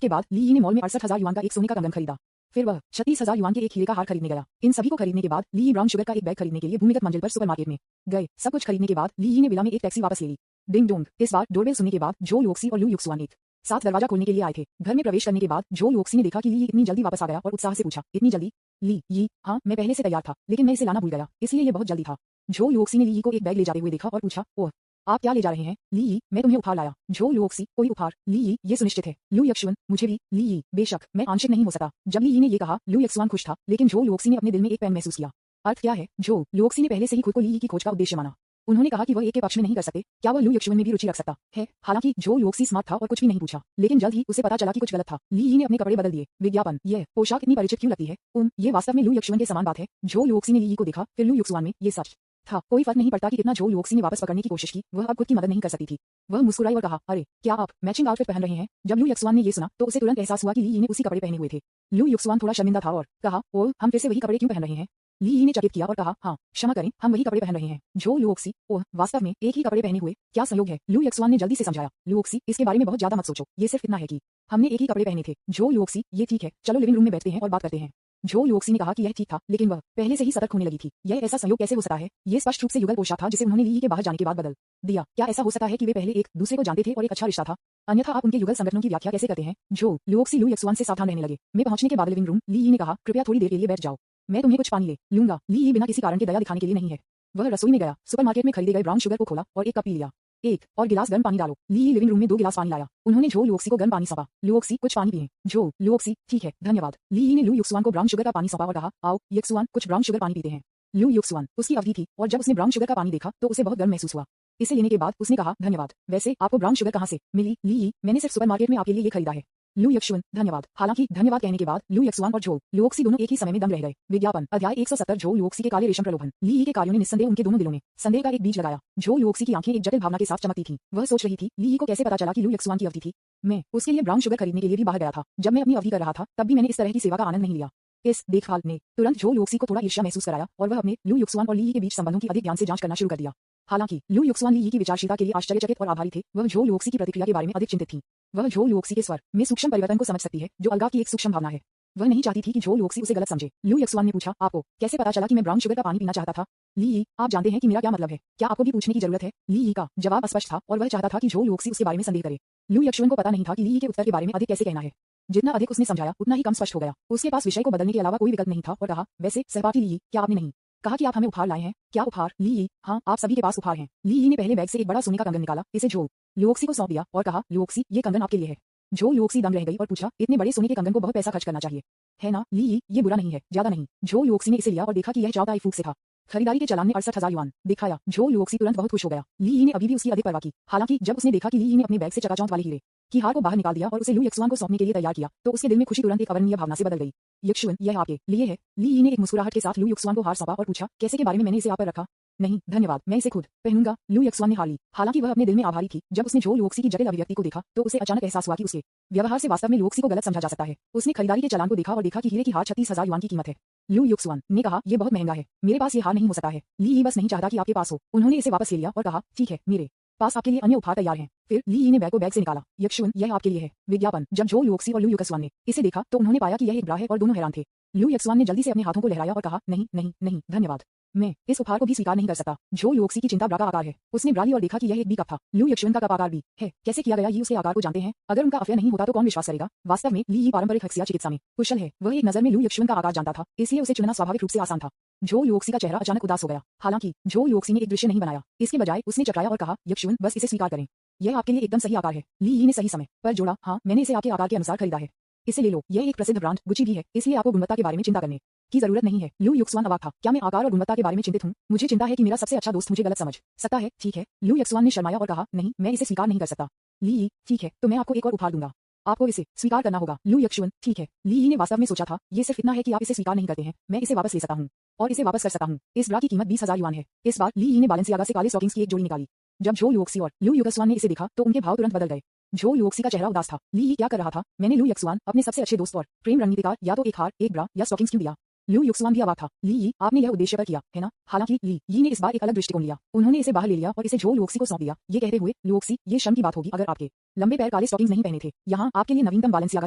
के बाद ली यी ने मॉल में 68,000 युआन का एक सोने का कंगन खरीदा। फिर वह 36,000 युआन के एक हीरे का हार खरीदने गया। इन सभी को खरीदने के बाद ली यी ब्राउन शुगर का एक बैग खरीदने के लिए भूमिगत मंजिल पर सुपरमार्केट में गए। सब कुछ खरीदने के बाद ली यी ने विला में एक टैक्सी वापस ले ली। Ding dong. इस बार डोरबेल सुनने के बाद झो लुओक्सी और लू युक्सुआन एक साथ दरवाजा खोलने के लिए आए थे। घर में प्रवेश करने के बाद झो लुओक्सी ने देखा कि ली यी इतनी जल्दी वापस आ गया और उत्साह से पूछा, इतनी जल्दी? ली यी, हाँ, मैं पहले से तैयार था, लेकिन मैं इसे लाना भूल गया, इसलिए ये बहुत जल्दी था। झो लुओक्सी ने ली यी को एक बैग ले जाते हुए देखा और पूछा, ओह, आप क्या ले जा रहे हैं? ली यी, मैं तुम्हें उपहार लाया। झो लुओक्सी, कोई उपहार? ली यी, ये सुनिश्चित है। लू यक्सुआन, मुझे भी। ली यी, बेशक, मैं आंशिक नहीं हो सकता। जब ली यी ने ये कहा, लू यक्सुआन खुश था, लेकिन झो लुओक्सी ने अपने दिल में एक पैन महसूस किया। अर्थ क्या है? झो लुओक्सी ने पहले से ही खुद को ली यी की खोज का उद्देश्य माना। उन्होंने कहा कि वह एक के पक्ष में नहीं कर सकते, क्या वह लू यक्सुआन में भी रुचि रख सकता है? हालांकि झो लुओक्सी स्मार्ट था और कुछ भी नहीं पूछा, लेकिन जल्द ही उसे पता चला कि कुछ गलत था। ली यी ने अपने कपड़े बदल दिए। विज्ञापन। यह पोशाक इतनी परिचित क्यों लगती है? ये वास्तव में लू यक्सुआन के समान बात है। झो लुओक्सी ने ली यी को देखा, फिर लू यक्सुआन में, ये सच था। कोई फर्क नहीं पड़ता कि कितना झो लुओक्सी ने वापस पकड़ने की कोशिश की, वह अब खुद की मदद नहीं कर सकती थी। वह मुस्कुराई और कहा, अरे, क्या आप मैचिंग आउटफिट पहन रहे हैं? जब लू यक्सुआन ने ये सुना तो उसे तुरंत एहसास हुआ कि ली यी ने उसी कपड़े पहने हुए थे। लू यक्सुआन थोड़ा शर्मिंदा था और कहा, ओह, हम फिर से वही कपड़े क्यों पहन रहे हैं? ली यी ने चकित किया और कहा, हाँ, क्षमा करें, हम वही कपड़े पहन रहे हैं। झो लुओक्सी, ओह, वास्तव में एक ही कपड़े पहने हुए, क्या संयोग है? लू यक्सुआन ने जल्दी से समझाया। लुओक्सी, इसके बारे में बहुत ज्यादा मत सोचो, ये सिर्फ इतना है कि हमने एक ही कपड़े पहने थे। झो लुओक्सी, ये ठीक है, चलो लिविंग रूम में बैठते हैं और बात करते हैं। झो लुओक्सी ने कहा कि यह ठीक था, लेकिन वह पहले से ही सतर्क होने लगी थी। यह ऐसा संयोग कैसे हो सकता है? ये स्पष्ट रूप से युगल पोशाक था जिसे उन्होंने ली यी के बाहर जाने के बाद बदल दिया। क्या ऐसा हो सकता है कि वे पहले एक दूसरे को जानते थे और एक अच्छा रिश्ता था? अन्यथा आप उनके युगल संगठनों की व्याख्या कैसे करते हैं? झो लुओक्सी लू यक्सुआन से सावधान रहने लगे। मैं पहुंचने के बाद लिविंग रूम, ली यी ने कहा, कृपया थोड़ी देर के लिए बैठ जाओ, मैं तुम्हें कुछ पानी ले लूंगा। ली यी बिना किसी कारण के दया दिखाने के लिए नहीं है। वह रसोई में गया, सुपरमार्केट में खरीदे गए ब्राउन शुगर को खोला और एक कप पी लिया। एक और गिलास गर्म पानी डालो। ली यी लिविंग रूम में 2 गिलास पानी लाया। उन्होंने झो लुओक्सी को गर्म पानी सौंपा। लुओक्सी, कुछ पानी पिए। झो लुओक्सी, ठीक है, धन्यवाद। ली यी ने लू यक्सुआन को ब्राउन शुगर का पानी सौंपा और कहा, आओ यक्सुआन, कुछ ब्राउन शुगर पानी पीते हैं। लू यक्सुआन, उसकी अवधि थी और जब उसने ब्राउन शुगर का पानी देखा तो उसे बहुत गर्म महसूस हुआ। इसे लेने के बाद उसने कहा, धन्यवाद। वैसे आपको ब्राउन शुगर कहाँ से मिली? ली यी, मैंने सिर्फ सुपरमार्केट में आपके लिए ये खरीदा है। लू यक्सुआन, धन्यवाद। हालांकि धन्यवाद कहने के बाद लू यक्सुआन और झो लुओक्सी दोनों एक ही समय में दम रह गए। विज्ञापन। अध्याय 170। झो लुओक्सी के काले रेशम प्रलोभन। ली यी के कार्यों ने निस्संदेह उनके दोनों दिलों में संदेह का एक बीज लगाया। झो लुओक्सी की आंखें एक जटिल भावना के साथ चमकती थीं। वह सोच रही थी, ली यी को कैसे पता चला कि लू यक्सुआन की अवधि थी? मैं उसके लिए ब्राउन शुगर खरीदने के लिए भी बाहर गया था। जब मैं अपनी अवधि कर रहा था तब भी मैंने इस तरह की सेवा का आनंद नहीं लिया। इस देखभाल ने तुरंत झो लुओक्सी को थोड़ा ईर्ष्या महसूस कराया और वह अपने लू यक्सुआन और ली यी के बीच संबंधों की अधिक ध्यान से जांच करना शुरू कर दिया। हालांकि लू यक्सुआन ली यी की विचारशीलता के लिए आश्चर्यचकित और आभारी थे, वह झो लुओक्सी की प्रतिक्रिया के बारे में अधिक चिंतित थी। वह झो लुओक्सी के स्वर में सूक्ष्म परिवर्तन को समझ सकती है, जो अलगाव की एक सूक्ष्म भावना है। वह नहीं चाहती थी कि जो युवक उसे गलत समझे। लू यक्सुआन ने पूछा, आपको कैसे पता चला कि मैं ब्राउन शुगर का पानी पीना चाहता था? ली यी, आप जानते हैं कि मेरा क्या मतलब है, क्या आपको भी पूछने की जरूरत है? ली यी का जवाब स्पष्ट था और वह चाहता था कि जो युवक उसके बारे में संदेह करे। लू यक्सुआन को पता नहीं था कि ली यी के उत्तर के बारे में अधिक कैसे कहना है। जितना अधिक उसने समझाया उतना ही कम स्पष्ट हो गया। उसके पास विषय को बदलने के अलावा कोई विकल्प नहीं था और कहा, वैसे सहपाठी ली यी, क्या आपने नहीं कहा कि आप हमें उपहार लाए हैं? क्या उपहार? ली यी, हाँ, आप सभी के पास उपहार हैं। ली यी ने पहले बैग से एक बड़ा सोने का कंगन निकाला, इसे जो लुओक्सी को सौंप दिया और कहा, लुओक्सी, ये कंगन आपके लिए है। जो लुओक्सी दंग रह गई और पूछा, इतने बड़े सोने के कंगन को बहुत पैसा खर्च करना चाहिए, है ना? ली यी, ये बुरा नहीं है, ज्यादा नहीं। जो लुओक्सी ने इसे लिया और देखा कि यह चौथाई फूक से था। खरीदारी के चालान ने 68,000 युआन दिखाया। जो लुओक्सी तुरंत बहुत खुश हो गया। ली यी ने अभी भी उसकी अधिक परवाह की। हालांकि जब उसने देखा कि ली यी ने अपने बैग से चकाचौंध वाले हीरे की हार को बाहर निकाल दिया और उसे लू यक्सुआन को सौंपने के लिए तैयार किया, तो उसके दिल में खुशी तुरंत एक अवर्णनीय भावना से बदल गई। यक्षुअन, यह आपके लिए है। ली यी ने एक मुस्कुराहट के साथ लू यक्सुआन को हार सौंपा और पूछा, कैसे के बारे में मैंने इसे आप पर रखा? नहीं, धन्यवाद, मैं इसे खुद पहनूंगा। लू यक्सुआन ने हार ली। हालांकि वह अपने दिल में आभारी थी। जब उसने जो लुओक्सी की जटिल अभिव्यक्ति को देखा, तो उसे अचानक एहसास हुआ कि उसके व्यवहार से वास्तव में लुओक्सी को गलत समझा जा सकता है। उसने खरीदारी के चालान को देखा और देखा कि हीरे की हार 36,000 युआन की कीमत है। लू यक्सुआन ने कहा, यह बहुत महंगा है, मेरे पास ये हार नहीं हो सकता है। ली यी बस नहीं चाहता कि आपके पास हो। उन्होंने इसे वापस ले लिया और कहा, ठीक है, मेरे पास आपके लिए अन्य उपहार तैयार हैं। फिर ली यी ने बैग को बैग से निकाला। यक्षुअन, यह आपके लिए है। विज्ञापन। जब जो लुओक्सी और लू यक्सुआन ने इसे देखा तो उन्होंने पाया कि यह एक ब्रा है और दोनों हैरान थे। लू यक्सुआन ने जल्दी से अपने हाथों को लहराया और कहा, नहीं नहीं नहीं, धन्यवाद, मैं इस उपहार को भी स्वीकार नहीं कर सकता। जो लुओक्सी की चिंता ब्रा का आकार है। उसने ब्रा ली और देखा कि यह एक बी कप था। लू यक्सुआन का कप आकार बी है। कैसे किया गया ये उसके आकार को जानते हैं? अगर उनका अफेयर नहीं होता तो कौन विश्वास करेगा? वास्तव में ली यी पारंपरिक हक्सिया चिकित्सा में कुशल है। वह एक नजर में लू यक्सुआन का आकार जानता था, इसलिए उसे चुनना स्वाभाविक रूप से आसान था। जो लुओक्सी का चेहरा अचानक उदास हो गया। हालांकि जो लुओक्सी ने एक दृश्य नहीं बनाया, इसके बजाय उसने चकराया और कहा, यक्षुअन, बस इसे स्वीकार करें, यह आपके लिए एकदम सही आकार है। ली यी ने सही समय पर जोड़ा, हाँ, मैंने इसे आपके आकार के अनुसार खरीदा है, इसे ले लो। यह एक प्रसिद्ध ब्रांड गुची भी है, इसलिए आपको गुणवत्ता के बारे में चिंता करने की जरूरत नहीं है। लू यक्सुआन अवाक था। क्या मैं आकार और गुणवत्ता के बारे में चिंतित हूँ? मुझे चिंता है कि मेरा सबसे अच्छा दोस्त मुझे गलत समझ सकता है। ठीक है, लू यक्सुआन ने शर्माया और कहा, नहीं, मैं इसे स्वीकार नहीं कर सकता। ली यी, ठीक है, तो मैं आपको एक और उपहार दूंगा, आपको इसे स्वीकार करना होगा। लू यक्सुअन, ठीक है। ली यी ने वास्तव में सोचा था, ये सिर्फ इतना है कि आप इसे स्वीकार नहीं करते हैं, मैं इसे वापस ले सकता हूँ और इसे वापस कर सकता हूँ। इस ब्रा की कीमत 20,000 युआन है। इस बार ली यी ने बालेंसियागा से काले स्टॉकिंग्स की एक जोड़ी निकाली। जब जो लुओक्सी और लू युगसवान ने इसे देखा तो उनके भाव तुरंत बदल गए। जो लुओक्सी का चेहरा उदास था। ली यी क्या कर रहा था? मैंने लू यक्सुआन, अपने सबसे अच्छे दोस्त और प्रेम रणनीतिकार, या तो एक हार, एक ब्रा या स्टॉकिंग्स क्यों दिया? लू युगसवान भी अवाक था। ली यी, आपने यह उद्देश्य पर किया, है ना? हालांकि ली यी ने इस बार एक अलग दृष्टिकोण लिया। उन्होंने इसे बाहर ले लिया और इसे जो लुओक्सी को सौंप दिया, ये कहते हुए, लुओक्सी, ये शर्म की बात होगी अगर आपके लंबे पैर काले स्टॉकिंग्स नहीं पहने थे। यहाँ आपके लिए नवीनतम बालेंसियागा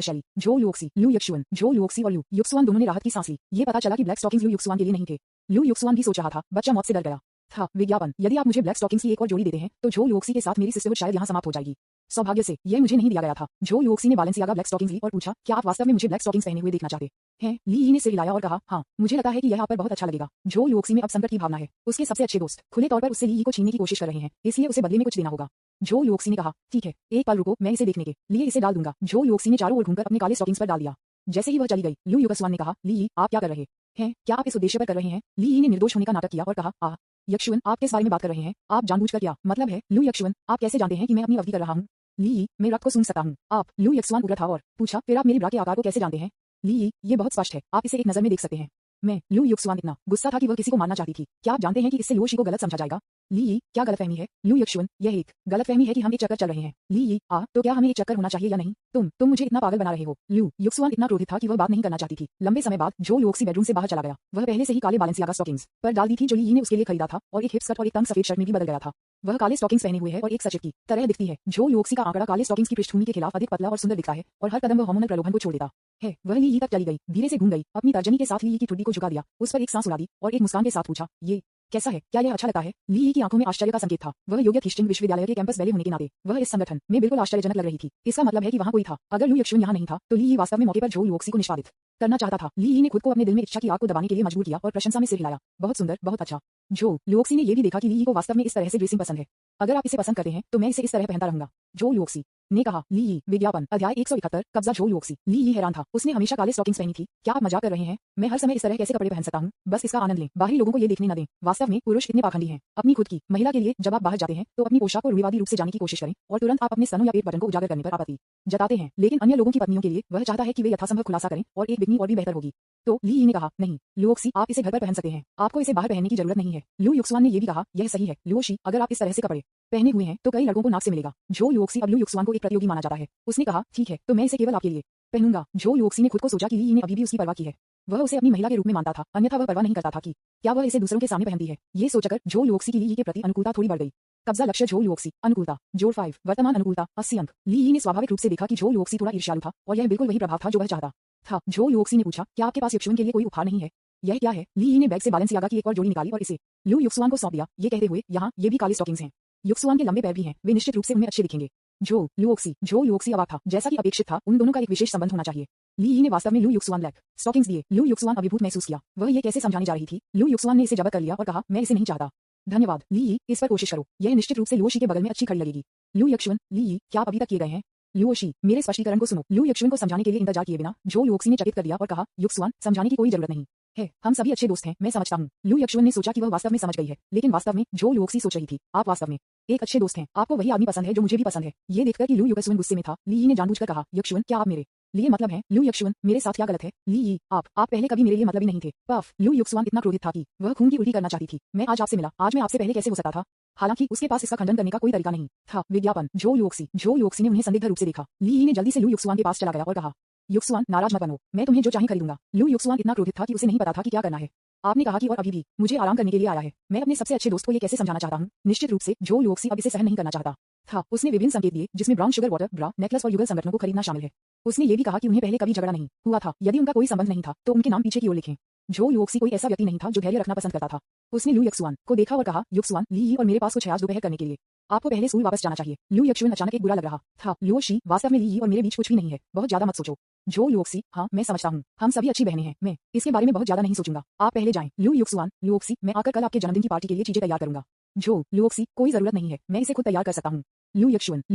शैली। जो लुओक्सी, लू यक्सुअन, जो लुओक्सी और लू युगसवान दोनों ने राहत की सांस ली। ये पता चला कि ब्लैक स्टॉकिंग्स लू युगसवान के लिए नहीं थे। लू युगसवान भी सोच रहा था, बच्चा मौत से डर गया था। विज्ञापन। यदि आप मुझे ब्लैक स्टॉकिंग्स की एक और जोड़ी देते हैं तो जो लुओक्सी के साथ मेरी सिस्टरहुड शायद यहाँ समाप्त हो जाएगी। सौभाग्य से यह मुझे नहीं दिया गया था। जो लुओक्सी ने बालेंसियागा ब्लैक स्टॉकिंग्स ली और पूछा, क्या आप वास्तव में मुझे ब्लैक स्टॉकिंग्स पहने हुए देखना चाहते हैं? ली यी ने सिर हिलाया और कहा, हाँ, मुझे लगता है कि यह आप पर बहुत अच्छा लगेगा। जो लुओक्सी में अब संकट की भावना है। उसके सबसे अच्छे दोस्त खुले तौर पर उससे ली यी को छीनने की कोशिश कर रहे हैं, इसलिए उसे बदले में कुछ देना होगा। जो लुओक्सी ने कहा, ठीक है, एक पल रुको, मैं इसे देखने के लिए इसे डाल दूंगा। जो लुओक्सी ने चारों ओर घूमकर अपने काले स्टॉकिंग्स पर डाल दिया। जैसे ही वह चली गई, लू युगसवान ने कहा, ली यी, आप क्या कर रहे हैं? क्या आप इस उद्देश्य पर कर रहे हैं? ली यी ने निर्दोष होने का नाटक किया और कहा, यक्षुअन, आप किस बारे में बात कर रहे हैं? आप जानबूझकर क्या मतलब है? लू यक्षुअन, आप कैसे जानते हैं कि मैं अपनी अवधि कर रहा हूँ? ली यी, मैं रक्त को सूंघ सकता हूँ। आप? लू यक्षुअन उग्र था और पूछा, फिर आप मेरे ब्रा के आकार को कैसे जानते हैं? ली यी, ये बहुत स्पष्ट है, आप इसे एक नजर में देख सकते हैं। मैं? लू यक्षुअन इतना गुस्सा था कि वह किसी को मारना चाहती थी। क्या आप जानते हैं कि इससे लुओ शी को गलत समझा जाएगा? ली यी, क्या गलतफहमी है? लू यक्षुअन, यह एक गलतफहमी है कि हम एक चक्कर चल रहे हैं। ली यी, तो क्या हमें एक चक्कर होना चाहिए या नहीं? तुम मुझे इतना पागल बना रहे हो। लू यक्षुअन इतना क्रोधित था कि वह बात नहीं करना चाहती थी। लंबे समय बाद जो लुओक्सी बेडरूम से बाहर चला गया। वह पहले से ही काले बालेंसियागा स्टॉकिंग्स पर डाल दी थी जो ली यी ने उसके लिए खरीदा था और एक हिप स्कर्ट और एक तंग सफेद शर्ट में भी बदल गया था। वह काले स्टॉकिंग्स पहने हुए है और एक सचिव की तरह दिखती है। जो लुओक्सी का आंकड़ा काले स्टॉकिंग्स की पृष्ठभूमि के खिलाफ अधिक पतला और सुंदर दिखता है और हर कदम वह हार्मोनल प्रलोभन को छोड़ देता है। वह ली यी तक चली गई, धीरे से घूम गई, अपनी तर्जनी के साथ ली यी की ठुड्डी को झुका दिया, उस पर एक सांस उड़ा दी और एक मुस्कान के साथ पूछा, ये कैसा है? क्या यह अच्छा लगता है? ली यी की आंखों में आश्चर्य का संकेत था। वह योग्य खिश्चिंग विश्वविद्यालय के कैंपस वैले होने के नाते वह इस संगठन में बिल्कुल आश्चर्यजनक लग रही थी। इसका मतलब है कि वहाँ कोई था। अगर लू यक्षुअन यहाँ नहीं था तो ली यी वास्तव में मौके पर जो लुओक्सी को निष्पादित करना चाहता था। ली यी ने खुद को अपने दिल में इच्छा की आग को दबाने के लिए मजबूर किया और प्रशंसा में सिर हिलाया। बहुत सुंदर, बहुत अच्छा। जो लुओक्सी ने यह भी देखा कि ली यी को वास्तव में इस तरह से ड्रेसिंग पसंद है। अगर आप इसे पसंद करते हैं तो मैं इसे इस तरह पहनता रहूंगा। जो लुओक्सी ने कहा। ली यी। विज्ञापन। अध्याय 171। कब्जा। जो लुओक्सी। ली यी हैरान था। उसने हमेशा काले स्टॉकिंग्स पहनी थी। क्या आप मजाक कर रहे हैं? मैं हर समय इस तरह कैसे कपड़े पहन सकता हूँ? बस इसका आनंद लें, बाहरी लोगों को ये देखने न दें। वास्तव में पुरुष कितने पाखंडी हैं। अपनी खुद की महिला के लिए जब आप बाहर जाते हैं तो अपनी पोशाक को रूढ़िवादी रूप से जाने की कोशिश करें और तुरंत आप अपने स्तनों या पेट बटन को उजागर करने पर आपत्ति जताते हैं। लेकिन अन्य लोगों की पत्नियों के लिए वह चाहता है कि वे यथासंभव खुलासा करें और एक बिकनी और भी बेहतर होगी। तो ली यी ने कहा, नहीं लुओक्सी, आप इसे घर पर पहन सकते हैं, आपको इसे बाहर पहनने की जरूरत नहीं है। लू युक्सवान ने यह भी कहा, यह सही है लुओशी, अगर आप इस तरह से कपड़े पहने हुए हैं तो कई लड़कों को नाक से मिलेगा। जो लुओक्सी अब लू युक्सवान को एक प्रतियोगी माना जाता है। उसने कहा, ठीक है, तो मैं इसे केवल आपके लिए पहनूंगा। जो लुओक्सी ने खुद को सोचा कि ली यी ने अभी भी उसकी परवाह की है। वह उसे अपनी महिला के रूप में मानता था, अन्यथा वह परवाह नहीं करता था कि क्या वह इसे दूसरों के सामने पहनती है। ये सोचकर जो लुओक्सी की ली यी के प्रति अनुकूलता थोड़ी बढ़ गई। कब्जा। लक्ष्य। जो लुओक्सी। अनुकूलता। जोड़ 5। वर्तमान अनुकूलता 80 अंक। ली यी ने स्वाभाविक रूप से देखा कि जो लुओक्सी थोड़ा ईर्ष्यालु था और यह बिल्कुल वही प्रभाव था जो वह चाहता था। जो युक्सी ने पूछा, क्या आपके पास युक्सुअन के लिए कोई उपहार नहीं है? यह क्या है? ली यी ने बैग से बालेंसियागा की एक और जोड़ी निकाली और इसे लू युक्सुआन को सौंप दिया, ये कहते हुए, यहाँ ये भी काले स्टॉकिंग्स हैं। युक्सुआन के लंबे पैर भी हैं, वे निश्चित रूप से उन्हें अच्छे दिखेंगे। जो युक्सी अवाक था, जैसा कि अपेक्षित था, उन दोनों का एक विशेष संबंध होना चाहिए। ली यी ने वास्तव में लू युक्सुआन ब्लैक स्टॉकिंग्स दिए। लू युक्सुआन अभिभूत महसूस किया, वह ये कैसे समझाने जा रही थी। लू युक्सुआन ने इसे जब्त कर लिया और कहा, मैं इसे नहीं चाहता। धन्यवाद ली यी, इस पर कोशिश करो, यह निश्चित रूप से लुओशी के बगल में अच्छी खड़ी लगेगी। लू यक्षुन, ली यी, क्या आप अभी तक किए गए हैं? लुओशी, मेरे स्पष्टीकरण को सुनो। लू यक्षुन को समझाने के लिए इंतजार किए बिना जो युक्सी ने चकित कर दिया और कहा, युक्सुआन, समझाने की कोई जरूरत नहीं है, हम सभी अच्छे दोस्त हैं, मैं समझता हूँ। लू यक्षुन ने सोचा कि वह वास्तव में समझ गई है, लेकिन वास्तव में जो युक्सी सोच रही थी, आप वास्तव में एक अच्छे दोस्त हैं, आपको वही आदमी पसंद है जो मुझे भी पसंद है। ये देखकर कि लू यक्षुन गुस्से में था, ली यी ने जानबूझकर कहा, यक्षुन, क्या आप मेरे लिए मतलब है? लू यक्षुन, मेरे साथ क्या गलत है? ली यी, आप पहले कभी मेरे लिए मतलब ही नहीं थे। पफ, लू यक्षुन इतना क्रोधित था कि वह खून की उल्टी करना चाहती थी। मैं आज आपसे मिला, आज मैं आपसे पहले कैसे हो सकता था? हालांकि उसके पास इसका खंडन करने का कोई तरीका नहीं था। विज्ञापन, जो युक्सी ने उन्हें संदिग्ध रूप से देखा। ली यी ने जल्दी से लू यक्षुन के पास चला गया और कहा, युक्सुआन, नाराज मत बनो, मैं तुम्हें जो चाहे खरीदूंगा। लू युक्सुआन इतना क्रोधित था कि उसे नहीं पता था कि क्या करना है। आपने कहा कि और अभी भी मुझे आराम करने के लिए आया है। मैं अपने सबसे अच्छे दोस्त को ये कैसे समझाना चाहता हूँ। निश्चित रूप से जो युक्सी अब इसे सहन नहीं करना चाहता था। उसने विभिन्न संकेत दिए, जिसमें ब्राउन शुगर वाटर, ब्रा, नेकलेस और युगल संगठनों को खरीदना शामिल है। उसने ये भी कहा कि उन्हें पहले कभी झगड़ा नहीं हुआ था। यदि उनका कोई संबंध नहीं था, तो उनके नाम पीछे की ओर लिखें। जो युक्सी कोई ऐसा व्यक्ति नहीं था जो धैर्य रखना पसंद करता था। उसने लू यक्षुआन को देखा और कहा, युक्सुआन, ली यी और मेरे पास कुछ है आज दोपहर करने के लिए। आपको पहले स्कूल वापस जाना चाहिए। लू यक्षुन अचानक एक बुरा लग रहा था। लुओशी, वास्तव में ली यी और मेरे बीच कुछ भी नहीं है, बहुत ज्यादा मत सोचो। जो युक्सी, हाँ मैं समझता हूँ, हम सभी अच्छी बहनें हैं, मैं इसके बारे में बहुत ज्यादा नहीं सोचूंगा। आप पहले जाएं। लू युक्सुआन, लुओक्सी, मैं आकर कल आपके जन्मदिन की पार्टी के लिए चीजें तैयार करूंगा। जो लुओक्सी, कोई जरूरत नहीं है, मैं इसे खुद तैयार कर सकता हूँ। लू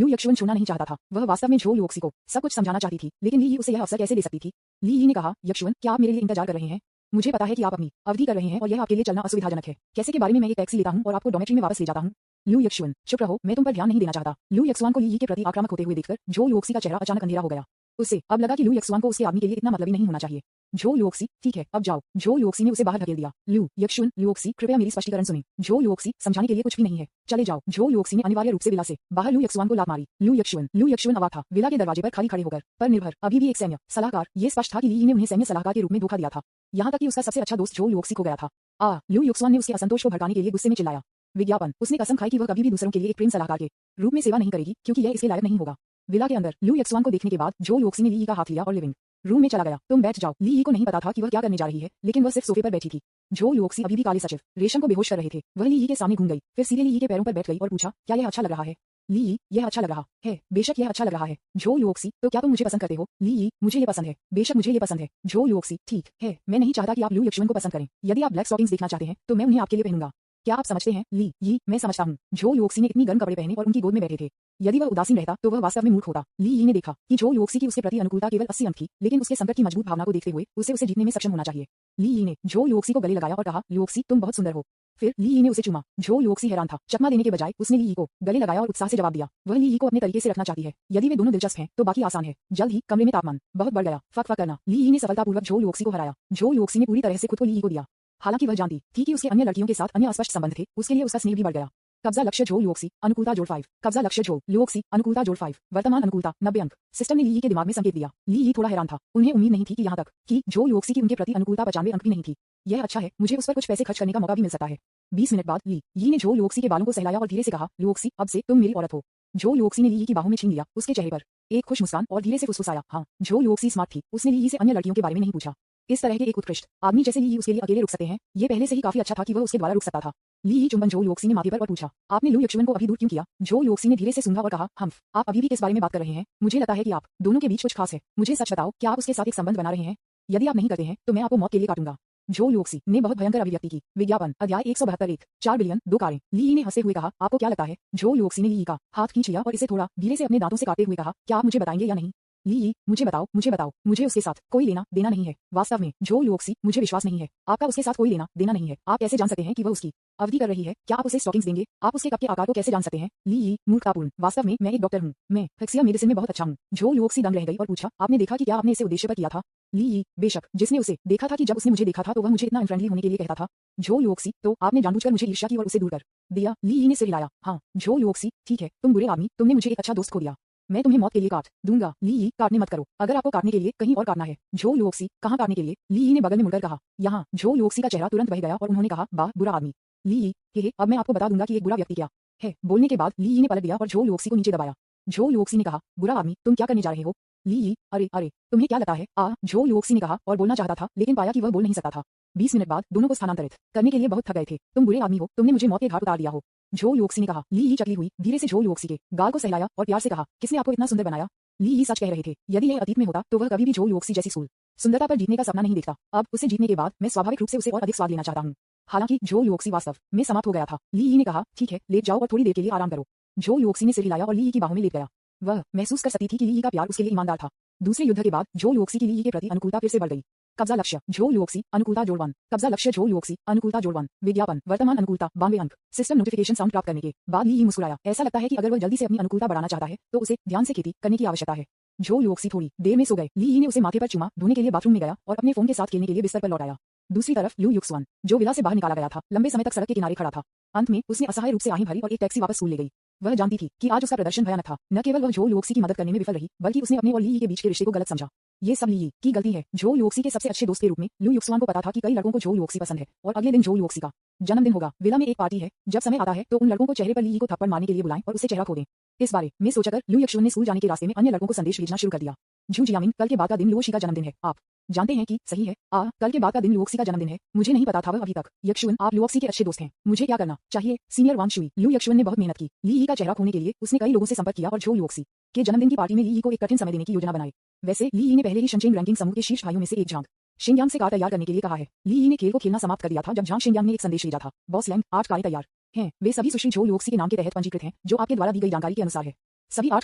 यक्षुन छूना नहीं चाहता था। वह वास्तव में जो युक्सी को सब कुछ समझाना चाहती थी, लेकिन ली यी उसे यह अवसर कैसे दे सकती थी? ली यी ने कहा, यक्षुन, क्या आप मेरे लिए इंतजार कर रहे हैं? मुझे पता है कि आप अपनी अवधि कर रहे हैं और यह आपके लिए चलना असुविधाजनक है। कैसे के बारे में मैं एक टैक्सी लेता हूँ और आपको डॉमेट्री में वापस ले जाता हूँ। लू यक्षुन, चुप रहो, मैं तुम पर ध्यान नहीं देना चाहता। लू यक्षुआन को ली यी के प्रति आक्रामक होते हुए देखकर जो युक्सी का चेहरा अचानक अंधेरा हो गया। उसे अब लगा कि लू यक्षुआन को उसके आदमी के लिए इतना मतलबी नहीं होना चाहिए। जो युक्सी, ठीक है, अब जाओ। जो युक्सी ने उसे बाहर धकेल दिया। लू यक्षुन, युक्सी, कृपया मेरी स्पष्टीकरण सुनें। जो युक्सी, समझाने के लिए कुछ भी नहीं है, चले जाओ। जो युक्सी ने अनिवार्य रूप से विला से बाहर लू यक्षुआन को लात मारी। लू यक्षुन अवाक था, विला के दरवाजे पर खाली खड़े होकर, पर निर्भर, अभी भी एक सैन्य सलाहकार। ये स्पष्ट था कि ली यी ने उन्हें सैन्य सलाहकार के रूप में धोखा दिया था। यहाँ तक कि उसका सबसे अच्छा दोस्त जो युक्सी को गया था। लू यक्षुआन ने उसके असंतोष को भड़काने के लिए गुस्से में चिल्लाया। विज्ञापन, उसने कसम खाई कि वह कभी भी दूसरों के लिए एक प्रेम सलाहकार के रूप में सेवा नहीं करेगी, क्योंकि यह इसके लायक नहीं होगा। विला के अंदर लू यक्षुआन को देखने के बाद जो युक्सी ने ली यी का हाथ लिया और लिविंग रूम में चला गया। तुम बैठ जाओ। ली यी को नहीं पता था कि वह क्या करने जा रही है, लेकिन वह सिर्फ सोफे पर बैठी थी। जो युक्सी अभी भी काले सचिव रेशम को बेहोश कर रहे थे। वह ली यी के सामने घूम गई, फिर सीधे ली यी के पैरों पर बैठ गई और पूछा, क्या यह अच्छा लग रहा है? ली यी, यह अच्छा लग रहा है, बेशक यह अच्छा लग रहा है। जो युक्सी, तो क्या तुम मुझे पसंद करते हो? ली यी, मुझे ये पसंद है, बेशक मुझे ये पसंद है। जो युक्सी, ठीक है, मैं नहीं चाहता कि आप लू यक्षुन को पसंद करें। यदि आप ब्लैक स्टॉकिंग्स देखना चाहते हैं, तो मैं उन्हें आपके लिए पहनूंगा। क्या आप समझते हैं? ली यी, मैं समझता हूँ। जो युक्सी ने इतनी गर्म कपड़े पहने और उनकी गोद में बैठे थे। यदि वह उदासीन रहता तो वह वास्तव में मूर्ख होता। ली यी ने देखा कि जो युक्सी की उसके प्रति अनुकूलता केवल 80 अंक थी, लेकिन उसके संकट की मजबूत भावना को देखते हुए उसे जीतने में सक्षम होना चाहिए। ली यी ने जो युक्सी को गले लगाया और कहा, युक्सी, तुम बहुत सुंदर हो। फिर ली यी ने उसे चूमा। जो युक्सी हैरान था। चकमा देने के बजाय उसने ली यी को गले लगाया और उत्साह से जवाब दिया। वह ली यी को अपने तरीके से रखना चाहती है। यदि वे दोनों दिलचस्प हैं, तो बाकी आसान है। जल्द ही कमरे में तापमान बहुत बढ़ गया। फक करना। ली यी ने सफलतापूर्वक जो युक्सी को हराया। जो युक्सी ने पूरी तरह से खुद को ली यी को दिया। हालांकि वह जानती थी कि उसके अन्य लड़कियों के साथ अन्य अस्पष्ट संबंध थे, उसके लिए उसका स्नेह भी बढ़ गया। कब्जा लक्ष्य जो युक्सी, अनुकूलता जोड़ 5। कब्जा लक्ष्य जो युक्सी, अनुकूलता जोड़ 5। वर्तमान अनुकूलता 90 अंक। सिस्टम ने ली यी के दिमाग में संकेत दिया। ली यी थोड़ा हैरान था। उन्हें उम्मीद नहीं थी कि यहाँ तक कि जो युक्सी की उनके प्रति अनुकूलता 95 अंक भी नहीं थी। यह अच्छा है, मुझे उस पर कुछ पैसे खर्च करने का मौका भी मिल सकता है। 20 मिनट बाद ली यी ने जो युक्सी के बालों को सहलाया और धीरे से कहा, युक्सी, अब से तुम मेरी औरत हो। जो युक्सी ने ली यी की बाहों में छीन लिया। उसके चेहरे पर एक खुश मुस्कान और धीरे से फुसफुसाया, हाँ। जो युक्सी स्मार्ट थी, उसने ली यी से अन्य लड़कियों के बारे में नहीं पूछा। इस तरह के एक उत्कृष्ट आदमी जैसे ली यी उसके लिए अकेले रुक सकते हैं, ये पहले से ही काफी अच्छा था कि वह उसके द्वारा रुक सकता था। ली यी चुंबन जो युक्सी ने माथे पर और पूछा, आपने लू यक्षुन को अभी दूर क्यों किया? जो युक्सी ने धीरे से सूंघा और कहा, आप अभी भी किस बारे में बात कर रहे हैं? मुझे लगता है कि आप दोनों के बीच कुछ खास है। मुझे सच बताओ, क्या आप उसके साथ एक संबंध बना रहे हैं? यदि आप नहीं करते हैं, तो मैं आपको मौत के लिए काटूंगा। जो युक्सी ने बहुत भयंकर अभिव्यक्ति की। विज्ञापन, अध्याय 172 4 बिलियन 2 कारें। ली यी ने हंसते हुए कहा, आपको क्या लगता है? जो युक्सी ने ली यी का हाथ खींच लिया और इसे थोड़ा धीरे से अपने दांतों से काटते हुए कहा, क्या आप मुझे बताएंगे या नहीं? ली यी, मुझे बताओ, मुझे उसके साथ कोई लेना देना नहीं है। वास्तव में जो युक्सी, मुझे विश्वास नहीं है, आपका उसके साथ कोई लेना देना नहीं है। आप कैसे जान सकते हैं कि वह उसकी अवधि कर रही है? क्या आप उसे स्टॉकिंग्स देंगे? आप उसके कप के आकार को कैसे जान सकते हैं? ली यी, मूर्खतापूर्ण। वास्तव में मैं एक डॉक्टर हूँ, मैं फैक्सिया मेडिसिन में बहुत अच्छा हूँ। जो युक्सी दंग रह गई और पूछा, आपने देखा कि क्या आपने इसे उद्देश्य पर किया था? ली यी, बेशक, जिसने उसे देखा था कि जब उसने मुझे देखा था तो वह मुझे इतना अनफ्रेंडली होने के लिए कहता था। जो युक्सी, तो आपने जानबूझकर मुझे ईर्ष्या की और उसे दूर कर दिया। ली यी ने सिर हिलाया। हाँ। जो युक्सी, ठीक है, तुम बुरे आदमी, तुमने मुझे एक अच्छा दोस्त खो दिया। मैं तुम्हें मौत के लिए काट दूंगा। ली यी, काटने मत करो, अगर आपको काटने के लिए कहीं और काटना है। जो युक्सी, कहाँ काटने के लिए? ली यी ने बगल में मुड़कर कहा, यहाँ। जो युक्सी का चेहरा तुरंत बह गया और उन्होंने कहा, वाह, बुरा आदमी। ली यी, हे, अब मैं आपको बता दूंगा कि एक बुरा व्यक्ति क्या है। बोलने के बाद ली यी ने पलट दिया और जो युक्सी को नीचे दबाया। जो युक्सी ने कहा, बुरा आदमी, तुम क्या करने जा रहे हो? ली, अरे अरे तुम्हें क्या लगता है? झो युओक्सी ने कहा और बोलना चाहता था लेकिन पाया कि वह बोल नहीं सकता था। 20 मिनट बाद दोनों को स्थानांतरित करने के लिए बहुत थक गए थे। तुम बुरे आदमी हो, तुमने मुझे मौत के घाट उतार दिया हो। झो युओक्सी ने कहा। ली चकली हुई, धीरे से झो युओक्सी के गाल को सहलाया और प्यार से कहा, किसने आपको इतना सुंदर बनाया? ली सच कह रहे थे। यदि यह अतीत में होता तो वह कभी भी झो युओक्सी जैसी सुंदरता पर जीतने का सपना नहीं देखता। अब उसे जीतने के बाद मैं स्वाभाविक रूप से उसे और अधिक स्वाद लेना चाहता हूँ। हालांकि झो युओक्सी वास्तव में समाप्त हो गया था। ली ने कहा, ठीक है, लेट जाओ और थोड़ी देर के लिए आराम करो। झो युओक्सी ने सिर हिलाया और ली की बाहों में लेट गया। वह महसूस कर सकती थी कि ली का प्यार उसके लिए ईमानदार था। दूसरे युद्ध के बाद झो युओक्सी की ली के प्रति अनुकूलता फिर से बढ़ गई। कब्जा लक्ष्य झो युओक्सी अनुकूलता जोड़ 1। कब्जा लक्ष्य झो युओक्सी अनुकूलता जोड़ 1। विज्ञापन वर्तमान अनुकूलता 92 अंक। सिस्टम नोटिफिकेशन साउंड प्राप्त करने के बाद ली मुस्कुराया। ऐसा लगता है कि अगर वह जल्दी से अपनी अनुकूलता बढ़ाना चाहता है तो उसे ध्यान से खेती करने की आवश्यकता है। झो युओक्सी थोड़ी देर में सो गए। ली ने उसे माथे पर चुमा, धोने के लिए बाथरूम में गया और अपने फोन के साथ खेलने के लिए बिस्तर पर लौट आया। दूसरी तरफ लू युक्सवन जो विला से बाहर निकाला गया था, लंबे समय तक सड़क के किनारे खड़ा था। अंत में उसने असहाय रूप से आहें भरी और एक टैक्सी वापस स्कूल ले गई। वह जानती थी कि आज उसका प्रदर्शन भयानक था। न केवल वह झो युओक्सी की मदद करने में विफल रही, बल्कि उसने अपने और ली के बीच के रिश्ते को गलत समझा। ये सब ली की गलती है। झो युओक्सी के सबसे अच्छे दोस्त के रूप में लू युक्सवान को पता था कि कई लड़कों को झो युओक्सी पसंद है और अगले दिन झो युओक्सी का जन्मदिन होगा। विला में एक पार्टी है। जब समय आता है तो उन लड़कों को चेहरे पर ली को थप्पड़ मारने के लिए बुलाएं और उससे चेहरा खो दें। इस बारे में सोचकर लू युक्सवान ने स्कूल जाने के रास्ते में अन्य लड़कों को संदेश भेजना शुरू कर दिया। झू जियामिन, कल के बाद का दिन लुओशी का जन्मदिन है। आप जानते हैं कि सही है। कल के बाद का दिन लुओक्सी का जन्मदिन है। मुझे नहीं पता था वह अभी तक। यक्षुन, आप लुओक्सी के अच्छे दोस्त हैं। मुझे क्या करना चाहिए? सीनियर वांग शुई। लू यक्षुन ने बहुत मेहनत की। ली का चेहरा खोने के लिए उसने कई लोगों से संपर्क किया और झो युओक्सी के जन्मदिन की पार्टी में ली को एक कठिन समय देने की योजना बनाई। वैसे ली ने पहले ही शनचेन रैंकिंग समूह के शीर्ष भाइयों में से एक झांग शिंगयांग से कार तैयार करने के लिए कहा है। ली ने खेल को खेलना समाप्त कर दिया था जब झांग शिंगयांग ने एक संदेश भेजा था, बॉस लैंग, 8 कारें तैयार हैं। वे सभी सुश्री झो युओक्सी के नाम के तहत पंजीकृत हैं, जो आपके द्वारा दी गई जानकारी के अनुसार है। सभी 8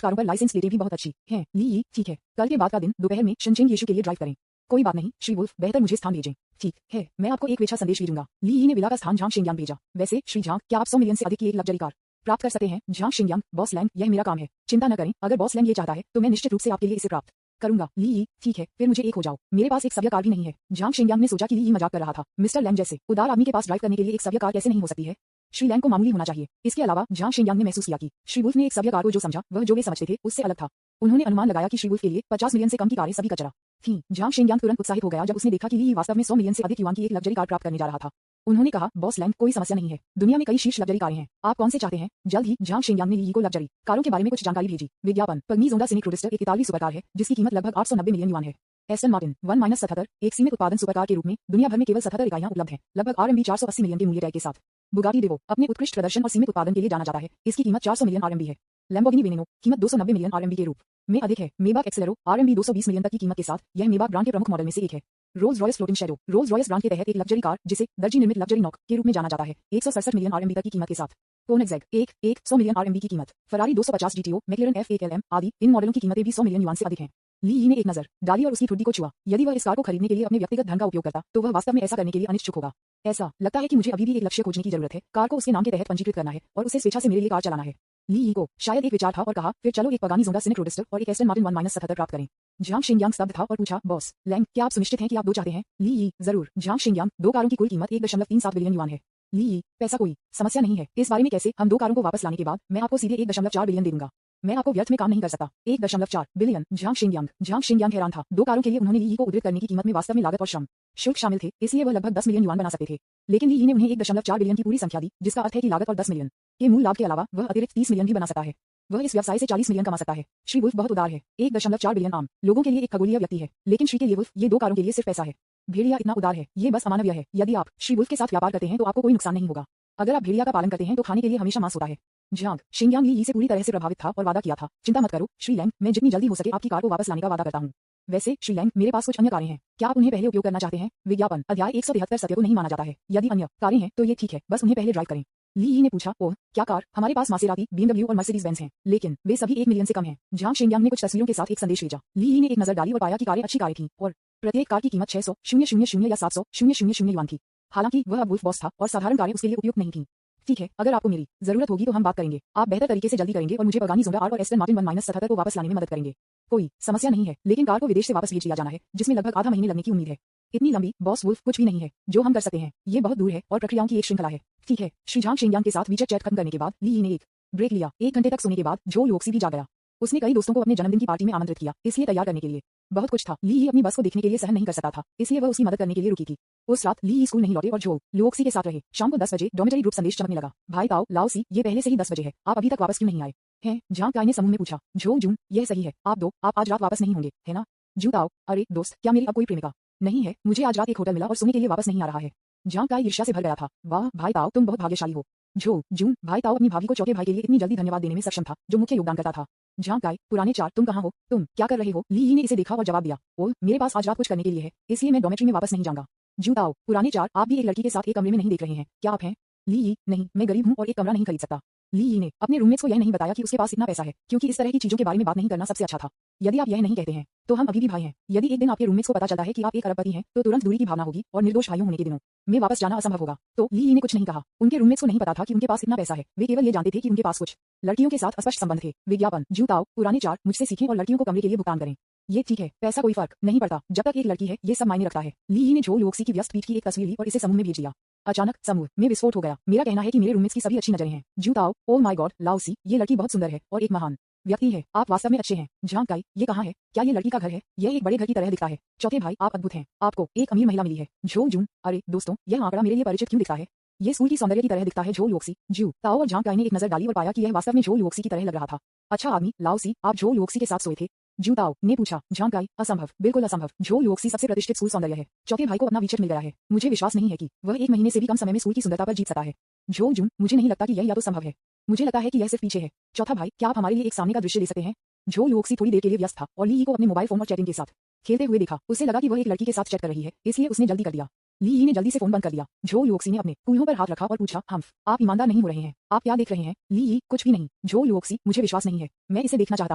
कारों पर लाइसेंस प्लेटें भी बहुत अच्छी हैं। ली, ठीक है, कल के बाद का दिन दोपहर में शनचेन येशु के लिए ड्राइव करें। कोई बात नहीं श्री वुल्फ, बेहतर मुझे स्थान भेजें। ठीक है, मैं आपको एक वेछा संदेश भेजूंगा। ली ने विला का स्थान झांग शिंगयांग भेजा। वैसे श्री झांग, क्या आप 100 मिलियन से अधिक की एक लग्जरी कार प्राप्त कर सकते हैं? झांग शिंगयांग, बॉस लैंग, यह मेरा काम है, चिंता न करें। अगर बॉस लैंग ये चाहता है तो मैं निश्चित रूप से आपके लिए इसे प्राप्त करूंगा। ली, ठीक है, फिर मुझे एक हो जाओ। मेरे पास एक सव्य कार भी नहीं है। झांग शिंगयांग ने सोचा कि ली मजाक कर रहा था। मिस्टर लैंग जैसे उदार आदमी के पास ड्राइव करने के लिए एक सव्य कार कैसे नहीं हो सकती है? श्री लैंग को मामूली होना चाहिए। इसके अलावा झांग शिंगयांग ने महसूस किया कि श्री वुल्फ ने एक सव्य कार को जो समझा वह जो वे समझते थे उससे अलग था। उन्होंने अनुमान लगाया कि श्री वुल्फ के लिए 50 मिलियन से कम की कारें सभी कचरा थीं। झांग शिंगयांग तुरंत उत्साहित हो गया जब उसने देखा कि ली वास्तव में 100 मिलियन से अधिक युआन की एक लग्जरी कार प्राप्त करने जा रहा था। उन्होंने कहा, बॉस लैंग, कोई समस्या नहीं है। दुनिया में कई शीर्ष लग्जरी कारें हैं, आप कौन से चाहते हैं? जल्द ही झांग शिंगयांग ने ली को लग्जरी कारों के बारे में कुछ जानकारी भेजी। विज्ञापन पग्नी जोंडा सिनिक रोडस्टर एक इतालवी सुपरकार है जिसकी कीमत लगभग 890 मिलियन युआन है। एस्टन मार्टिन 1-77 एक सीमित उत्पादन सुपरकार के रूप में दुनिया भर में केवल 77 इकाइयां उपलब्ध हैं, लगभग RMB 480 मिलियन के मूल्य टैग के साथ। बुगाटी डेवो अपने उत्कृष्ट प्रदर्शन और सीमित उत्पादन के लिए जाना जाता है। इसकी कीमत 400 मिलियन RMB है। लैम्बोर्गिनी वेनेनो कीमत 290 मिलियन RMB के रूप में अधिक है। मेबाक एक्सेलेरो RMB 220 मिलियन तक की कीमत के साथ यह मेबाक ब्रांड के प्रमुख मॉडल में से एक है। Rolls Royce floating shadow Rolls Royce brand के तहत एक लग्जरी कार जिसे दर्जी निर्मित लग्जरी नॉक के रूप में जाना जाता है, 167 मिलियन RMB तक की कीमत के साथ। कोनिग्सेग 100 मिलियन RMB की कीमत। फरारी 250 GTO, मैक्लेरन F1LM आदि इन मॉडलों की कीमतें भी 100 मिलियन युआन से अधिक हैं। ली ने एक नजर डाली और उसकी ठुड्डी को छुआ। यदि वह इस कार को खरीदने के लिए अपने व्यक्तिगत धन का उपयोग करता तो वह वास्तव में ऐसा करने के लिए अनिच्छुक होगा। ऐसा लगता है कि मुझे अभी भी एक लक्ष्य खोजने की जरूरत है। कार को उसके नाम के तहत पंजीकृत करना है और उसे स्वेच्छा से मेरे लिए कार चलाना है। ली को शायद एक विचार था और कहा, फिर चलो एक पगानी जोंडा सिनिक रोडस्टर और एक एस्टन मार्टिन 1-77 प्राप्त करें। झांग शिंगयांग स्तब्ध था और पूछा, बॉस लैंग, क्या आप सुनिश्चित हैं कि आप 2 चाहते हैं? ली, जरूर। झांग शिंगयांग, 2 कारों की कुल कीमत 1.37 बिलियन युआन है। ली, पैसा कोई समस्या नहीं है। इस बारे में कैसे? हम 2 कारों को वापस लाने के बाद मैं आपको सीधे 1.4 बिलियन दे दूंगा। मैं आपको व्यर्थ में काम नहीं कर सकता। 1.4 बिलियन। झांग शिंगयांग हैरान था। 2 कारों के लिए उन्होंने ली को उद्धृत करने की कीमत में वास्तव में लागत और श्रम शुल्क शामिल थे, इसलिए वह लगभग 10 मिलियन युआन बना सकते थे। लेकिन ली ने उन्हें 1.4 बिलियन की पूरी संख्या दी, जिसका अर्थ है कि लागत और 10 मिलियन के मूल लाभ के अलावा वह अतिरिक्त 30 मिलियन भी बना सकता है। वह इस व्यवसाय से 40 मिलियन कमा सकता है। श्री वुल्फ बहुत उदार है। 1.4 बिलियन आम लोगों के लिए एक खगोलीय व्यक्ति है, लेकिन श्री के लिए वुल्फ ये 2 कारों के लिए सिर्फ पैसा है। भेड़िया इतना उदार है, ये बस अमानवीय है। यदि आप श्री वुल्फ के साथ व्यापार करते हैं तो आपको कोई नुकसान नहीं होगा। अगर आप भेड़िया का पालन करते हैं तो खाने के लिए हमेशा मांस होता है। झांग शिंगयांग ली से पूरी तरह से प्रभावित था और वादा किया था, चिंता मत करो श्री लैंग, मैं जितनी जल्दी हो सके आपकी कार को वापस लाने का वादा करता हूँ। वैसे श्री लैंग, मेरे पास कुछ अन्य कारें हैं, क्या आप उन्हें पहले उपयोग करना चाहते हैं? विज्ञापन अध्याय 173 सत्य को नहीं माना जाता है। यदि अन्य कारें हैं तो ये ठीक है, बस उन्हें पहले ड्राइव करें। ली ने पूछा, ओह क्या कार? हमारे पास मासेराती, BMW और मर्सिडीज बेंज हैं, लेकिन वे सभी 1 मिलियन से कम हैं। झांग शिंगयांग ने कुछ तस्वीरों के साथ एक संदेश भेजा। ली ने एक नजर डाली और पाया कि कारें अच्छी कारें थीं और प्रत्येक कार की कीमत 600,000 या 700,000 युआन थी। हालांकि वह अब वुल्फ बॉस था और साधारण कारें उसके लिए उपयुक्त नहीं थीं। ठीक है, अगर आपको मेरी जरूरत होगी तो हम बात करेंगे। आप बेहतर तरीके से जल्दी करेंगे और मुझे पगानी जोंडा और एस्टन मार्टिन 1-77 को वापस लाने में मदद करेंगे। कोई समस्या नहीं है, लेकिन कार को विदेश से वापस भेज दिया जाना है, जिसमें लगभग आधा महीने लगने की उम्मीद है। इतनी लंबी बॉस वुल्फ कुछ भी नहीं है जो हम कर सकते हैं। ये बहुत दूर है और प्रक्रियाओं की एक श्रृंखला है। ठीक है। श्री झांग शिंगयांग के साथ वीचैट चैट खत्म करने के बाद ली ने एक ब्रेक लिया। 1 घंटे तक सोने के बाद झो युओक्सी भी जाग गया। उसने कई दोस्तों को अपने जन्मदिन की पार्टी में आमंत्रित किया, इसलिए तैयार करने के लिए बहुत कुछ था। ली अपनी बस को देखने के लिए सहन नहीं कर सकता था, इसलिए वह उसकी मदद करने के लिए रुकी थी। उस रात ली स्कूल नहीं लौटे और झो युओक्सी के साथ रहे। शाम को 10 बजे डॉर्मिटरी ग्रुप संदेश चमकने लगा। भाई ताओ लाओसी, ये पहले से ही 10 बजे है, आप अभी तक वापस क्यों नहीं आए? हैं? झांग काई ने समूह में पूछा। झो जून, यह सही है। आप आज रात वापस नहीं होंगे, है ना? जू ताओ, अरे दोस्त, क्या मेरी अब कोई प्रेमिका नहीं है? मुझे आज रात एक होटल मिला और सोने के लिए वापस नहीं आ रहा है। झांग काई ईर्ष्या से भर गया था। वाह भाई ताओ, तुम बहुत भाग्यशाली हो। झो जून, भाई ताओ अपनी भाभी को चौथे भाई के लिए इतनी जल्दी धन्यवाद देने में सक्षम था, जो मुख्य योगदानकर्ता था। झांग काई, पुराने चार, तुम कहाँ हो? तुम क्या कर रहे हो? ली यी ने इसे देखा और जवाब दिया। ओह, मेरे पास आज रात कुछ करने के लिए है, इसलिए मैं डॉर्मेट्री में वापस नहीं जाऊंगा। जू ताओ, पुराने चार, आप भी एक लड़की के साथ एक कमरे में नहीं देख रहे हैं, क्या आप हैं? ली यी, नहीं, मैं गरीब हूँ और एक कमरा नहीं खरीद सकता। ली यी ने अपने रूममेट्स को यह नहीं बताया कि उसके पास इतना पैसा है, क्योंकि इस तरह की चीजों के बारे में बात नहीं करना सबसे अच्छा था। यदि आप यह नहीं कहते हैं, तो हम अभी भी भाई हैं। यदि एक दिन आपके रूममेट्स को पता चलता है कि आप एक अरबपति हैं, तो तुरंत दूरी की भावना होगी और निर्दोष भाइयों होने के दिनों में वापस जाना असंभव होगा। तो ली यी ने कुछ नहीं कहा। उनके रूममेट्स को नहीं पता था कि उनके पास इतना पैसा है, वे केवल ये जानते थे कि उनके पास कुछ लड़कियों के साथ स्पष्ट संबंध थे। विज्ञापन, जू ताओ, पुराने चार, मुझसे सीखें और लड़कियों को कमरे के लिए भुगतान करें। ये ठीक है, पैसा कोई फर्क नहीं पड़ता, जब तक एक लड़की है, ये सब मायने रखता है। ली यी ने झो लुओक्सी की व्यस्त पीठ की एक तस्वीर ली और इसे समूह में भेज दिया। अचानक समूह में विस्फोट हो गया। मेरा कहना है कि मेरे रूममेट्स की सभी अच्छी नजरें हैं। जू ताओ, ओह माय गॉड, लाओसी, ये लड़की बहुत सुंदर है और एक महान व्यक्ति है। आप वास्तव में अच्छे हैं। झांग काई, ये कहाँ है? क्या ये लड़की का घर है? यह एक बड़े घर की तरह दिखता है। चौथे भाई, आप अद्भुत हैं। आपको एक अमीर महिला मिली है। झो जून, अरे दोस्तों, यह आंकड़ा मेरे लिए परिचित क्यों दिखता है? ये स्कूल की सौंदर्य की तरह दिखता है। झो लुओक्सी, जू ताओ और झांग काई ने एक नजर डाली और पाया कि यह वास्तव में झो लुओक्सी की तरह लग रहा था। अच्छा आदमी, लाओसी, आप झो लुओक्सी के साथ सोए थे? जू ताओ ने पूछा। झांग काई, असंभव, बिल्कुल असंभव। झो लुओक्सी सबसे प्रतिष्ठित स्कूल सौंदर्य है। चौथे भाई को अपना वीचर मिल गया है। मुझे विश्वास नहीं है कि वह एक महीने से भी कम समय में स्कूल की सुंदरता पर जीत सकता है। झो जून, मुझे नहीं लगता कि यह या तो संभव है। मुझे लगता है कि यह सिर्फ पीछे है। चौथा भाई, क्या आप हमारे लिए एक सामने का दृश्य ले सकते हैं? झो लुओक्सी थोड़ी देर के लिए व्यस्त था और ली यी को अपने मोबाइल फोन और चैटिंग के साथ खेलते हुए देखा। उसे लगा कि वह एक लड़की के साथ चैट कर रही है, इसलिए उसने जल्दी कर दिया। ली यी ने जल्दी से फोन बंद कर दिया। झो लुओक्सी ने अपने कूल्हों पर हाथ रखा और पूछा, हम्फ, आप ईमानदार नहीं हो रहे हैं। आप क्या देख रहे हैं? ली यी, कुछ भी नहीं। झो लुओक्सी, मुझे विश्वास नहीं है, मैं इसे देखना चाहता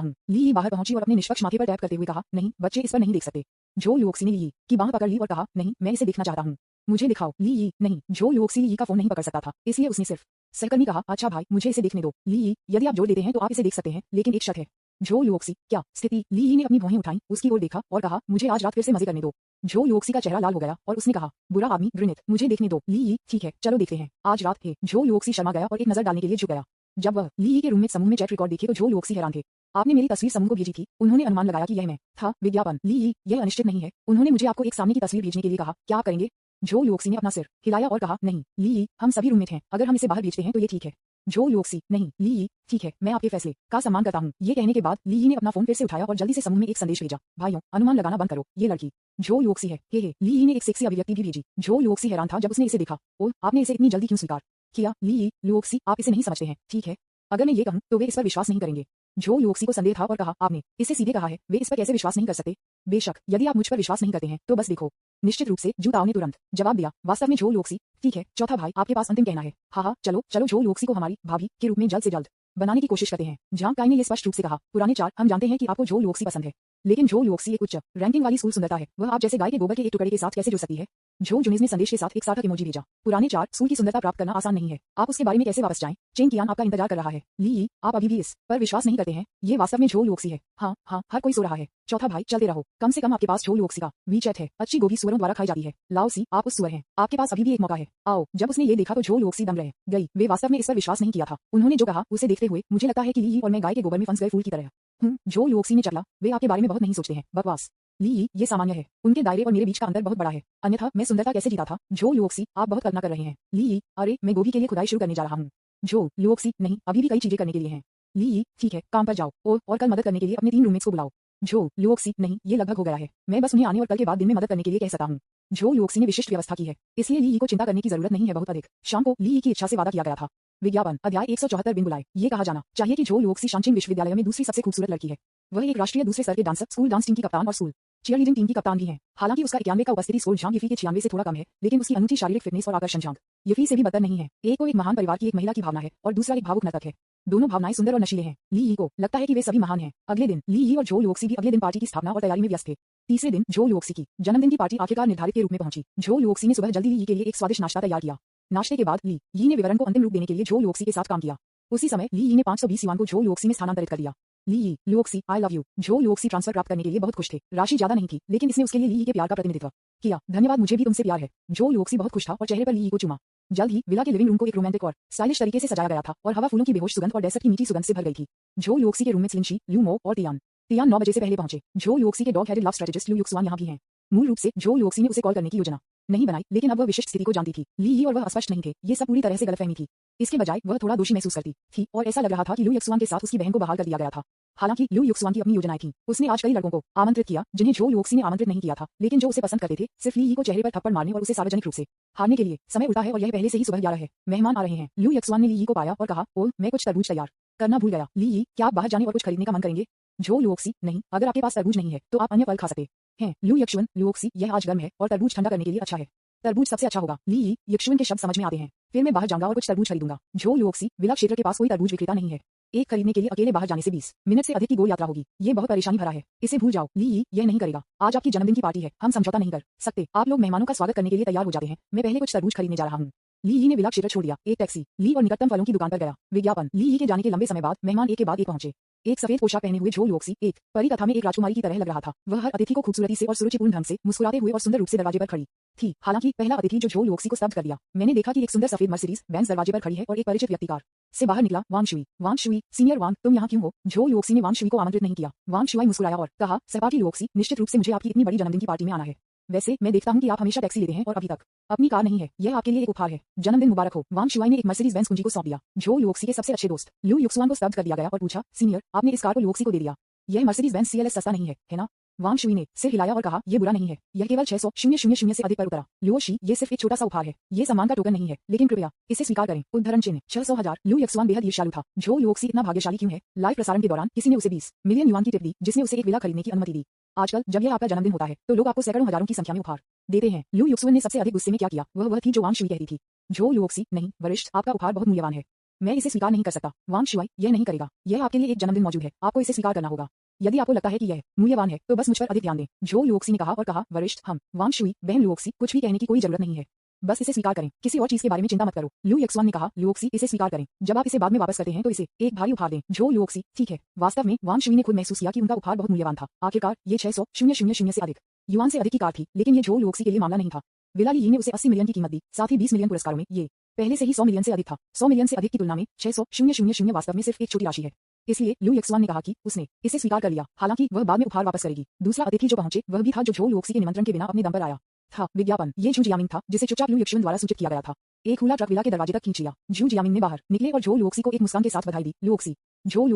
हूँ। ली यी बाहर पहुंची और अपने निष्पक्ष माथे पर टैप करते हुए कहा, नहीं, बच्चे इस पर नहीं देख सकते। झो लुओक्सी ने ली यी की बांह पकड़ ली और कहा, नहीं, मैं इसे देखना चाहता हूँ, मुझे दिखाओ। ली यी, नहीं। झो लुओक्सी ली यी का फोन नहीं पकड़ सकता था, इसलिए उसने सिर्फ सहकर्मी कहा, अच्छा भाई, मुझे इसे देखने दो। ली यी, यदि आप जोर देते हैं तो आप इसे देख सकते हैं, लेकिन एक शर्त है। झो लुओक्सी, क्या स्थिति? ली यी ने अपनी भौहें उठाई, उसकी ओर देखा और कहा, मुझे आज रात फिर से मजे करने दो। झो लुओक्सी का चेहरा लाल हो गया और उसने कहा, बुरा आदमी, घृणित, मुझे देखने दो। ली यी, ठीक है, चलो देखते हैं। आज रात है। झो लुओक्सी शर्मा गया और एक नजर डालने के लिए झुक गया। जब वह ली यी के रूममेट समूह में चैट रिकॉर्ड देखे तो झो लुओक्सी हैरान थे। आपने मेरी तस्वीर समूह को भेजी थी, उन्होंने अनुमान लगाया कि यह मैं था। विज्ञापन, ली यी, यह अनिश्चित नहीं है, उन्होंने मुझे आपको एक सामने की तस्वीर भेजने के लिए कहा, क्या आप करेंगे? झो लुओक्सी ने अपना सिर हिलाया और कहा, नहीं। ली यी, हम सभी रूममेट हैं, अगर हम इसे बाहर भेजते हैं तो ये ठीक है। झो लुओक्सी, नहीं। ली यी, ठीक है, मैं आपके फैसले का सम्मान करता हूँ। ये कहने के बाद ली यी ने अपना फोन फिर से उठाया और जल्दी से समूह में एक संदेश भेजा, भाइयों, अनुमान लगाना बंद करो, ये लड़की झो लुओक्सी है। हे। ली यी ने एक सेक्सी अभिव्यक्ति भी भेजी। झो लुओक्सी हैरान था जब उसने इसे देखा। ओह, आपने इसे इतनी जल्दी क्यों स्वीकार किया? ली यी, लुओक्सी, आप इसे नहीं समझते हैं, ठीक है, अगर मैं ये कहूँ तो वे इस पर विश्वास नहीं करेंगे। झो लुओक्सी को संदेह था और कहा, आपने इसे सीधे कहा है, वे इस पर कैसे विश्वास नहीं कर सकते? बेशक, यदि आप मुझ पर विश्वास नहीं करते हैं तो बस देखो। निश्चित रूप से, जू ताओ ने तुरंत जवाब दिया। वास्तव में झो लुओक्सी, ठीक है, चौथा भाई, आपके पास अंतिम कहना है? हाँ, चलो चलो, झो लुओक्सी को हमारी भाभी के रूप में जल्द से जल्द बनाने की कोशिश करते हैं। झांग काई ने यह स्पष्ट रूप से कहा, पुराने चार, हम जानते हैं कि आपको झो लुओक्सी पसंद है, लेकिन झो लुओक्सी एक उच्च रैंकिंग वाली स्कूल सुंदरता है, वह आप जैसे गाय के गोबर के एक टुकड़े के साथ कैसे जुड़ सकती है? झो जुनिस ने संदेश के साथ एक सार्थक इमोजी भेजा। पुराने चार, स्कूल की सुंदरता प्राप्त करना आसान नहीं है, आप उसके बारे में कैसे वापस जाएं? चेंग कियान आपका इंतजार कर रहा है। ली यी, आप अभी भी इस पर विश्वास नहीं करते हैं? ये वास्तव में झो लुओक्सी है। हाँ, हर कोई सो रहा है। चौथा भाई, चलते रहो, कम से कम आपके पास झो लुओक्सी का वीचैट है। अच्छी गोभी सुअरों द्वारा खाई जाती है। लाओसी, आप उस सुअर हैं, आपके पास अभी भी एक मौका है, आओ। जब उसने ये देखा तो झो लुओक्सी दम रह गई। वे वास्तव में इस पर विश्वास नहीं किया था। उन्होंने जो कहा उसे देखते हुए मुझे लगता है कि ली यी और मैं गाय के गोबर में फंस गए फूल की तरह हूँ। झो लुओक्सी ने चला, वे आपके बारे में बहुत नहीं सोचते हैं, बकवास। ली यी, ये सामान्य है, उनके दायरे और मेरे बीच का अंतर बहुत बड़ा है, अन्यथा मैं सुंदरता कैसे जीता था? झो लुओक्सी, आप बहुत कल्पना कर रहे हैं। ली यी, अरे मैं गोभी के लिए खुदाई शुरू करने जा रहा हूँ। झो लुओक्सी, नहीं, अभी भी कई चीजें करने के लिए हैं। ली यी, ठीक है, काम पर जाओ और कल मदद करने के लिए अपने 3 रूममेट्स को बुलाओ। झो लुओक्सी, नहीं, ये लगभग हो गया है, मैं बस उन्हें आने और कल के बाद दिन में मदद करने के लिए कह सकता हूँ। झो लुओक्सी ने विशिष्ट व्यवस्था की है, इसलिए ली यी को चिंता करने की जरूरत नहीं है। बहुत अधिक शाम को ली यी की इच्छा से वादा किया गया था। विज्ञापन, अध्याय 174, बिन बुलाए, ये कहा जाना चाहिए कि झो लुओक्सी शानचिंग विश्वविद्यालय में दूसरी सबसे खूबसूरत लड़की है। वह एक राष्ट्रीय दूसरे स्तर के डांसर, स्कूल डांस टीम की कप्तान और स्कूल चीयरलीडिंग टीम की कप्तान भी है। हालांकि उसका 91 का उपस्थिति स्कोर झांग यफी के 96 से थोड़ा कम है, लेकिन उसकी अनूठी शारीरिक फिटनेस और आकर्षण झांग यफी से भी बदतर नहीं है। एक को एक महान परिवार की एक महिला की भावना है और दूसरा एक भावुक नर्तक है। दोनों भावनाएं सुंदर और नशीले हैं। ली यी को लगता है कि वे सभी महान हैं। अगले दिन ली यी और झो लुओक्सी भी अगले दिन पार्टी की स्थापना और तैयारी में व्यस्त थे। तीसरे दिन झो लुओक्सी की जन्मदिन की पार्टी आखिरकार निर्धारित के रूप में पहुंची। झो लुओक्सी ने सुबह जल्दी ली यी के लिए एक स्वादिष्ट नाश्ता तैयार किया। नाश्ते के बाद ली यी ने विवरण को अंतिम रूप देने के लिए झो लुओक्सी के साथ काम किया। उसी समय ली यी ने 520 युआन को झो लुओक्सी में स्थानांतरित कर दिया। ली यी, लुओक्सी, आई लव यू। झो लुओक्सी ट्रांसफर प्राप्त करने के लिए बहुत खुश थे। राशि ज्यादा नहीं थी, लेकिन इसने उसके लिए ली यी के प्यार का प्रतिनिधित्व किया। धन्यवाद, मुझे भी तुमसे प्यार है। झो लुओक्सी बहुत खुश था और चेहरे पर ली यी को चूमा। जल्द ही विला के लिविंग रूम को एक रोमांटिक और स्टाइलिश तरीके से सजाया गया था और हवा फूलों की बेहोश सुगंध और डेसर्ट की मीठी सुगंध से भर गई थी। झो लुओक्सी के रूममेट्स लिंशी, ल्यू मो और तियान 9 बजे से पहले पहुंचे। झो लुओक्सी के डॉग हेडेड लव स्ट्रेटेजिस्ट ल्यू युक्सुआन यहां भी हैं। मूल रूप से झो लुओक्सी ने उसे कॉल करने की योजना नहीं बनाई, लेकिन अब वह विशिष्ट स्थिति को जानती थी। ली यी और वह अस्पष्ट नहीं थे, ये सब पूरी तरह से गलतफहमी थी। इसके बजाय वह थोड़ा दोषी महसूस करती थी और ऐसा लग रहा था कि लू युक्सुआन के साथ उसकी बहन को बहाल कर दिया गया था। हालांकि लू युक्सुआन की अपनी योजनाएं थीं। उसने आज कई लड़कों को आमंत्रित किया जिन्हें झोउ लुओक्सी ने आमंत्रित नहीं किया था, लेकिन जो उसे पसंद करते थे, सिर्फ ली यी को चेहरे पर थप्पड़ मारने और उसे सार्वजनिक रूप से हारने के लिए। समय उल्टा है और यह पहले से ही सुबह 11 है। मेहमान आ रहे हैं। लू युक्सुआन ने ली यी को पाया और कहा, ओह, मैं कुछ तरबूज तैयार करना भूल गया। ली यी, क्या आप बाहर जाने और कुछ खरीदने का मन करेंगे? झोउ लुओक्सी, नहीं, अगर आपके पास तरबूज नहीं है तो आप अन्य फल खा सकते हैं। लू युक्सुआन, लुओक्सी, यह आज गर्म है और तरबूज ठंडा करने के लिए अच्छा है। तरबूज सबसे अच्छा होगा। ली यी, युक्सुआन के शब्द समझ में आते हैं। फिर मैं बाहर जाऊंगा और कुछ तरबूज खरीदूंगा। झोउ लुओक्सी, विला क्षेत्र के पास कोई तरबूज विक्रेता नहीं है। एक खरीदने के लिए अकेले बाहर जाने से 20 मिनट से अधिक की गोल यात्रा होगी। ये बहुत परेशानी भरा है। इसे भूल जाओ। ली यी, यह नहीं करेगा। आज आपकी जन्मदिन की पार्टी है, हम समझौता नहीं कर सकते। आप लोग मेहमानों का स्वागत करने के लिए तैयार हो जाते हैं। मैं पहले कुछ तरबूज खरीदने जा रहा हूँ। ली यी ने विला क्षेत्र छोड़ दिया। एक टैक्सी ली और निकटतम फलों की दुकान पर गया। विज्ञापन। ली यी के जाने के लंबे समय बाद मेहमान एक के बाद एक पहुंचे। एक सफेद पोशाक पहने हुए झोउ लुओक्सी एक परी कथा में एक राजकुमारी की तरह लग रहा था। वह हर अतिथि को खूबसूरती से और सुरुचिपूर्ण ढंग से मुस्कुराते हुए और सुंदर रूप से दरवाजे पर खड़ी थी। हालांकि पहला अतिथि जो झोउ लुओक्सी को स्तब्ध कर दिया। मैंने देखा कि एक सुंदर सफेद मर्सिडीज बेंज दरवाजे पर खड़ी है और एक परिचित व्यक्ति कार से बाहर निकला। वांग शुई, वांग शुई, सीनियर वांग, तुम यहाँ क्यों हो? झोउ लुओक्सी ने वांग शुई को आमंत्रित नहीं किया। वांग शुई मुस्कुराया और कहा, सहपाठी लुओक्सी, निश्चित रूप से मुझे आपकी इतनी बड़ी जन्मदिन की पार्टी में आना है। वैसे मैं देखता हूँ कि आप हमेशा टैक्सी लेते हैं और अभी तक अपनी कार नहीं है। यह आपके लिए एक उपहार है। जन्मदिन मुबारक हो। वांग शुई ने एक मर्सिडीज बेंज कुंजी को सौंप दिया। झोउ लुओक्सी के सबसे अच्छे दोस्त लू युक्सुआन को स्तब्ध कर दिया गया और पूछा, सीनियर, आपने इस कार को लुओक्सी को दे दिया? यह मर्सिडीज बेंज सीएलएस सस्ता नहीं है ना? वांग शुई ने सिर हिलाया और कहा, यह बुरा नहीं है। यह केवल 600,000 से अधिक पर उतरा। लुओशी, ये सिर्फ एक छोटा सा उपहार है। ये सम्मान का टोकन नहीं है, लेकिन कृपया इसे स्वीकार करें। उद्धरण चिन्ह 600,000। लू युक्सुआन बेहद ईर्ष्यालु था। झोउ लुओक्सी इतना भाग्यशाली क्यों है? लाइव प्रसारण के दौरान किसी ने उसे 20 मिलियन युआन की टिप दी, जिसने उसे एक विला खरीदने की अनुमति दी। आजकल जब यह आपका जन्मदिन होता है तो लोग आपको सैकड़ों हजारों की संख्या में उपहार देते हैं। लू युक्सुआन ने सबसे अधिक गुस्से में क्या किया? वह थी जो वांग शुई कहती थी। झोउ लुओक्सी, नहीं वरिष्ठ, आपका उपहार बहुत मूल्यवान है। मैं इसे स्वीकार नहीं कर सकता। वांग शुई, यह नहीं करेगा। यह आपके लिए एक जन्मदिन मौजूद है, आपको इसे स्वीकार करना होगा। यदि आपको लगता है कि यह मूल्यवान है तो बस मुझ पर अधिक ध्यान दें। झोउ लुओक्सी ने कहा और कहा, वरिष्ठ, हम वांग शुई, बहन लुओक्सी, कुछ भी कहने की कोई जरूरत नहीं है। बस इसे स्वीकार करें, किसी और चीज के बारे में चिंता मत करो। लू युक्सुआन ने कहा, लुओक्सी, इसे स्वीकार करें। जब आप इसे बाद में वापस करते हैं तो इसे एक भारी उपहार दें। झोउ लुओक्सी, ठीक है। वास्तव में वांग शुई ने खुद महसूस किया कि उनका उपहार बहुत मूल्यवान था। आखिरकार ये 600,000 से अधिक युआन से अधिक की कार थी, लेकिन ये झोउ लुओक्सी के लिए मामला नहीं था। विला यी ने उसे 80 मिलियन की कीमत दी, साथ ही 20 मिलियन पुरस्कारों में। ये पहले से ही 100 मिलियन से अधिक था। 100 मिलियन से अधिक की तुलना में 600,000 वास्तव में सिर्फ एक छोटी राशि है। इसलिए लू युक्सुआन ने कहा कि उसने इसे स्वीकार कर लिया। हालांकि वह बाद में उपहार वापस करेगी। दूसरा अतिथि जो पहुंचे वह भी था जो झोउ लुओक्सी के निमंत्रण के बिना अपने दम पर आया था। विज्ञापन। ये झू जियामिंग था जिसे चुपचाप लू युक्सुआन द्वारा सूचित किया गया था। एक खुला ट्रक विला के दरवाजे तक खींच लिया। झू जियामिंग ने बाहर निकले और झोउ लुओक्सी को एक मुस्कान के साथ बधाई दी। लुओक्सी, झोउ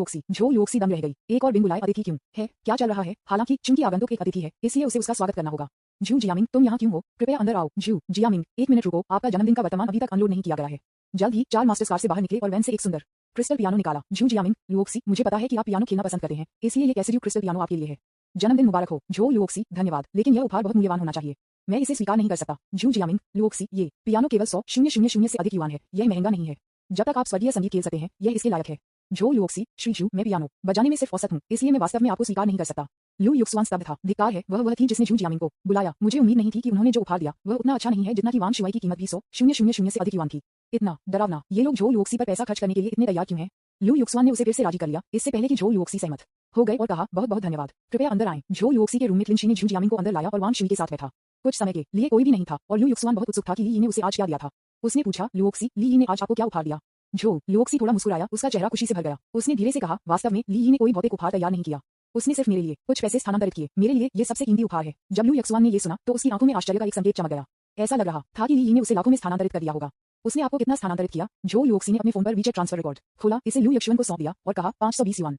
लुओक्सी दम रह गई। एक और बिन बुलाए अतिथि क्यों है? क्या चल रहा है? हालांकि चूंकि आगंतुक एक अतिथि है, इसलिए उसे उसका स्वागत करना होगा। झू जियामिंग, तुम यहाँ क्यों हो? कृपया अंदर आओ। झू जियामिंग, एक मिनट रुको, आपका जन्मदिन का वर्तमान अभी तक अनलोड नहीं किया गया है। जल्द ही 4 मास्टर्स कार से बाहर निकले और वैन से एक सुंदर क्रिस्टल पियानो निकाला। झू जियामिंग, लुओक्सी, मुझे पता है कि आप पियानो खेलना पसंद करते हैं, इसलिए ये कैसिडियो क्रिस्टल पियानो आपके लिए है। जन्मदिन मुबारक हो। झोउ लुओक्सी, धन्यवाद, लेकिन यह उपहार बहुत मूल्यवान होना चाहिए। मैं इसे स्वीकार नहीं कर सकता। झू जियामिंग, लुओक्सी, ये पियानो केवल 100,000 से अधिक युआन है। यह महंगा नहीं है। जब तक आप स्वर्गीय संगीत खेल सकते हैं, यह इसके लायक है। झोउ लुओक्सी, श्रीजू, मैं पियानो बजाने में सिर्फ औसत हूँ, इसलिए मैं वास्तव में आपको स्वीकार नहीं कर सकता। लू युक्सुआन स्तब्ध था। धिक्कार है, वह थी जिसने झू जियामिंग को बुलाया। मुझे उम्मीद नहीं थी कि उन्होंने जो उपहार दिया वह उतना अच्छा नहीं है जितना कि वांग शुई की कीमत भी 100,000 से अधिक युआन थी। इतना डरावना। ये लोग झोउ लुओक्सी पर पैसा खर्च करने के लिए इतने तैयार क्यों हैं? लू युक्सुआन ने उसे फिर से राजी कर लिया, इससे पहले कि झोउ लुओक्सी सहमत हो गए, और कहा, बहुत बहुत धन्यवाद, कृपया अंदर आएं। झोउ लुओक्सी के रूम में लिन शी ने झू जियामिंग को अंदर लाया और वांग शुई के साथ बैठा। कुछ समय के लिए कोई भी नहीं था और लू युक्सुआन बहुत उत्सुक था कि ली यी ने उसे आज क्या दिया था। उसने पूछा, लुओक्सी, ली यी ने आज आपको क्या उपहार दिया? झोउ लुओक्सी थोड़ा मुस्कुराया, उसका चेहरा खुशी से भर गया। उसने धीरे से कहा, वास्तव में ली यी ने कोई भौतिक उपहार तैयार नहीं किया। उसने सिर्फ मेरे लिए कुछ पैसे स्थानांतरित किए। मेरे लिए ये सबसे कीमती उपहार है। जब लू युक्सुआन ने ये सुना तो उसकी आंखों में आश्चर्य का एक संकेत चमक गया। ऐसा लग रहा था कि ली यी ने उसे लाखों में स्थानांतरित कर दिया होगा। उसने आपको कितना स्थानांतरित किया? झोउ लुओक्सी ने अपने फोन पर वीचेट ट्रांसफर रिकॉर्ड खोला, इसे लू युक्सुआन को सौंप दिया और कहा, 520 युआन।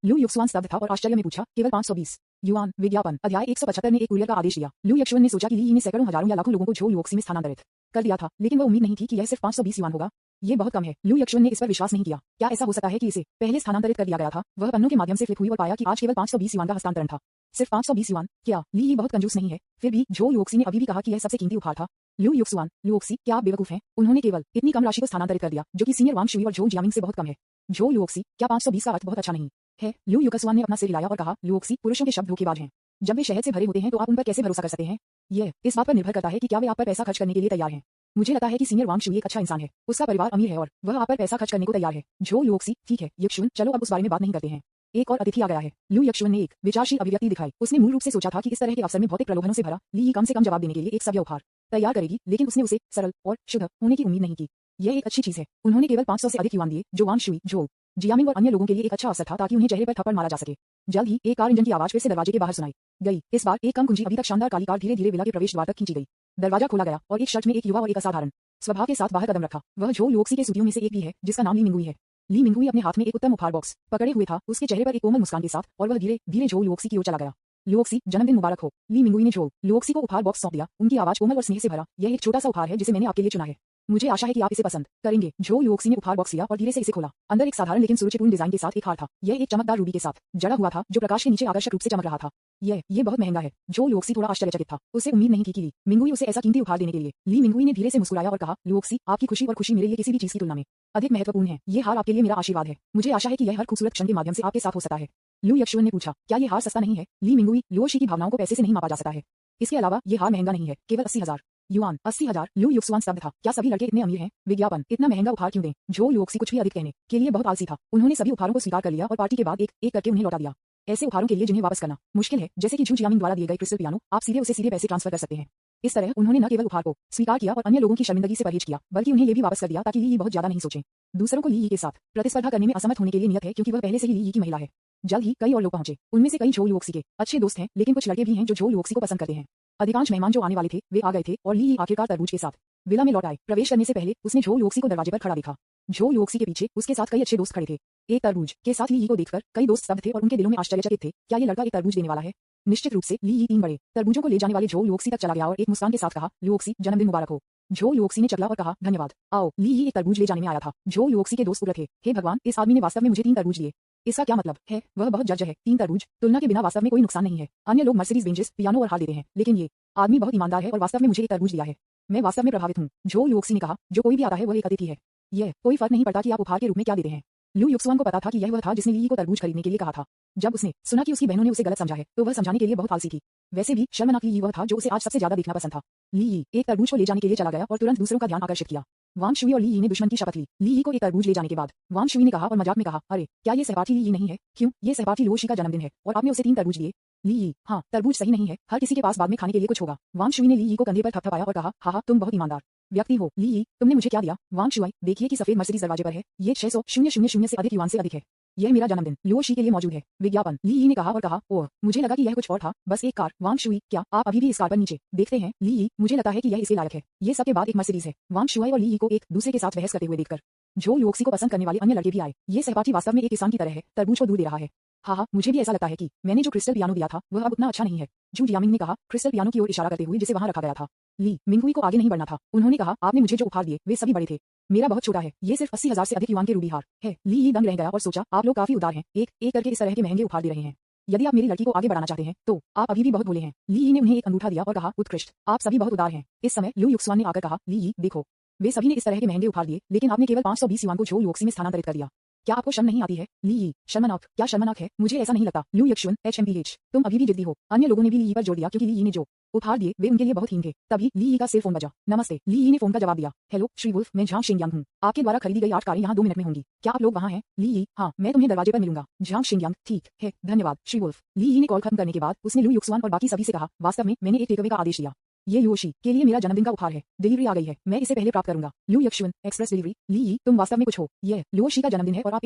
लू युक्सुआन स्तब्ध था और आश्चर्य में पूछा, केवल 520 युआन? विज्ञापन। अध्याय 175 ने एक कुरियर का आदेश दिया। लू युक्सुआन ने सोचा कि ली यी ने सैकड़ों हजारों या लाखों लोगों को झोउ लुओक्सी में स्थानांतरित कर दिया था, लेकिन वह उम्मीद नहीं थी कि यह सिर्फ 520 युआन होगा। ये बहुत कम है। लू युक्सुआन ने इस पर विश्वास नहीं किया। क्या ऐसा हो सकता है कि इसे पहले स्थानांतरित कर दिया गया था? वह पन्नों के माध्यम से फ्लिप हुई और पाया कि आज केवल 520 युआन का हस्तांतरण था। सिर्फ 520 युआन? क्या ली यी बहुत कंजूस नहीं है? फिर भी झोउ लुओक्सी ने अभी भी कहा कि यह सबसे कीमती उपहार था। लू युक्सुआन, लुओक्सी, क्या आप बेवकूफ हैं? उन्होंने केवल इतनी कम राशि को स्थानांतरित कर दिया, जो कि सीनियर वांग शुई और झोउ जियामिंग से बहुत कम है। झोउ लुओक्सी, क्या 520 का अर्थ बहुत अच्छा नहीं है? लू युक्सुआन ने अपना सिर हिलाया और कहा, लुओक्सी, पुरुषों के शब्द धोखेबाज हैं। जब वे शहद से भरे होते हैं तो आप उन पर कैसे भरोसा कर सकते हैं? यह इस बात पर निर्भर करता है कि क्या वे आप पर पैसा खर्च करने के लिए तैयार हैं। मुझे लगता है कि सीनियर वांग शुई एक अच्छा इंसान है, उसका परिवार अमीर है और वह आप पर पैसा खर्च करने को तैयार है। झोउ लुओक्सी, ठीक है युक्सुआन, चलो अब उस बारे में बात नहीं करते हैं। एक और अतिथि आ गया है। लू युक्सुआन ने एक विचारशील अभिव्यक्ति दिखाई। उसने मूल रूप से सोचा था कि इस तरह के अवसर में भौतिक प्रलोभनों से भरा ली यी कम से कम जवाब देने के लिए एक सभ्य उपहार तैयार करेगी, लेकिन उसने उसे सरल और शुद्ध होने की उम्मीद नहीं की। यह एक अच्छी चीज है। उन्होंने केवल 500 से अधिक युआन दिए, जो वांग शुई, झोउ जियामिंग और अन्य लोगों के लिए एक अच्छा अवसर था ताकि उन्हें चेहरे पर थप्पड़ मारा जा सके। जल्द ही एक कार इंजन की आवाज फिर से दरवाजे के बाहर सुनाई गई। इस बार एक कम कुंजी अभी तक शानदार काली कार धीरे धीरे विला के प्रवेश द्वार तक खींची गई। दरवाजा खोला गया और एक शर्ट में एक युवा और एक असाधारण स्वभाव के साथ बाहर कदम रखा। वह झो लुओक्सी के सूतियों में से एक भी है जिसका नाम ली मिंगुई है। ली मिंगुई अपने हाथ में एक उत्तम उपहार बॉक्स पकड़े हुए था, उसके चेहरे पर एक कोमल मुस्कान के साथ, और वह धीरे धीरे झो लुओक्सी की ओर चला गया। लुओक्सी, जन्मदिन मुबारक हो। ली मिंगुई ने झो लुओक्सी को उपहार बॉक्स सौंप दिया। उनकी आवाज कोमल और स्नेह से भरा। यह एक छोटा सा उपहार है जिसे मैंने आपके लिए चुना है। मुझे आशा है कि आप इसे पसंद करेंगे। झो लुओक्सी ने उपहार बॉक्स लिया और धीरे से इसे खोला। अंदर एक साधारण लेकिन सुरुचिपूर्ण डिजाइन के साथ एक हार था। यह एक चमकदार रूबी के साथ जड़ा हुआ था जो प्रकाश के नीचे आकर्षक रूप से चमक रहा था। ये बहुत महंगा है। झो लुओक्सी थोड़ा आश्चर्यचकित था। उसे उम्मीद नहीं थी कि ली मिंगुई उसे ऐसा कीमती उपहार देने के लिए। ली मिंगुई ने धीरे से मुस्कुराया और कहा, लुओक्सी, आपकी खुशी और खुशी मेरे लिए किसी भी चीज की तुलना में अधिक महत्वपूर्ण है। ये हार आपके लिए मेरा आशीर्वाद है। मुझे आशा है कि यह हर खूबसूरत क्षण के माध्यम से आपके साथ हो सकता है। लू यक्षुअन ने पूछा, क्या ये हार सस्ता नहीं है? ली मिंगुई, लुओशी की भावनाओं को पैसे से नहीं मापा जा सकता है। इसके अलावा ये हार महंगा नहीं है, केवल 80,000 युआन। 80,000। लू युक्सुआन स्तब्ध था। क्या सभी लड़के इतने अमीर हैं? विज्ञापन, इतना महंगा उपहार क्यों दें? झो लुओक्सी कुछ भी अधिक कहने के लिए बहुत आलसी था। उन्होंने सभी उपहारों को स्वीकार कर लिया और पार्टी के बाद एक एक करके उन्हें लौटा दिया। ऐसे उपहारों के लिए जिन्हें वापस करना मुश्किल है, जैसे कि झू जियामिंग द्वारा दिए गए क्रिस्टल पियानो, आप सीधे पैसे ट्रांसफर कर सकते हैं। इस तरह उन्होंने न केवल उपहार को स्वीकार किया और अन्य लोगों की शर्मिंदगी से परहेज किया, बल्कि उन्हें ये भी वापस कर दिया ताकि ली बहुत ज्यादा नहीं सोचें। दूसरों को ली के साथ प्रतिस्पर्धा करने में असमर्थ होने के लिए नियत है, क्योंकि वह पहले से ही ली की महिला है। जल्द ही कई और लोग पहुंचे। उनमें से कई झो लुओक्सी के अच्छे दोस्त हैं, लेकिन कुछ लड़के भी हैं जो झो लुओक्सी को पसंद करते हैं। अधिकांश मेहमान जो आने वाले थे वे आ गए थे और ली आखिरकार तरबूज के साथ विला में लौट आए। प्रवेश करने से पहले उसने झो लुओक्सी को दरवाजे पर खड़ा देखा। झो लुओक्सी के पीछे उसके साथ कई अच्छे दोस्त खड़े थे। एक तरबूज के साथ ली को देखकर कई दोस्त स्तब्ध थे और उनके दिलों में आश्चर्यचकित थे। क्या ये लड़का एक तरबूज देने वाला है? निश्चित रूप से। ली 3 बड़े तरबूजों को ले जाने वाले झो लुओक्सी तक चला गया और एक मुस्कान के साथ कहा, लुओक्सी, जन्मदिन मुबारक हो। झो लुओक्सी ने चकला और कहा, धन्यवाद। आओ। ली एक तरबूज ले जाने में आया था। झो लुओक्सी के दोस्त उग्र थे। हे भगवान, इस आदमी ने वास्तव में मुझे 3 तरबूज दिए। इसका क्या मतलब है? वह बहुत जज है। 3 तरबूज तुलना के बिना वास्तव में कोई नुकसान नहीं है। अन्य लोग मर्सिडीज बेंजेस, पियानो और हार देते हैं, लेकिन ये आदमी बहुत ईमानदार है और वास्तव में मुझे एक तरबूज दिया है। मैं वास्तव में प्रभावित हूँ। झो लुओक्सी ने कहा, जो कोई भी आता है वह एक अतिथि है। यह कोई फर्क नहीं पड़ता कि आप उपहार के रूप में क्या देते हैं। लू युक्सुआन को पता था कि यह वह था जिसने ली को तरबूज खरीदने के लिए कहा था। जब उसने सुना कि उसकी बहनों ने उसे गलत समझा है, तो वह समझाने के लिए बहुत आलसी थी। वैसे भी शर्मनाक ली वह था जो उसे आज सबसे ज्यादा देखना पसंद था। ली एक तरबूज को ले जाने के लिए चला गया और तुरंत दूसरों का ध्यान आकर्षित किया। वांग शुई और ली ने दुश्मन की शपथ ली। ली को एक तरबूज ले जाने के बाद वांग शुई ने कहा और मजाक में कहा, अरे क्या ये सहपाठी ली नहीं है? क्यों? ये सहपाठी लुओशी का जन्मदिन है और आपने उसे 3 तरबूज दिए। ली, हाँ, तरबूज सही नहीं है। हर किसी के पास बाद में खाने के लिए कुछ होगा। वांग शुई ने ली को कंधे पर थपथपाया और कहा, हाँ, तुम बहुत ईमानदार व्यक्ति हो। ली, तुमने मुझे क्या दिया? वांग शुई, देखिए कि सफेद मर्सिडीज दरवाजे पर है। ये 600,000 से अधिक युआन से अधिक है। यह मेरा जन्मदिन लुओशी के लिए मौजूद है। विज्ञापन, ली ने कहा और कहा, ओह, मुझे लगा कि यह कुछ और था। बस एक कार। वांग शुई, क्या आप अभी भी इस कार पर नीचे देखते हैं? ली, मुझे लगता है कि यह इसके लायक है। ये सब के बाद एक मर्सिडीज है। वांग शुई और ली को एक दूसरे के साथ बहस करते हुए देखकर झो लुओक्सी को पसंद करने वाले अन्य लड़के भी आए। ये सहपाठी वास्तव में एक किसान की तरह है, तरबूज को दूध दे रहा है। हाँ, मुझे भी ऐसा लगता है कि मैंने जो क्रिस्टल पियानो दिया था वह अब उतना अच्छा नहीं है। झू जियामिंग ने कहा, क्रिस्टल पियानो की ओर इशारा करते हुए जिसे वहां रखा गया था। ली मिंगुई को आगे नहीं बढ़ना था। उन्होंने कहा, आपने मुझे जो उपहार दिए वे सभी बड़े थे, मेरा बहुत छोटा है। ये सिर्फ 80,000 से अधिक युआन के रूबी हार है। ली दंग रह गया और सोचा, आप लोग काफी उदार हैं, एक एक करके इस तरह के महंगे उपहार दे रहे हैं। यदि आप मेरी लड़की को आगे बढ़ाना चाहते हैं तो आप अभी भी बहुत भोले हैं। ली ने उन्हें एक अंगूठा दिया और कहा, उत्कृष्ट, आप सभी बहुत उदार हैं। इस समय लू युक्सुआन ने आकर कहा, ली, देखो, वे सभी ने इस तरह के महंगे उपहार दिए, लेकिन आपने केवल 520 युआन को झो लुओक्सी में स्थानांतरित कर दिया। क्या आपको शर्म नहीं आती है? ली, शर्मनाक? क्या शर्मनाक है? मुझे ऐसा नहीं लगता। लू यक्षुअन, HMPH, तुम अभी भी जिद्दी हो। अन्य लोगों ने भी ली पर जोर दिया क्योंकि ली ने जो उपहार दिए वे उनके लिए बहुत हीन थे। तभी ली का सेल फोन बजा। नमस्ते। ली ने फोन का जवाब दिया। हेलो श्री वुल्फ, मैं झांग शिंगयांग हूँ। आपके द्वारा खरीदी गई 8 कारें यहाँ 2 मिनट में होंगी। क्या आप लोग वहाँ हैं? ली, हाँ, मैं तुम्हें दरवाजे पर मिलूंगा। झांग शिंगयांग, ठीक है, धन्यवाद श्री वुल्फ। ली ने कॉल खत्म करने के बाद उसने लू युक्सुआन और बाकी सभी से कहा, वास्तव में मैंने एक टेकअवे का आदेश दिया। ये लुओशी के लिए मेरा जन्मदिन का उपहार है। डिलीवरी आ गई है, मैं इसे पहले प्राप्त करूंगा। लू यक्षुअन, एक्सप्रेस डिलीवरी। ली, तुम वास्तव में कुछ हो। यह लुओशी का जन्मदिन है और आप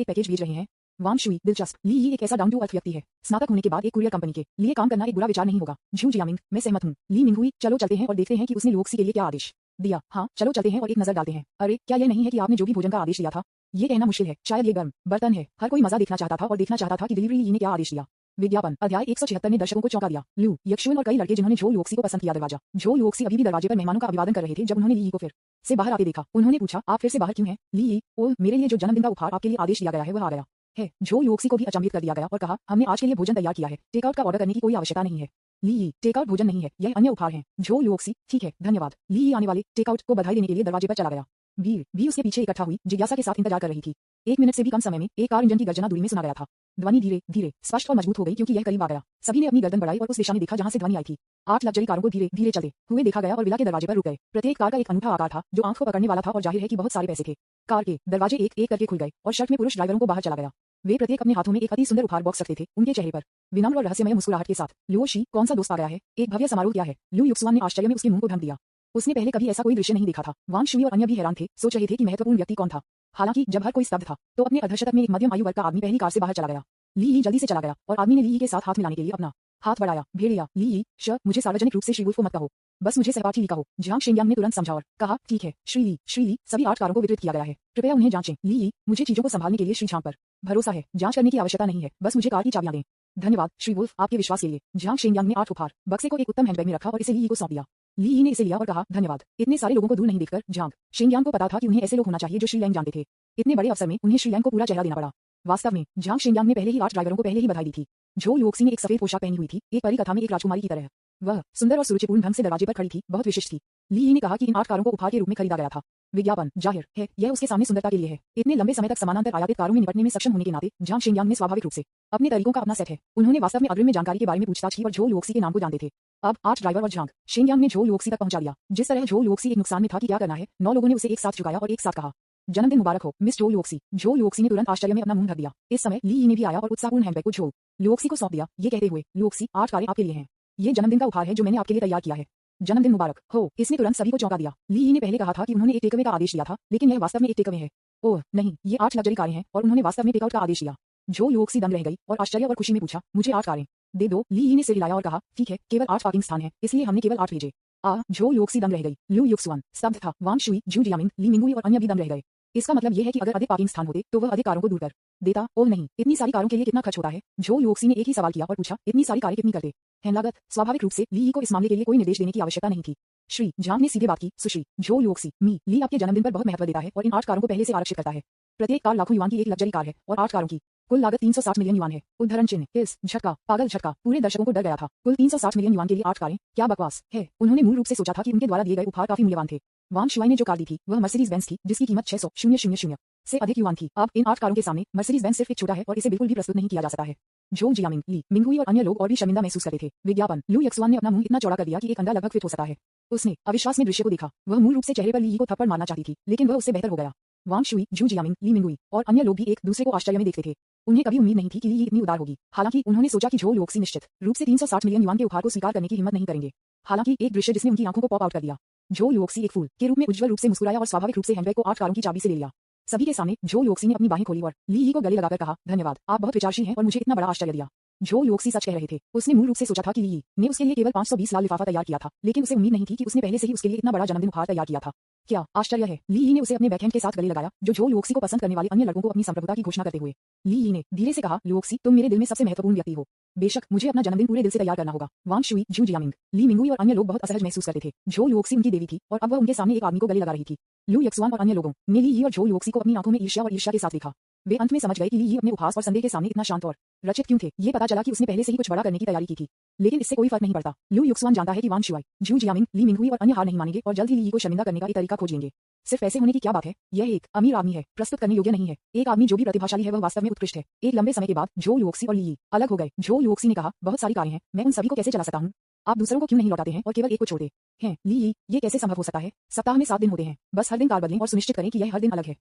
एक पैकेज भेज रहे हैं। वांग शुई, दिलचस्प। ली एक ऐसा डाउन टू अर्थ व्यक्ति है। स्नातक होने के बाद एक कुरियर कंपनी के लिए काम करना एक बुरा विचार नहीं होगा। झू जियामिंग, मैं सहमत हूँ। ली मिंगुई, चलो चलते हैं और देखते हैं कि उसने लुओक्सी के लिए क्या आदेश दिया। हाँ, चलो चलते हैं और एक नजर डालते हैं। अरे, क्या यह नहीं है कि आपने जो भी भोजन का आदेश दिया था? ये कहना मुश्किल है, शायद ये गर्म बर्तन है। हर कोई मजा देखना चाहता था और देखना चाहता था कि डिलीवरी ली ने क्या आदेश दिया। विज्ञापन, अध्याय 176 ने दर्शकों को चौंका दिया। लू यक्षुअन और कई लड़के जिन्होंने झो लुओक्सी को पसंद किया। दरवाजा, झो लुओक्सी अभी भी दरवाजे पर मेहमानों का अभिवादन कर रहे थे जब उन्होंने ली को फिर से बाहर आते देखा। उन्होंने पूछा, आप फिर से बाहर क्यों हैं? ली, ओह, मेरे लिए जो जन्मदिन का उपहार आपके लिए आदेश दिया गया है वह आ गया है। झो लुओक्सी को भी अचंभित कर दिया गया और कहा, हमने आज के लिए भोजन तैयार किया है, टेकआउट का ऑर्डर करने की कोई आवश्यकता नहीं है। ली, टेकआउट भोजन नहीं है, यह अन्य उपहार है। झो लुओक्सी, ठीक है, धन्यवाद। ली आने वाले टेकआउट को बधाई देने के लिए दरवाजे पर चला गया। भीड़ भी उसके पीछे इकट्ठा हुई, जिज्ञासा के साथ इंतजार कर रही थी। 1 मिनट से भी कम समय में एक कार इंजन की गर्जना दूरी में सुना गया था। ध्वनि धीरे धीरे स्पष्ट और मजबूत हो गई क्योंकि यह करीब आ गया। सभी ने अपनी गर्दन बढ़ाई और उस दिशा में देखा जहां से ध्वनि आई थी। 8 लग्जरी कारों को धीरे धीरे चलते हुए देखा गया और विला के दरवाजे पर रुक गए। प्रत्येक कार का एक अनूठा आकार था जो आंख को पकड़ने वाला था और जाहिर है कि बहुत सारे पैसे थे। कार के दरवाजे एक एक करके खुल गए और शर्ट में पुरुष ड्राइवरों को बाहर चला गया। वे प्रत्येक अपने हाथों में एक अति सुंदर उपहार बॉक्स रखते थे। उनके चेहरे पर विनम्र और रहस्यमय मुस्कुराहट के साथ, लुओशी, कौन सा दोस्त आ गया है? एक भव्य समारोह क्या है? लू युक्सुआन ने आश्चर्य में उसके मुंह को ढक दिया। उसने पहले कभी ऐसा कोई दृश्य नहीं देखा था। वांग शुई और अन्य भी हैरान थे, सोच रहे थे कि महत्वपूर्ण व्यक्ति कौन था। हालांकि जब हर कोई स्तब्ध था तो अपने अर्धशतक में एक मध्यम आयु वर्ग का आदमी पहली कार से बाहर चला गया। ली जल्दी से चला गया और आदमी ने ली के साथ हाथ मिलाने के लिए अपना हाथ बढ़ाया। भेड़िया ली मुझे सार्वजनिक रूप से श्री वुल्फ को मत कहो, बस मुझे सहपाठी ली कहो। झांग शेंगयांग ने तुरंत समझा और कहा, ठीक है श्री ली, सभी 8 कारों को वितरित किया गया है, कृपया उन्हें जांचें। ली मुझे चीजों को संभालने के लिए श्री झांग पर भरोसा है, जांच करने की आवश्यकता नहीं है, बस मुझे कार की चाबियां दें। धन्यवाद श्री वुल्फ, आपके विश्वास के लिए। झांग शेंगयांग ने 8 उपहार बक्से को एक उत्तम हैंडबैग में रखा और इसे ली को सौंप दिया। ली ने इसे लिया और कहा, धन्यवाद। इतने सारे लोगों को दूर नहीं देखकर झांग शेंगयांग को पता था कि उन्हें ऐसे लोग होना चाहिए जो श्री लैंग जानते थे। इतने बड़े अवसर में उन्हें श्री लैंग को पूरा चेहरा देना पड़ा। वास्तव में झांग शेंगयांग ने पहले ही 8 ड्राइवरों को पहले ही बधाई दी थी। झोउ लुओक्सी ने एक सफेद पोशाक पहनी हुई थी, एक परी कथा में एक राजकुमारी की तरह। वह सुंदर और सुरुचिपूर्ण ढंग से दरवाजे पर खड़ी थी, बहुत विशिष्ट थी। ली ने कहा कि इन 8 कारों को उपहार के रूप में खरीदा गया था। विज्ञापन जाहिर है यह उसके सामने सुंदरता के लिए है। इतने लंबे समय तक समानांतर आयातित कारों में निपटने में सक्षम होने के नाते झांग शेंगयांग ने स्वाभाविक रूप से अपने तरीकों का अपना सेट है। उन्होंने वास्तव में अग्रिम जानकारी के बारे में पूछताछ की और झोउ लुओक्सी के नाम को जानते थे। अब 8 ड्राइवर और झांग शेंगयांग ने झोउ लुओक्सी तक पहुंचा दिया। जिस तरह झोउ लुओक्सी एक नुकसान में था कि क्या करना है, 9 लोगों ने उसे एक साथ झुकाया और एक साथ कहा, जन्मदिन मुबारक हो मिस झोउ लुओक्सी। झोउ लुओक्सी ने तुरंत आश्चर्य में अपना मुंह ढक दिया। इस समय ली ने भी आया और उत्साहपूर्ण हैंडबैग को झोउ लुओक्सी को सौंप दिया, ये कहते हुए, लुओक्सी 8 कारें आपके लिए हैं। ये जन्मदिन का उपहार है जो मैंने आपके लिए तैयार किया है। जन्मदिन मुबारक हो। इसने तुरंत सभी को चौंका दिया। ली ने पहले कहा था कि उन्होंने एक टेकअवे का आदेश दिया था, लेकिन यह वास्तव में एक टेकअवे है। ओह नहीं, ये 8 लग्जरी कारें हैं और उन्होंने वास्तव में टेकआउट का आदेश दिया। झोउ लुओक्सी दंग रह गई और आश्चर्य और खुशी में पूछा, मुझे 8 कारें दे दो। ली ने सिर हिलाया और कहा, ठीक है, केवल 8 पार्किंग स्थान है, इसलिए हमने केवल 8 भेजे। झोउ लुओक्सी दंग रह गई। लू युक्सुआन स्तब्ध था, वांग शुई, जू जियामिंग, ली मिंगुई और अन्य भी दंग रह गए। इसका मतलब यह है कि अगर अधिक पार्किंग स्थान होते तो वह अधिक कारों को दूर कर देता। ओह नहीं, इतनी सारी कारों के लिए कितना खर्च होता है? झोउ लुओक्सी ने एक ही सवाल किया और पूछा, इतनी सारी कारें कितनी करते हैं लागत? स्वाभाविक रूप से ली को इस मामले के लिए कोई निर्देश देने की आवश्यकता नहीं थी। श्री झांग ने सीधे बात की, सुश्री झोउ लुओक्सी, ली आपके जन्मदिन पर बहुत महत्व देता है और इन 8 कारों को पहले से आरक्षित करता है। प्रत्येक कार लाखों युआन की एक लग्जरी कार है और 8 कारों की कुल लागत 360 मिलियन युआन है। उद्धरण चिन्ह इस झटका, पागल झटका, पूरे दर्शकों को डर गया था। कुल 360 मिलियन युआन के लिए 8 कारें, क्या बकवास है। उन्होंने मूल रूप से सोचा था कि उनके द्वारा दिए गए उपहार काफी मूल्यवान थे। वांग शुआई ने जो कार दी थी वह मर्सिडीज बेंज थी, जिसकी कीमत 600,000 से अधिक युआन थी। अब इन 8 कारों के सामने मर्सिडीज बेंज सिर्फ एक छोटा है और इसे बिल्कुल भी प्रस्तुत नहीं किया जा सकता है। झोउ जियामिंग, ली मिंगुई और अन्य लोग और भी शर्मिंदा महसूस करते थे। विज्ञापन लू युक्सुआन ने अपना मुंह इतना चौड़ा कर दिया कि एक अंडा लगभग फिट हो सकता है। उसने अविश्वास में दृश्य को देखा। वह मूल रूप से चेहरे पर ली को थप्पड़ मारना चाहती थी, लेकिन वह उससे बेहतर हो गया। वांग शुई, जू जियामिंग, ली मिंगुई और अन्य लोग भी एक दूसरे को आश्चर्य में देखते थे। उन्हें कभी उम्मीद नहीं थी कि ली इतनी उदार होगी। हालांकि उन्होंने सोचा कि झोउ लुओक्सी निश्चित रूप से 360 मिलियन युआन के उपहार को स्वीकार करने की हिम्मत नहीं करेंगे। हालांकि एक दृश्य जिसने उनकी आंखों को पॉप आउट कर दिया। झोउ लुओक्सी एक फूल के रूप में उज्जवल रूप से मुस्कुराया और स्वाभाविक रूप से हैंडबैग को 8 कारों की चाबी से ले लिया। सभी के सामने झोउ लुओक्सी ने अपनी बाहें खोली और ली को गले लगाकर कहा, धन्यवाद, आप बहुत विचारशील हैं और मुझे इतना बड़ा आश्चर्य दिया। झोउ लुओक्सी सच कह रहे थे। उसने मूल रूप से सोचा था कि ली ने उसके लिए केवल 520 लाल लिफाफा तैयार किया था, लेकिन उसे उम्मीद नहीं थी कि उसने पहले से ही उसके लिए इतना बड़ा जन्मदिन उपहार तैयार किया था। क्या आश्चर्य है। ली ने उसे अपने बैकहैंड के साथ गले लगाया, जो झोउ लुओक्सी को पसंद करने वाले अन्य लड़कों को अपनी संप्रभुता की घोषणा करते हुए। ली ने धीरे से कहा, लुओक्सी, तुम मेरे दिल में सबसे महत्वपूर्ण व्यक्ति हो। बेशक मुझे अपना जन्मदिन पूरे दिल से तैयार करना होगा। वांग शुई, जू जियामिंग, ली मिंगुई और अन्य लोग बहुत असहज महसूस करते थे। झोउ लुओक्सी उनकी देवी थी और अब वह उनके सामने एक आदमी को गले लगा रही थी। लू युक्सुआन और अन्य लोगों ने ली और झोउ लुओक्सी को अपनी आंखों में ईर्ष्या और ईर्ष्या के साथ देखा। वे अंत में समझ गए कि ली अपने उपहास और संदेह के सामने इतना शांत और रचित क्यों थे। ये पता चला कि उसने पहले से ही कुछ बड़ा करने की तैयारी की थी, लेकिन इससे कोई फर्क नहीं पड़ता। लू युक्सुआन जानता है कि वांग शुआई, जू जियामिंग, ली मिंगुई और अन्य हार नहीं मानेंगे और जल्द ही ली को शर्मिंदा करने का एक तरीका खोज लेंगे। सिर्फ ऐसे होने की क्या बात है। यह एक अमीर आदमी है, प्रस्तुत करने योग्य नहीं है। एक आदमी जो भी प्रतिभाशाली है वह वास्तव में उत्कृष्ट है। एक लंबे समय के बाद झोउ लुओक्सी और ली अलग हो गए। झोउ लुओक्सी ने कहा, बहुत सारी कारें हैं, मैं उन सभी को कैसे चला सकता हूँ? आप दूसरों को क्यों नहीं लौटाते हैं और केवल एक को छोड़ते हैं? ली, ये कैसे संभव हो सकता है? सप्ताह में 7 दिन होते हैं, बस हर दिन कार बदलें और सुनिश्चित करें कि यह हर दिन अलग है।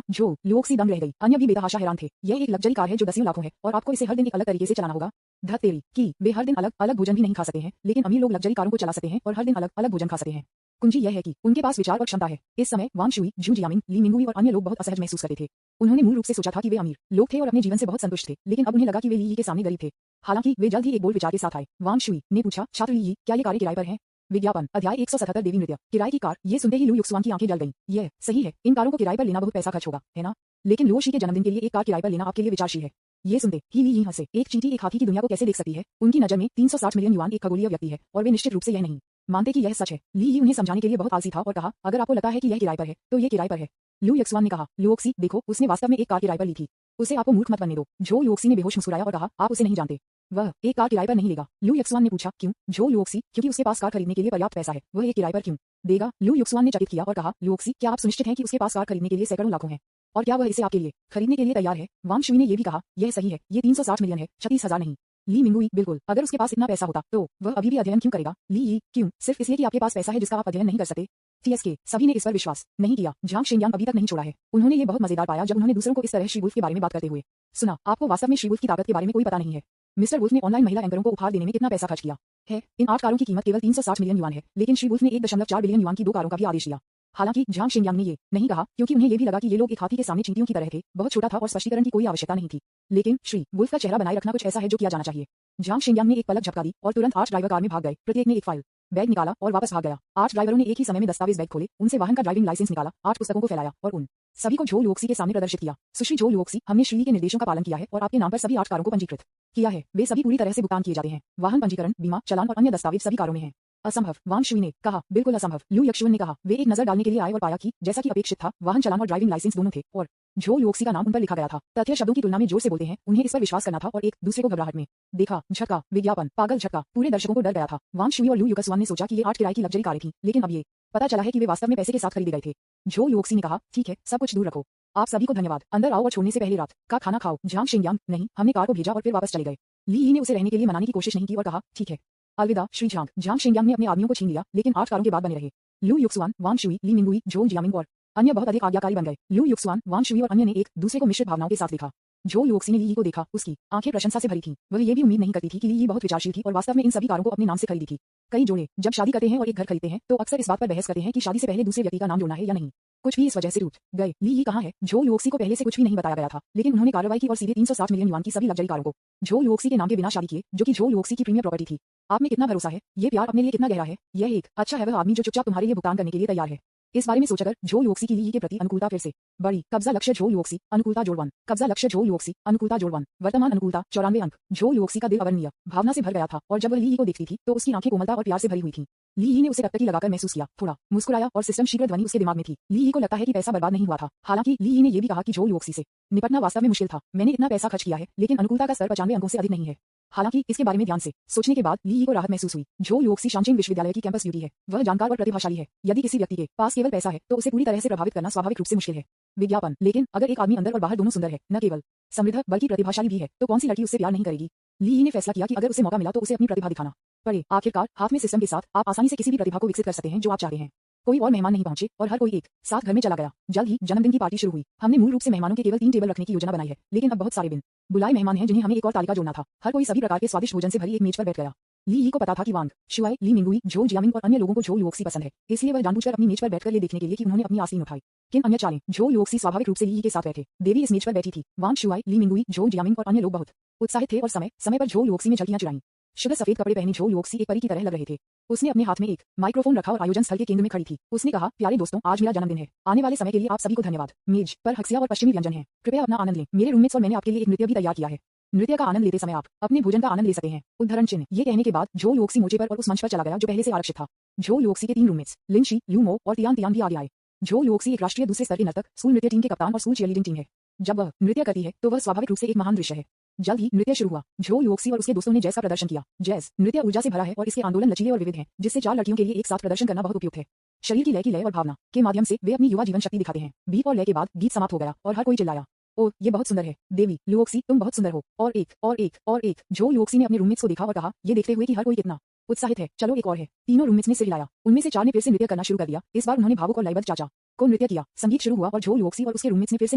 झोउ लुओक्सी दंग रह गई। अन्य भी बेतहाशा हैरान थे। यह एक लग्जरी कार है जो दसियों लाखों है और आपको इसे हर दिन एक अलग तरीके से चलाना होगा। धत तेरी कि वे हर दिन अलग अलग भोजन भी नहीं खा सकते हैं, लेकिन अमीर लोग लग्जरी कारों को चला सकते हैं और हर दिन अलग अलग भोजन खा सकते हैं। कुंजी यह है कि उनके पास विचार और क्षमता है। इस समय वांग शुई, जू जियामिंग, ली मिंगुई और अन्य लोग बहुत असहज महसूस करते थे। उन्होंने मूल रूप से सोचा था कि वे अमीर लोग थे और अपने जीवन से बहुत संतुष्ट थे, लेकिन अब उन्हें लगा कि वे ली के सामने गरीब थे। हालांकि वे जल्द ही एक बोल्ड विचार के साथ आए। वांग शुई ने पूछा, छात्र ली, क्या ये कारें किराए पर हैं? विज्ञापन अध्याय 177 देवी नृत्य, किराए की कार। ये सुनते ही लू युक्सुआन की आंखें जल गईं। यह सही है, इन कारों को किराए पर लेना बहुत पैसा खर्च होगा, है ना? लेकिन लुओशी के जन्मदिन के लिए एक कार किराए पर लेना आपके लिए विचारशील है। ये सुनते ही ली हंसे। एक चींटी एक हाथी की दुनिया को कैसे देख सकती है? उनकी नजर में 360 मिलियन युआन एक खगोलीय व्यक्ति है और वे निश्चित रूप से यह नहीं मानते कि यह सच है। ली उन्हें समझाने के लिए बहुत आलसी था और कहा, अगर आपको लगता है कि यह किराए पर है तो ये किराए पर है। लू युक्सुआन ने कहा, लुओक्सी देखो, उसने वास्तव में एक कार किराए पर ली थी। उसे आपको मूर्ख मत बनने दो। झोउ लुओक्सी ने बेहोश मुस्कुराया और कहा, आप उसे नहीं जानते, वह एक कार किराए पर नहीं लेगा। लू युक्सुआन ने पूछा, क्यों? झोउ लुओक्सी, क्योंकि उसके पास कार खरीदने के लिए पर्याप्त पैसा है, वह एक किराए पर क्यों देगा? लू युक्सुआन ने चकित किया और कहा, लुओक्सी, क्या आप सुनिश्चित हैं कि उसके पास कार खरीदने के लिए सैकड़ों लाखों हैं और क्या वह इसे आपके लिए खरीदने के लिए तैयार है? वांग शुई ने यह भी कहा, यह सही है, ये 360 मिलियन है, 36,000 नहीं। ली मिंगुई, बिल्कुल, अगर उसके पास इतना पैसा होता तो वह अभी भी अध्ययन क्यों करेगा? ली, क्यों? सिर्फ इसलिए कि आपके पास पैसा है जिसका आप अध्ययन नहीं कर सकते? TSK सभी ने इस पर विश्वास नहीं किया। झांग शेंगयांग अभी तक नहीं छोड़ा है। उन्होंने ये बहुत मजेदार पाया जब उन्होंने दूसरों को इस तरह श्री वुल्फ के बारे में बात करते हुए सुना। आपको वास्तव में श्री वुल्फ की ताकत के बारे में कोई पता नहीं है। मिस्टर वुल्फ ने ऑनलाइन महिला एंकरों को उपहार देने में कितना पैसा खर्च किया है? इन 8 कारों की कीमत केवल 360 मिलियन युआन है, लेकिन श्री वुल्फ ने 1.4 बिलियन युआन की 2 कारों का भी आदेश दिया। हालांकि झांग शेंगयांग ने ये नहीं कहा क्योंकि उन्हें ये भी लगा कि ये लोग एक हाथी के सामने चींटियों की तरह थे। बहुत छोटा था और स्पष्टीकरण की कोई आवश्यकता नहीं थी, लेकिन श्री वुल्फ का चेहरा बनाए रखना कुछ ऐसा है जो किया जाना चाहिए। झांग शिंगयांग ने एक पलक झपका दी और तुरंत 8 ड्राइवर कार में भाग गए। प्रत्येक ने एक फाइल बैग निकाला और वापस भाग गया। 8 ड्राइवरों ने एक ही समय में दस्तावेज बैग खोले, उनसे वाहन का ड्राइविंग लाइसेंस निकाला, 8 पुस्तकों को फैलाया और उन सभी को झो लुओक्सी के सामने प्रदर्शित किया। सुश्री झो लुओक्सी, हमने श्री के निर्देशों का पालन किया है और आपके नाम पर सभी 8 कारों को पंजीकृत किया है। वे सभी पूरी तरह से भुगतान किए जाते हैं। वाहन पंजीकरण, बीमा, चालान और अन्य दस्तावेज सभी कारों में हैं। असंभव, वांग शुई ने कहा। बिल्कुल असंभव, लू यक्षुन ने कहा। वे एक नजर डालने के लिए आए और पाया कि जैसा कि अपेक्षित था, वाहन चालान और ड्राइविंग लाइसेंस दोनों थे और झो लुओक्सी का नाम उन पर लिखा गया था। तथ्य शब्दों की तुलना में जोर से बोलते हैं, उन्हें इस पर विश्वास करना था और एक दूसरे को घबराहट में देखा। झटका, विज्ञापन, पागल झटका, पूरे दर्शकों को डर गया था। वांग शुई और लू युकसवान ने सोचा कि ये 8 किराए की लग्जरी कारें थीं, लेकिन अब ये पता चला है कि वे वास्तव में पैसे के साथ खरीदे गए थे। झो लुओक्सी ने कहा, ठीक है, सब कुछ दूर रखो। आप सभी को धन्यवाद। अंदर आओ और छोड़ने से पहले रात का खाना खाओ। झांग शिंगयांग, नहीं, हमने कार को भेजा और फिर वापस चले गए। ली यी ने उसे रहने के लिए मनाने की कोशिश नहीं की और कहा, ठीक है, अलविदा श्री झांग। झांग शिंगयांग ने अपने आदमियों को छीन लिया, लेकिन 8 कारों के बाद बने रहे। लू युक्सवान, वांग शुई, ली मिंगुई, झो जियामिंग और अन्य बहुत अधिक आज्ञाकारी बन गए। लू युक्सवान, वांग शुई और अन्य ने एक दूसरे को मिश्रित भावनाओं के साथ देखा। झो लुओक्सी ने ली यी को देखा, उसकी आंखें प्रशंसा से भरी थीं। वह ये भी उम्मीद नहीं करती थी कि ली यी बहुत विचारशील थी और वास्तव में इन सभी कारों को अपने नाम से खरीदी थी। कई जोड़े जब शादी करते हैं और एक घर खरीदते हैं तो अक्सर इस बात पर बहस करते हैं कि शादी से पहले दूसरे व्यक्ति का नाम जोड़ना है या नहीं। कुछ भी इस वजह से टूट गए। ली यी कहाँ है? झो लुओक्सी को पहले से कुछ भी नहीं बताया गया था, लेकिन उन्होंने कार्रवाई की और सीधे 360 मिलियन युआन की सभी लग्जरी कारों को झो लुओक्सी के नाम के बिना शादी किए, जो कि झो लुओक्सी की प्रीमियम प्रॉपर्टी थी। आप में कितना भरोसा है? ये प्यार अपने लिए कितना गहरा है? यह एक अच्छा है वह आदमी जो चुपचाप तुम्हारे लिए भुगतान करने के लिए तैयार है। इस बारे में सोचकर झो लुओक्सी की ली यी के प्रति अनुकूलता फिर से बढ़ी। कब्जा लक्ष्य झो लुओक्सी, अनुकूलता जोड़ 1। कब्जा लक्ष्य झो लुओक्सी, अनुकूलता जोड़ 1। वर्तमान अनुकूलता 94 अंक। झो लुओक्सी का दिल अवर्णनीय भावना से भर गया था और जब वह ली यी को देखती थी तो उसकी आंखें कोमलता और प्यार से भरी हुई थीं। ली यी ने उसे टकटकी लगाकर महसूस किया, थोड़ा मुस्कुराया और सिस्टम शीघ्र ध्वनि उसके दिमाग में थी। ली यी को लगता है कि पैसा बर्बाद नहीं हुआ था। हालांकि ली यी ने यह भी कहा कि झो लुओक्सी से निपटना वास्तव में मुश्किल था। मैंने इतना पैसा खर्च किया है, लेकिन अनुकूलता का स्तर 95 अंकों से अधिक नहीं है। हालांकि इसके बारे में ध्यान से सोचने के बाद ली यी को राहत महसूस हुई। झो लुओक्सी शानचेंग विश्वविद्यालय की कैंपस ब्यूटी है। वह जानकार और प्रतिभाशाली है। यदि किसी व्यक्ति के पास केवल पैसा है तो उसे पूरी तरह से प्रभावित करना स्वाभाविक रूप से मुश्किल है। विज्ञापन, लेकिन अगर एक आदमी अंदर और बाहर दोनों सुंदर है, न केवल समृद्ध बल्कि प्रतिभाशाली भी है, तो कौन सी लड़की उससे प्यार नहीं करेगी? ली यी ने फैसला किया कि अगर उसे मौका मिला तो उसे अपनी प्रतिभा दिखाना पड़े। आखिरकार हाथ में सिस्टम के साथ आप आसानी से किसी भी प्रतिभा को विकसित कर सकते हैं जो आप चाहते हैं। कोई और मेहमान नहीं पहुंचे और हर कोई एक साथ घर में चला गया। जल्द ही जन्मदिन की पार्टी शुरू हुई। हमने मूल रूप से मेहमानों के केवल 3 टेबल रखने की योजना बनाई है, लेकिन अब बहुत सारे बिन बुलाए मेहमान हैं जिन्हें हमें एक और तालिका जोड़ना था। हर कोई सभी प्रकार के स्वादिष्ट भोजन से भरी एक मेज पर बैठ गया। ली यी को पता था कि वांग शुआई, ली मिंगुई, झो जियामिंग और अन्य लोगों को झो लुओक्सी पसंद है, इसलिए वह जानबूझकर अपनी मेज पर बैठकर ये देखने के लिए कि उन्होंने अपनी आसीन उठाई। किन अन्य चालें? झो लुओक्सी स्वाभाविक रूप से ली यी के साथ बैठे। देवी इस मेज पर बैठी थी। वांग शुआई, ली मिंगुई, झो जियामिंग और अन्य लोग बहुत उत्साहित थे और समय समय पर झो लुओक्सी ने झलकियां चुराईं। शुद्ध सफेद कपड़े पहने झो लुओक्सी एक परी की तरह लग रहे थे। उसने अपने हाथ में एक माइक्रोफोन रखा और आयोजन स्थल के केंद्र में खड़ी थी। उसने कहा, प्यारे दोस्तों, आज मेरा जन्मदिन है। आने वाले समय के लिए आप सभी को धन्यवाद। मेज पर हक्सिया और पश्चिमी व्यंजन हैं। कृपया अपना आनंद लें। मेरे रूममेट्स और मैंने आपके लिए एक नृत्य भी तैयार किया है। नृत्य का आनंद लेते समय आप अपने भोजन का आनंद ले सकते हैं। उद्धरण चिन्ह। ये कहने के बाद झो लुओक्सी मोचे पर और उस मंच पर चला गया जो पहले से आरक्षित था। झो लुओक्सी के 3 रूममेट्स लिन शी, लू मो और तियान तियान भी आगे आए। झो लुओक्सी एक राष्ट्रीय दूसरे स्तर के नर्तक, स्कूल नृत्य टीम के कप्तान और स्कूल चीयरलीडिंग टीम है। जब वह नृत्य करती है तो वह स्वाभाविक रूप से एक महान दृश्य है। जल्द ही नृत्य शुरू हुआ। झो लुओक्सी और उसके दोस्तों ने जैज़ का प्रदर्शन किया। जैज़ नृत्य ऊर्जा से भरा है और इसके आंदोलन लचीले और विविध हैं, जिससे 4 लड़कियों के लिए एक साथ प्रदर्शन करना बहुत उपयुक्त है। शरीर की लय और भावना के माध्यम से वे अपनी युवा जीवन शक्ति दिखाते हैं। बीट और लय के बाद गीत समाप्त हो गया और हर कोई चिल्लाया, ओह ये बहुत सुंदर है। देवी लुओक्सी, तुम बहुत सुंदर हो। और एक और एक और एक। झो लुओक्सी ने अपने रूममेट्स को देखा और कहा, ये देखते हुए कि हर कोई कितना उत्साहित है, चलो एक और है। तीनों रूममेट्स ने सिर हिलाया। उनमें से 4 ने फिर से नृत्य करना शुरू कर दिया। इस बार उन्होंने भावुक और लयबद्ध चाचा को नृत्य किया। संगीत शुरू हुआ और झो लुओक्सी और उसके रूममेट्स ने फिर से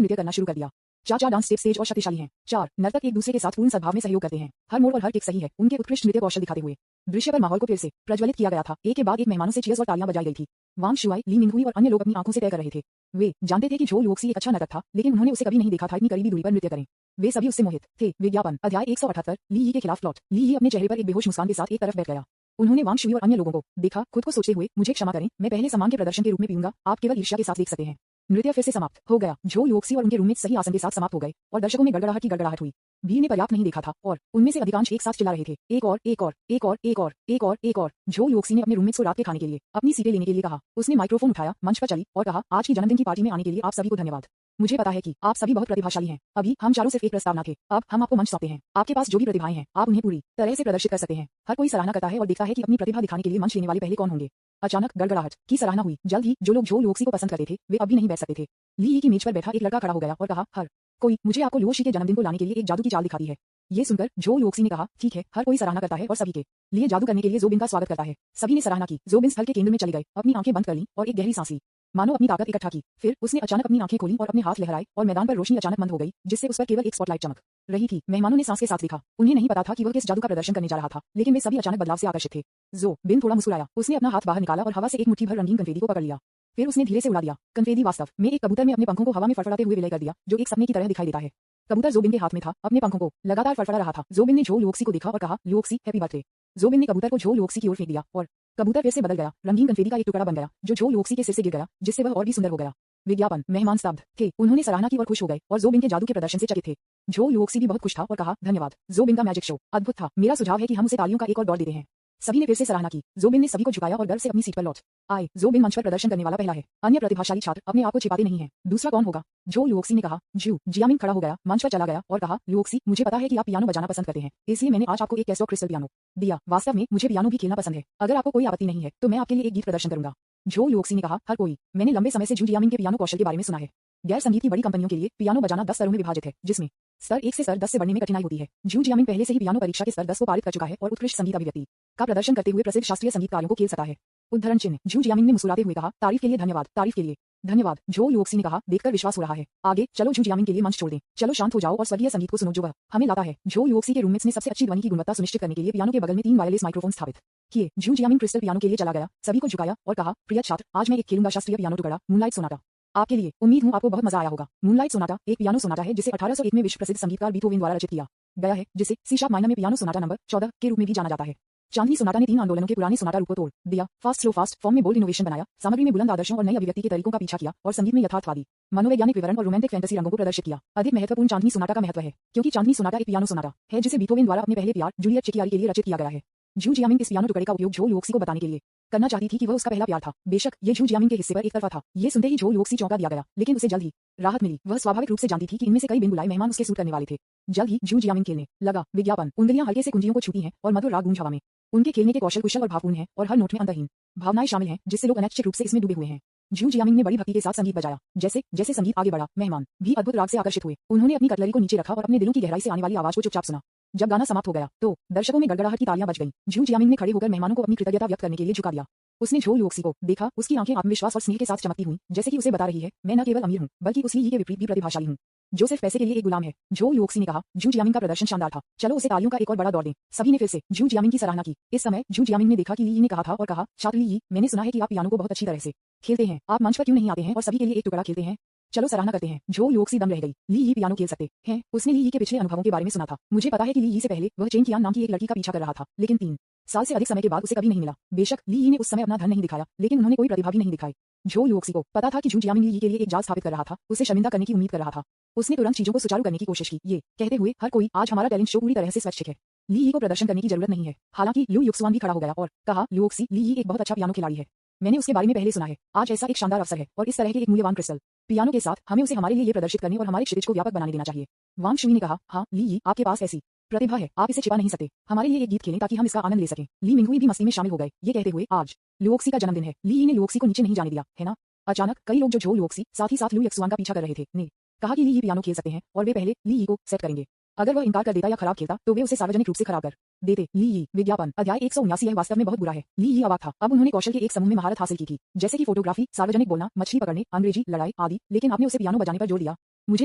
नृत्य करना शुरू कर दिया। चाचा डांस स्टेप तेज और शक्तिशाली हैं। 4 नर्तक एक दूसरे के साथ पूर्ण सद्भाव में सहयोग करते हैं। हर मोड़ और हर किक सही है। उनके उत्कृष्ट नृत्य कौशल दिखाते हुए दृश्य पर माहौल को फिर से प्रज्वलित किया गया था। एक के बाद एक मेहमानों से चीयर्स और तालियां बजाई गई थी। वांग शुआई, ली मिंगुई और अन्य लोग अपनी आंखों से तय कर रहे थे। वे जानते थे कि झो लुओक्सी एक अच्छा नर्तक था, लेकिन उन्होंने उसे कभी नहीं देखा था इतनी करीबी दूरी पर नृत्य करें। वे सभी उससे मोहित थे। विज्ञापन, अध्याय 178। ली यी के खिलाफ प्लॉट। ली यी अपने चेहरे पर एक बेहोश मुस्कान के साथ एक तरफ बैठ गया। उन्होंने वांग शुई और अन्य लोगों को देखा, खुद को सोचते हुए, मुझे क्षमा करें, मैं पहले सामान के प्रदर्शन के रूप में पीऊंगा, आप केवल ईर्ष्या के साथ देख सकते हैं। नृत्य फिर से समाप्त हो गया। झो लुओक्सी और उनके रूममेट्स सही आसन के साथ समाप्त हो गए और दर्शकों में गड़गड़ाहट की गड़गड़ाहट हुई। भीड़ ने पर्याप्त नहीं देखा था और उनमें से अधिकांश एक साथ चिल्ला रहे थे, एक और एक और एक और एक और एक और एक और। झो लुओक्सी ने अपने रूममेट्स को रात के खाने के लिए अपनी सीटें लेने के लिए कहा। उसने माइक्रोफोन उठाया, मंच पर चली और कहा, आज की जन्मदिन की पार्टी में आने के लिए आप सभी को धन्यवाद। मुझे पता है कि आप सभी बहुत प्रतिभाशाली हैं। अभी हम चारों सिर्फ एक प्रस्तावना थे। अब हम आपको मंच सौंपते हैं। आपके पास जो भी प्रतिभाएं हैं, आप उन्हें पूरी तरह से प्रदर्शित कर सकते हैं। हर कोई सराहना करता है और देखता है कि अपनी प्रतिभा दिखाने के लिए मंच लेने वाले पहले कौन होंगे। अचानक गड़गड़ाहट की सराहना हुई। जल्द ही जो लोग झो लुओक्सी को पसंद करते थे, वे अब भी नहीं बैठ सकते थे। ली यी की मेज पर बैठा एक लड़का खड़ा हो गया और कहा, हर कोई मुझे आपको लुओ शी के जन्मदिन को लाने के लिए एक जादू की चाल दिखाती है। ये सुनकर झो लुओक्सी ने कहा, ठीक है, हर कोई सराहना करता है और सभी के लिए जादू करने के लिए ज़ोबिन का स्वागत करता है। सभी ने सराहना की। ज़ोबिन स्थल के केंद्र में चले गए, अपनी आंखें बंद कर लीं और एक गहरी सांस ली, मानो अपनी ताकत इकट्ठा की। फिर उसने अचानक अपनी आंखें खोलीं और अपने हाथ लहराए और मैदान पर रोशनी अचानक बंद हो गई, जिससे उस पर केवल एक स्पॉटलाइट चमक रही थी। मेहमानों ने सांस के साथ देखा। उन्हें नहीं पता था कि वह किस जादू का प्रदर्शन करने जा रहा था, लेकिन वे सभी अचानक बदलाव से आकर्षित थे। ज़ोबिन थोड़ा मुस्कुराया। उसने अपना हाथ बाहर निकाला और हवा से एक मुट्ठी भर रंगीन कनफेदी को पकड़ लिया। फिर उसने धीरे से उड़ा दिया। कनफेदी वास्तव में एक कबूतर में अपने पंखों को हवा में फड़फड़ाते हुए विलय कर दिया, जो एक सपने की तरह दिखाई देता है। कबूतर जोबिन के हाथ में था, अपने पंखों को लगातार फड़फड़ा रहा था। जोबिन ने झो लुओक्सी को देखा और कहा, लुओक्सी हैप्पी बर्थडे। जोबिन ने कबूतर को झो लुओक्सी की ओर फेंक दिया और कबूतर फिर से बदल गया, रंगीन कनफेदी का एक टुकड़ा बन गया जो झो लुओक्सी के सिर से गिर गया, जिससे वह और भी सुंदर हो गया। विज्ञापन मेहमान स्तब्ध थे, उन्होंने सराहना की और खुश हो गए और जोबिन के जादू के प्रदर्शन से चकित थे। झो लुओक्सी भी बहुत खुश था और कहा, धन्यवाद, जोबिन का मैजिक शो अद्भुत था। मेरा सुझाव है कि हम उसे तालियों का एक और दौर देते हैं। सभी ने फिर से सराहना की। जोबिन ने सभी को झुकाया और गर्व से अपनी सीट पर लौट आए। जोबिन मंच पर प्रदर्शन करने वाला पहला है। अन्य प्रतिभाशाली छात्र अपने आप को छिपाते नहीं हैं। दूसरा कौन होगा? झो लुओक्सी ने कहा। जियामिन खड़ा हो गया, मंच पर चला गया और कहा, लुओक्सी, मुझे पता है कि आप पियानो बजाना पसंद करते हैं, इसलिए मैंने आज आपको एक कैस्ट्रो क्रिस्टल पियानो दिया। वास्तव में मुझे पियानो भी खेलना पसंद है। अगर आपको कोई आपत्ति नहीं है तो मैं आपके लिए एक गीत प्रदर्शन करूंगा। झो लुओक्सी ने कहा, हर कोई। मैंने लंबे समय से जियामिन के पियानो कौशल के बारे में सुना है। गैर संगीत की बड़ी कंपनियों के लिए पियानो बजाना 10 स्तरों में विभाजित है, जिसमें स्तर 1 से स्तर 10 से बढ़ने में कठिनाई होती है। जियामिन पहले से ही पियानो परीक्षा के स्तर 10 को पारित कर चुका है और उत्कृष्ट संगीत अभिव्यक्ति का प्रदर्शन करते हुए प्रसिद्ध शास्त्रीय संगीतकारों को खेल सकता है। उद्धरण चिन्ह। जियामिन ने मुस्कुराते हुए कहा, तारीफ के लिए धन्यवाद, तारीफ के लिए धन्यवाद। झो लुओक्सी ने कहा, देखकर विश्वास हो रहा है। आगे चलो, जियामिन के लिए मंच छोड़ दें। चलो शांत हो जाओ और स्वर्गीय संगीत को सुनो जो वह हमें लाता है। झो लुओक्सी के रूममेट्स ने सबसे अच्छी ध्वनि की गुणवत्ता सुनिश्चित करने के लिए पियानो के बगल में 3 वायरलेस माइक्रोफोन स्थापित किए। जियामिन क्रिस्टल पियानो के लिए चला गया, सभी को झुकाया और कहा, प्रिय छात्र, आज मैं एक खेलूंगा शास्त्रीय पियानो टुकड़ा, मूनलाइट सोनाटा आपके लिए। उम्मीद हूं आपको बहुत मजा आया होगा। मूनलाइट सोनाटा एक पियानो सोनाटा है जिसे 1801 में विश्व प्रसिद्ध संगीतकार बीथोवेन द्वारा रचित किया गया है, जिसे सी शार्प माइनर में पियानो सोनाटा नंबर 14 के रूप में भी जाना जाता है। चांदनी सोनाटा ने 3 आंदोलनों के पुराने सोनाटा रूप को तोड़ दिया। फास्ट स्लो फास्ट फॉर्म में बोल्ड इनोवेशन बनाया, सामग्री में बुलंद आदर्शों और नई अभिव्यक्ति के तरीकों का पीछा किया और संगीत में यथार्थवादी मनोवैज्ञानिक विवरण और रोमांटिक फैंटेसी रंगों को प्रदर्शित किया। अधिक महत्वपूर्ण चांदनी सोनाटा का महत्व है, क्योंकि चांदनी सोनाटा एक पियानो सोनाटा है जिसे बीथोवेन द्वारा अपने पहले प्यार जूलियट चिकियारी के लिए रचित किया गया है। जियामिन इस पियानो टुकड़े का उपयोग झो लुओक्सी को बताने के लिए करना चाहती थी कि वह उसका पहला प्यार था। बेशक ये जियामिन के हिस्से पर एक तरफा था। ये सुनते ही झो लुओक्सी चौंका दिया गया, लेकिन उसे जल्द ही राहत मिली। वह स्वाभाविक रूप से जानती थी कि इनमें से कई बिन बुलाए मेहमान उसके सूट करने वाले थे। जल्द ही जियामिन खेलने लगा। विज्ञापन। उंगलियां हल्के से कुंजियों को छूती हैं और मधुर राग गूंज हवा में। उनके खेलने के कौशल कुशल और भावपूर्ण हैं और हर नोट में अंतहीन भावनाएं शामिल हैं, जिससे लोग अनैच्छिक रूप से इसमें डूबे हुए हैं। जियामिन ने बड़ी भक्ति के साथ संगीत बजाया। जैसे जैसे संगीत आगे बढ़ा, मेहमान भी अद्भुत राग से आकर्षित हुए। उन्होंने अपनी कटलरी को नीचे रखा और अपने दिलों की गहराई से आने वाली आवाज को चुपचाप सुना। जब गाना समाप्त हो गया तो दर्शकों में गड़गड़ाहट की तालियां बज गईं। जियामिन ने खड़े होकर मेहमानों को अपनी कृतज्ञता व्यक्त करने के लिए झुका दिया। उसने झो लुओक्सी को देखा, उसकी आंखें आत्मविश्वास और स्नेह के साथ चमकती हुई, जैसे कि उसे बता रही है, मैं न केवल अमीर हूं, बल्कि उस ली के विपरीत भी प्रतिभाशाली हूं, जो सिर्फ पैसे के लिए एक गुलाम है। झो लुओक्सी ने कहा, जियामिन का प्रदर्शन शानदार था, चलो उसे तालियों का एक और बड़ा दौर दें। सभी ने फिर से जियामिन की सराहना की। इस समय जियामिन ने देखा कि ली ने कहा था और कहा, छात्र ली, मैंने सुना है कि आप पियानो को बहुत अच्छी तरह से खेलते हैं, आप मंच पर क्यों नहीं आते हैं और सभी के लिए एक टुकड़ा खेलते हैं? चलो सराहना करते हैं। झो लुओक्सी दम रह गई। ली पियानो खेल सकते हैं। उसने ली के पिछले अनुभवों के बारे में सुना था। मुझे पता है कि ली से पहले वह चेन कियान नाम की एक लड़की का पीछा कर रहा था, लेकिन 3 साल से अधिक समय के बाद उसे कभी नहीं मिला। बेशक ली ने उस समय अपना धन नहीं दिखाया, लेकिन उन्होंने कोई प्रतिभा भी नहीं दिखाई। झो लुओक्सी को पता था कि जियामिन ली के लिए एक जाल स्थापित कर रहा था, उसे शर्मिंदा करने की उम्मीद कर रहा था। उसने तुरंत चीजों को सुचारू करने की कोशिश की, ये कहते हुए, हर कोई, आज हमारा टैलेंट शो पूरी तरह से स्वैच्छिक है, ली को प्रदर्शन करने की जरूरत नहीं है। हालांकि लू युक्सवान भी खड़ा हो गया और कहा, लुओक्सी, ली एक बहुत अच्छा पियानो खिलाड़ी है, मैंने उसके बारे में पहले सुना है। आज ऐसा एक शानदार अवसर है और इस तरह के एक मूल्यवान क्रिस्टल पियानो के साथ हमें उसे हमारे लिए प्रदर्शित करने और हमारे क्षितिज को व्यापक बनाने देना चाहिए। वांग शुई ने कहा, हाँ ली, आपके पास ऐसी प्रतिभा है, आप इसे छिपा नहीं सकते। हमारे लिए एक गीत खेलें ताकि हम इसका आनंद ले सकें। ली मिंगुई भी मस्ती में शामिल हो गए। ये कहते हुए, आज लुओक्सी का जन्मदिन है, ली ने लुओक्सी को नीचे नहीं जाने दिया, है ना? अचानक कई लोग जो झो लुओक्सी साथ ही साथ लू युक्सवान का पीछा कर रहे थे ने कहा कि ली पियानो खेल सकते हैं और वे पहले ली को सेट करेंगे। अगर वह इनकार कर देता या खराब खेलता तो वे उसे सार्वजनिक रूप से खराब कर देते। ली विज्ञापन। अध्याय 179। यह वास्तव में बहुत बुरा है। ली अवाक था। अब उन्होंने कौशल के एक समूह में महारत हासिल की थी, जैसे कि फोटोग्राफी, सार्वजनिक बोलना, मछली पकड़ने, अंग्रेजी, लड़ाई आदि, लेकिन आपने उसे पियानो बजाने पर जोर दिया। मुझे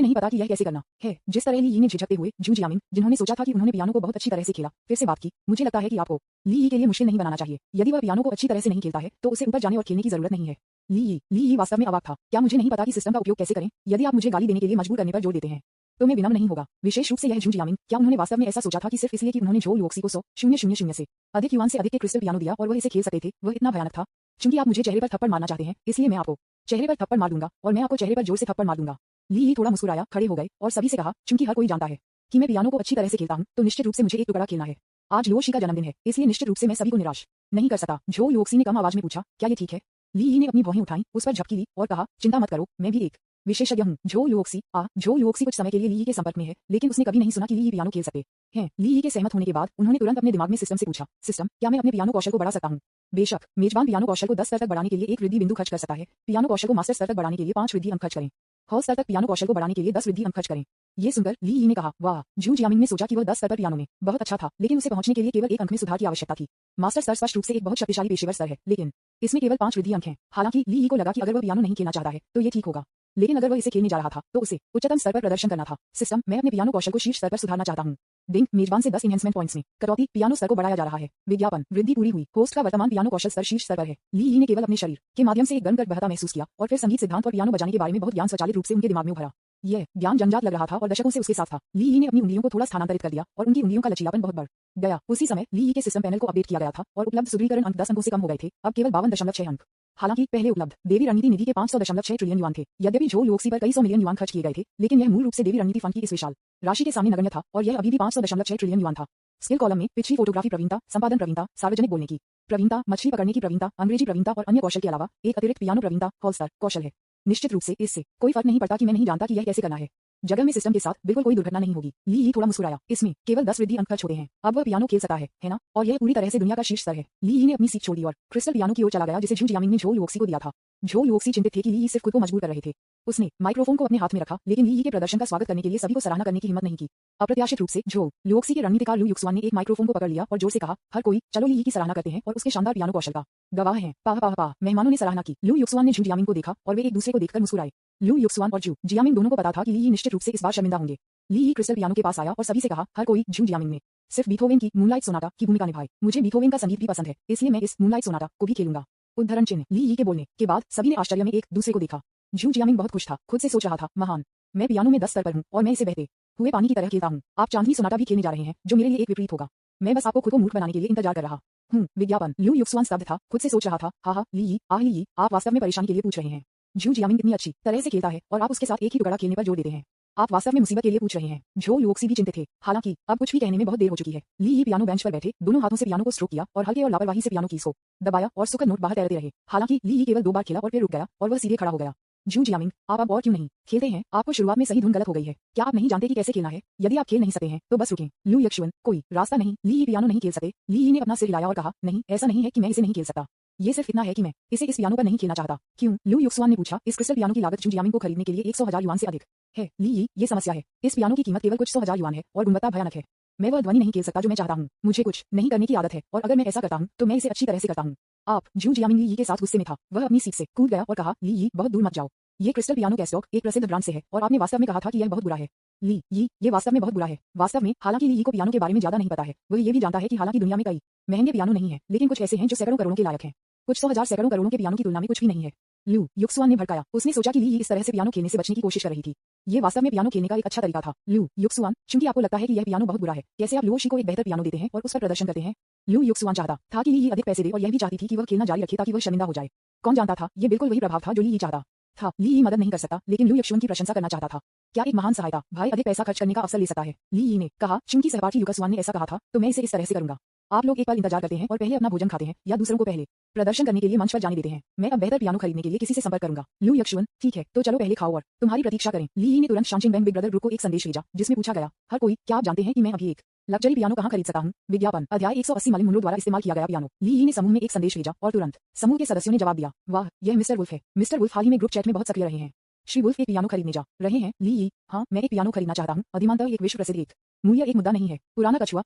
नहीं पता कि यह कैसे करना है। जिस तरह ली ने झिझकते हुए जियामिन, जिन्होंने सोचा था कि उन्होंने पियानो को बहुत अच्छी तरह से खेला, फिर से बात की। मुझे लगता है कि आपको ली के लिए मुश्किल नहीं बनाना चाहिए। यदि वह पियानो को अच्छी तरह से नहीं खेलता है तो उसे ऊपर जाने और खेलने की जरूरत नहीं है। ली वास्तव में अवाक था। क्या मुझे नहीं पता कि सिस्टम का उपयोग कैसे करें? यदि आप मुझे गाली देने के लिए मजबूर करने पर जोर देते हैं तो मैं विनम्र नहीं होगा। विशेष रूप से यह जियामिन, क्या उन्होंने वास्तव में ऐसा सोचा था कि सिर्फ इसलिए कि उन्होंने झो लुओक्सी को 100,000 से अधिक युवान से अधिक के क्रिस्टल पियानो दिया और वह इसे खेल सकते थे, वह इतना भयानक था? चूंकि आप मुझे चेहरे पर थप्पड़ मारना चाहते हैं, इसलिए मैं आपको चेहरे पर थप्पड़ मार दूंगा और मैं आपको चेहरे पर जोर से थप्पड़ मार दूंगा। ली थोड़ा मुस्कुराया, खड़े हो गए और सभी से कहा, चूंकि हर कोई जानता है कि मैं पियानो को अच्छी तरह से खेलता हूं, तो निश्चित रूप से मुझे एक टुकड़ा खेलना है। आज लुओक्सी का जन्मदिन है, इसलिए निश्चित रूप से मैं सभी को निराश नहीं कर सकता। झो लुओक्सी ने कम आवाज में पूछा, क्या ये ठीक है? ली ने अपनी भौहें उठाई, उस पर झपकी ली और कहा, चिंता मत करो, मैं भी एक विशेषज्ञ हूँ। झो लुओक्सी कुछ समय के लिए ली के संपर्क में है, लेकिन उसने कभी नहीं सुना कि ली पियानो खेल सकते हैं। ली के सहमत होने के बाद उन्होंने तुरंत अपने दिमाग में सिस्टम से पूछा, सिस्टम, क्या मैं अपने पियानो कौशल को बढ़ा सकता हूँ? बेशक, मेजबान पियानो कौशल को 10 स्तर तक बढ़ाने के लिए 1 वृद्धि बिंदु खर्च कर सकता है। पियानो कौशल को मास्टर स्तर तक बढ़ाने के लिए 5 वृद्धि अंक खर्च करें। हॉल स्तर तक पियानो कौशल को बढ़ाने के लिए 10 वृद्धि अंक खर्च करें। ये सुनकर ली ने कहा, वाह। जियामिन ने सोचा कि वह 10 स्तर पर पियानो में बहुत अच्छा था, लेकिन उसे पहुंचने के लिए केवल 1 अंक में सुधार की आवश्यकता थी। मास्टर स्तर स्पष्ट रूप से एक बहुत शक्तिशाली पेशेवर स्तर है, लेकिन इसमें केवल 5 वृद्धि अंक हैं। हालांकि ली को लगा कि अगर वह पियानो नहीं खेलना चाहता है तो ये ठीक होगा, लेकिन अगर वह इसे खेलने जा रहा था तो उसे उच्चतम स्तर पर प्रदर्शन करना था। सिस्टम, मैं अपने पियानो कौशल को शीर्ष स्तर पर सुधारना चाहता हूँ। डिंग, मेजबान से 10 इनहेंसमेंट पॉइंट्स में कटौती, पियानो स्तर को बढ़ाया जा रहा है। विज्ञापन, वृद्धि पूरी हुई। होस्ट का वर्तमान पियानो कौशल स्तर शीर्ष स्तर पर है। ली ने केवल अपने शरीर के माध्यम से एक गर्म बहता महसूस किया और फिर संगीत सिद्धांत और पियानो बजाने के बारे में बहुत ज्ञान स्वचालित रूप से उनके दिमाग में उभरा। यह ज्ञान जंजात लग रहा था और दशकों से उसके साथ था। ली यी ने अपनी उंगलियों को थोड़ा स्थानांतरित कर दिया और उनकी उंगलियों का लचीलापन बहुत बढ़ गया। उसी समय ली यी के सिस्टम पैनल को अपडेट किया गया था और उपलब्ध सुदृढ़ीकरण अंक 10 अंकों से कम हो गए थे, अब केवल 52.6 अंक। हालांकि पहले उपलब्ध देवी रणनीति निधि के 500.6 ट्रिलियन युआन थे। यद्यपि झोल योक्सी पर कई 100 मिलियन युआन खर्च किए गए थे, लेकिन यह मूल रूप से देवी रणनीति फंड की इस विशाल राशि के सामने नगण्य था और यह अभी भी 500.6 ट्रिलियन युआन था। स्किल कॉलम में पिछली फोटोग्राफी प्रवीणता, संपादन प्रवीणता, सार्वजनिक बोलने की प्रवीणता, मछली पकड़ने की प्रवीणता, अंग्रेजी प्रवीणता और अन्य कौशल के अलावा एक अतिरिक्त पियानो प्रवीणता हॉल कौशल है। निश्चित रूप से इससे कोई फर्क नहीं पड़ता कि मैं नहीं जानता कि यह कैसे करना है। जगह में सिस्टम के साथ बिल्कुल कोई दुर्घटना नहीं होगी। ली यी थोड़ा मुस्कुराया। इसमें केवल 10 वृद्धि अंक खर्च होते हैं। अब वह पियानो खेल सकता है ना? और यह पूरी तरह से दुनिया का शीर्ष स्तर है। ली यी ने अपनी सीख छोड़ी और क्रिस्टल पियानो की ओर चला गया जिसे झू जियामिंग ने झोल योक्सी को दिया था। झोल योक्सी चिंतित थे कि ली यी सिर्फ खुद को मजबूर कर रहे थे। उसने माइक्रोफोन को अपने हाथ में रखा, लेकिन ली यी के प्रदर्शन का स्वागत करने के लिए सभी को सराहना करने की हिम्मत नहीं की। अप्रत्याशित रूप से झोल योक्सी के रणनीतिकार लू युक्सुआन ने एक माइक्रोफोन को पकड़ लिया और जोर से कहा, हर कोई चलो ली यी की सराहना करते हैं और उसके शानदार पियानो कौशल का गवाह हैं। पाह पाह पाह। मेहमानों ने सराहना की। लू युक्सुआन ने झू जियामिंग को देखा और वे एक दूसरे को देखकर मुस्कुराए। लू युक्सुआन और झू जियामिंग दोनों को पता था कि ली यी निश्चित रूप से इस बार शर्मिंदा होंगे। ली यी क्रिस्टल पियानो के पास आया और सभी से कहा, हर कोई झू जियामिंग में सिर्फ बीथोवेन की मूनलाइट सोनाटा की भूमिका निभाए। मुझे बीथोवेन का संगीत भी पसंद है, इसलिए मैं इस मूनलाइट सोनाटा को भी खेलूंगा। उद्धरण चिन्ह। ली यी के बोलने के बाद सभी ने आश्चर्य में एक दूसरे को देखा। झू जियामिंग बहुत खुश था, खुद से सोच रहा था, महान, मैं पियानो में 10 स्तर पर हूँ और मैं इसे बहते हुए पानी की तरह खेलता हूँ। आप चांदनी सोनाटा भी खेलने जा रहे हैं, जो मेरे लिए एक विपरीत होगा। मैं बस आपको खुद को मूर्ख बनाने के लिए इंतजार कर रहा हूँ। विज्ञापन। लू युक्सुआन स्तब्ध था, खुद से सोच रहा था, हाँ ली यी, ली यी, आप वास्तव में परेशानी के लिए पूछ रहे हैं। झू जियामिंग इतनी अच्छी तरह से खेलता है और आप उसके साथ एक ही टुकड़ा खेलने पर जोर देते हैं। आप वास्तव में मुसीबत के लिए पूछ रहे हैं। झोल योक्सी भी चिंतित थे। हालांकि अब कुछ भी कहने में बहुत देर हो चुकी है। ली यी पियानो बेंच पर बैठे दोनों हाथों से पियानो को स्ट्रोक किया और हल्के और लापरवाही से पियानो कीज को दबाया और सुखद नोट बाहर तैरते रहे। हालांकि ली यी केवल 2 बार खेला और फिर रुक गया और वह सीधे खड़ा हो गया। झू जियामिंग, आप अब और क्यों नहीं खेलते हैं? आपको शुरुआत में सही धुन गलत हो गई है। क्या आप नहीं जानते कि कैसे खेलना है? यदि आप खेल नहीं सकते हैं तो बस रुकें। लू युक्सुआन, कोई रास्ता नहीं? ली यी पियानो नहीं खेल सकते? ली यी ने अपना सिर हिलाया और कहा, नहीं, ऐसा नहीं है कि मैं इसे नहीं खेल सकता। ये सिर्फ इतना है कि मैं इसे इस पियानो पर नहीं खेलना चाहता। क्यों? लू युक्सुआन ने पूछा। इस क्रिस्टल पियानो की लागत झू जियामिंग को खरीदने के लिए 100,000 युआन से अधिक है। ली यी, ये समस्या है। इस पियानो की कीमत केवल कुछ 100,000 युआन है और गुणवत्ता भयानक है। मैं वह ध्वनि नहीं खेल सकता जो मैं चाहता हूँ। मुझे कुछ नहीं करने की आदत है और अगर मैं ऐसा करता हूँ तो मैं इसे अच्छी तरह से करता हूँ। आप। झू जियामिंग ली यी के साथ गुस्से में था। वह अपनी सीट से कूद गया और कहा, ली यी, बहुत दूर मत जाओ। ये क्रिस्टल पियानो कैस्टॉक एक प्रसिद्ध ब्रांड से है और आपने वास्तव में कहा था कि यह बहुत बुरा है। ली यी, ये वास्तव में बहुत बुरा है। वास्तव में, हालांकि ली यी को पियानो के बारे में ज्यादा नहीं पता है। वह ये भी जानता है कि हालांकि दुनिया में कई महंगे पियानो नहीं है, लेकिन कुछ ऐसे हैं जो सैकड़ों करोड़ों के लायक हैं। कुछ 100,000 सैकड़ों करोड़ों के पियानो की तुलना में कुछ भी नहीं है। लू युक्सुआन ने भड़काया। उसने सोचा कि ली यी इस तरह से पियानो खेलने से बचने की कोशिश कर रही थी। ये वास्तव में पियानो खेलने का एक अच्छा तरीका था। लू युक्सुआन, चूंकि आपको लगता है कि यह पियानो बहुत बुरा है, कैसे आप लुओशी को एक बेहतर पियानो देते हैं और उस पर प्रदर्शन करते हैं? लू युक्सुआन चाहता था कि ली यी अधिक पैसे दे और यह भी चाहती थी कि वह खेलना जारी रखे ताकि वह शर्मिंदा हो जाए। कौन जानता था, ये बिल्कुल वही प्रभाव था जो ली यी चाहता था। ली यी मदद नहीं कर सकता, लेकिन लू युक्सुआन की प्रशंसा करना चाहता था। क्या एक महान सहायता भाई अधिक पैसा खर्च करने का अवसर ले सकता है? ली यी ने कहा, चूंकि सहपाठी युक्सुआन ने ऐसा कहा था तो मैं इसे इस तरह से करूंगा। आप लोग एक पल इंतजार करते हैं और पहले अपना भोजन खाते हैं या दूसरों को पहले प्रदर्शन करने के लिए मंच पर जाने देते हैं। मैं अब बेहतर पियानो खरीदने के लिए किसी से संपर्क करूंगा। लू युक्सुआन, ठीक है, तो चलो पहले खाओ और तुम्हारी प्रतीक्षा करें। ली यी ने तुरंत शांचिंग बैंक बिग ब्रदर ग्रुप को एक संदेश भेजा जिसमें पूछा गया, हर कोई, क्या आप जानते हैं कि मैं अभी एक लग्जरी पियानो कहाँ खरीद सकता हूँ? विज्ञापन। अध्याय 180 मलिन मुनरो द्वारा इस्तेमाल किया गया पियानो। ली यी ने समूह में एक संदेश भेजा और तुरंत समूह के सदस्यों ने जवाब दिया, वाह, यह मिस्टर वुल्फ है। मिस्टर वुल्फ हाल ही में ग्रुप चैट में बहुत सक्रिय रहे हैं। श्री वुल्फ एक पियानो खरीदने जा रहे हैं? ली यी, हाँ, मैं एक पियानो खरीदना चाहता हूँ। अधिमानतः एक विश्व प्रसिद्ध एक मूल्य एक मुद्दा नहीं है। पुराना कछुआ,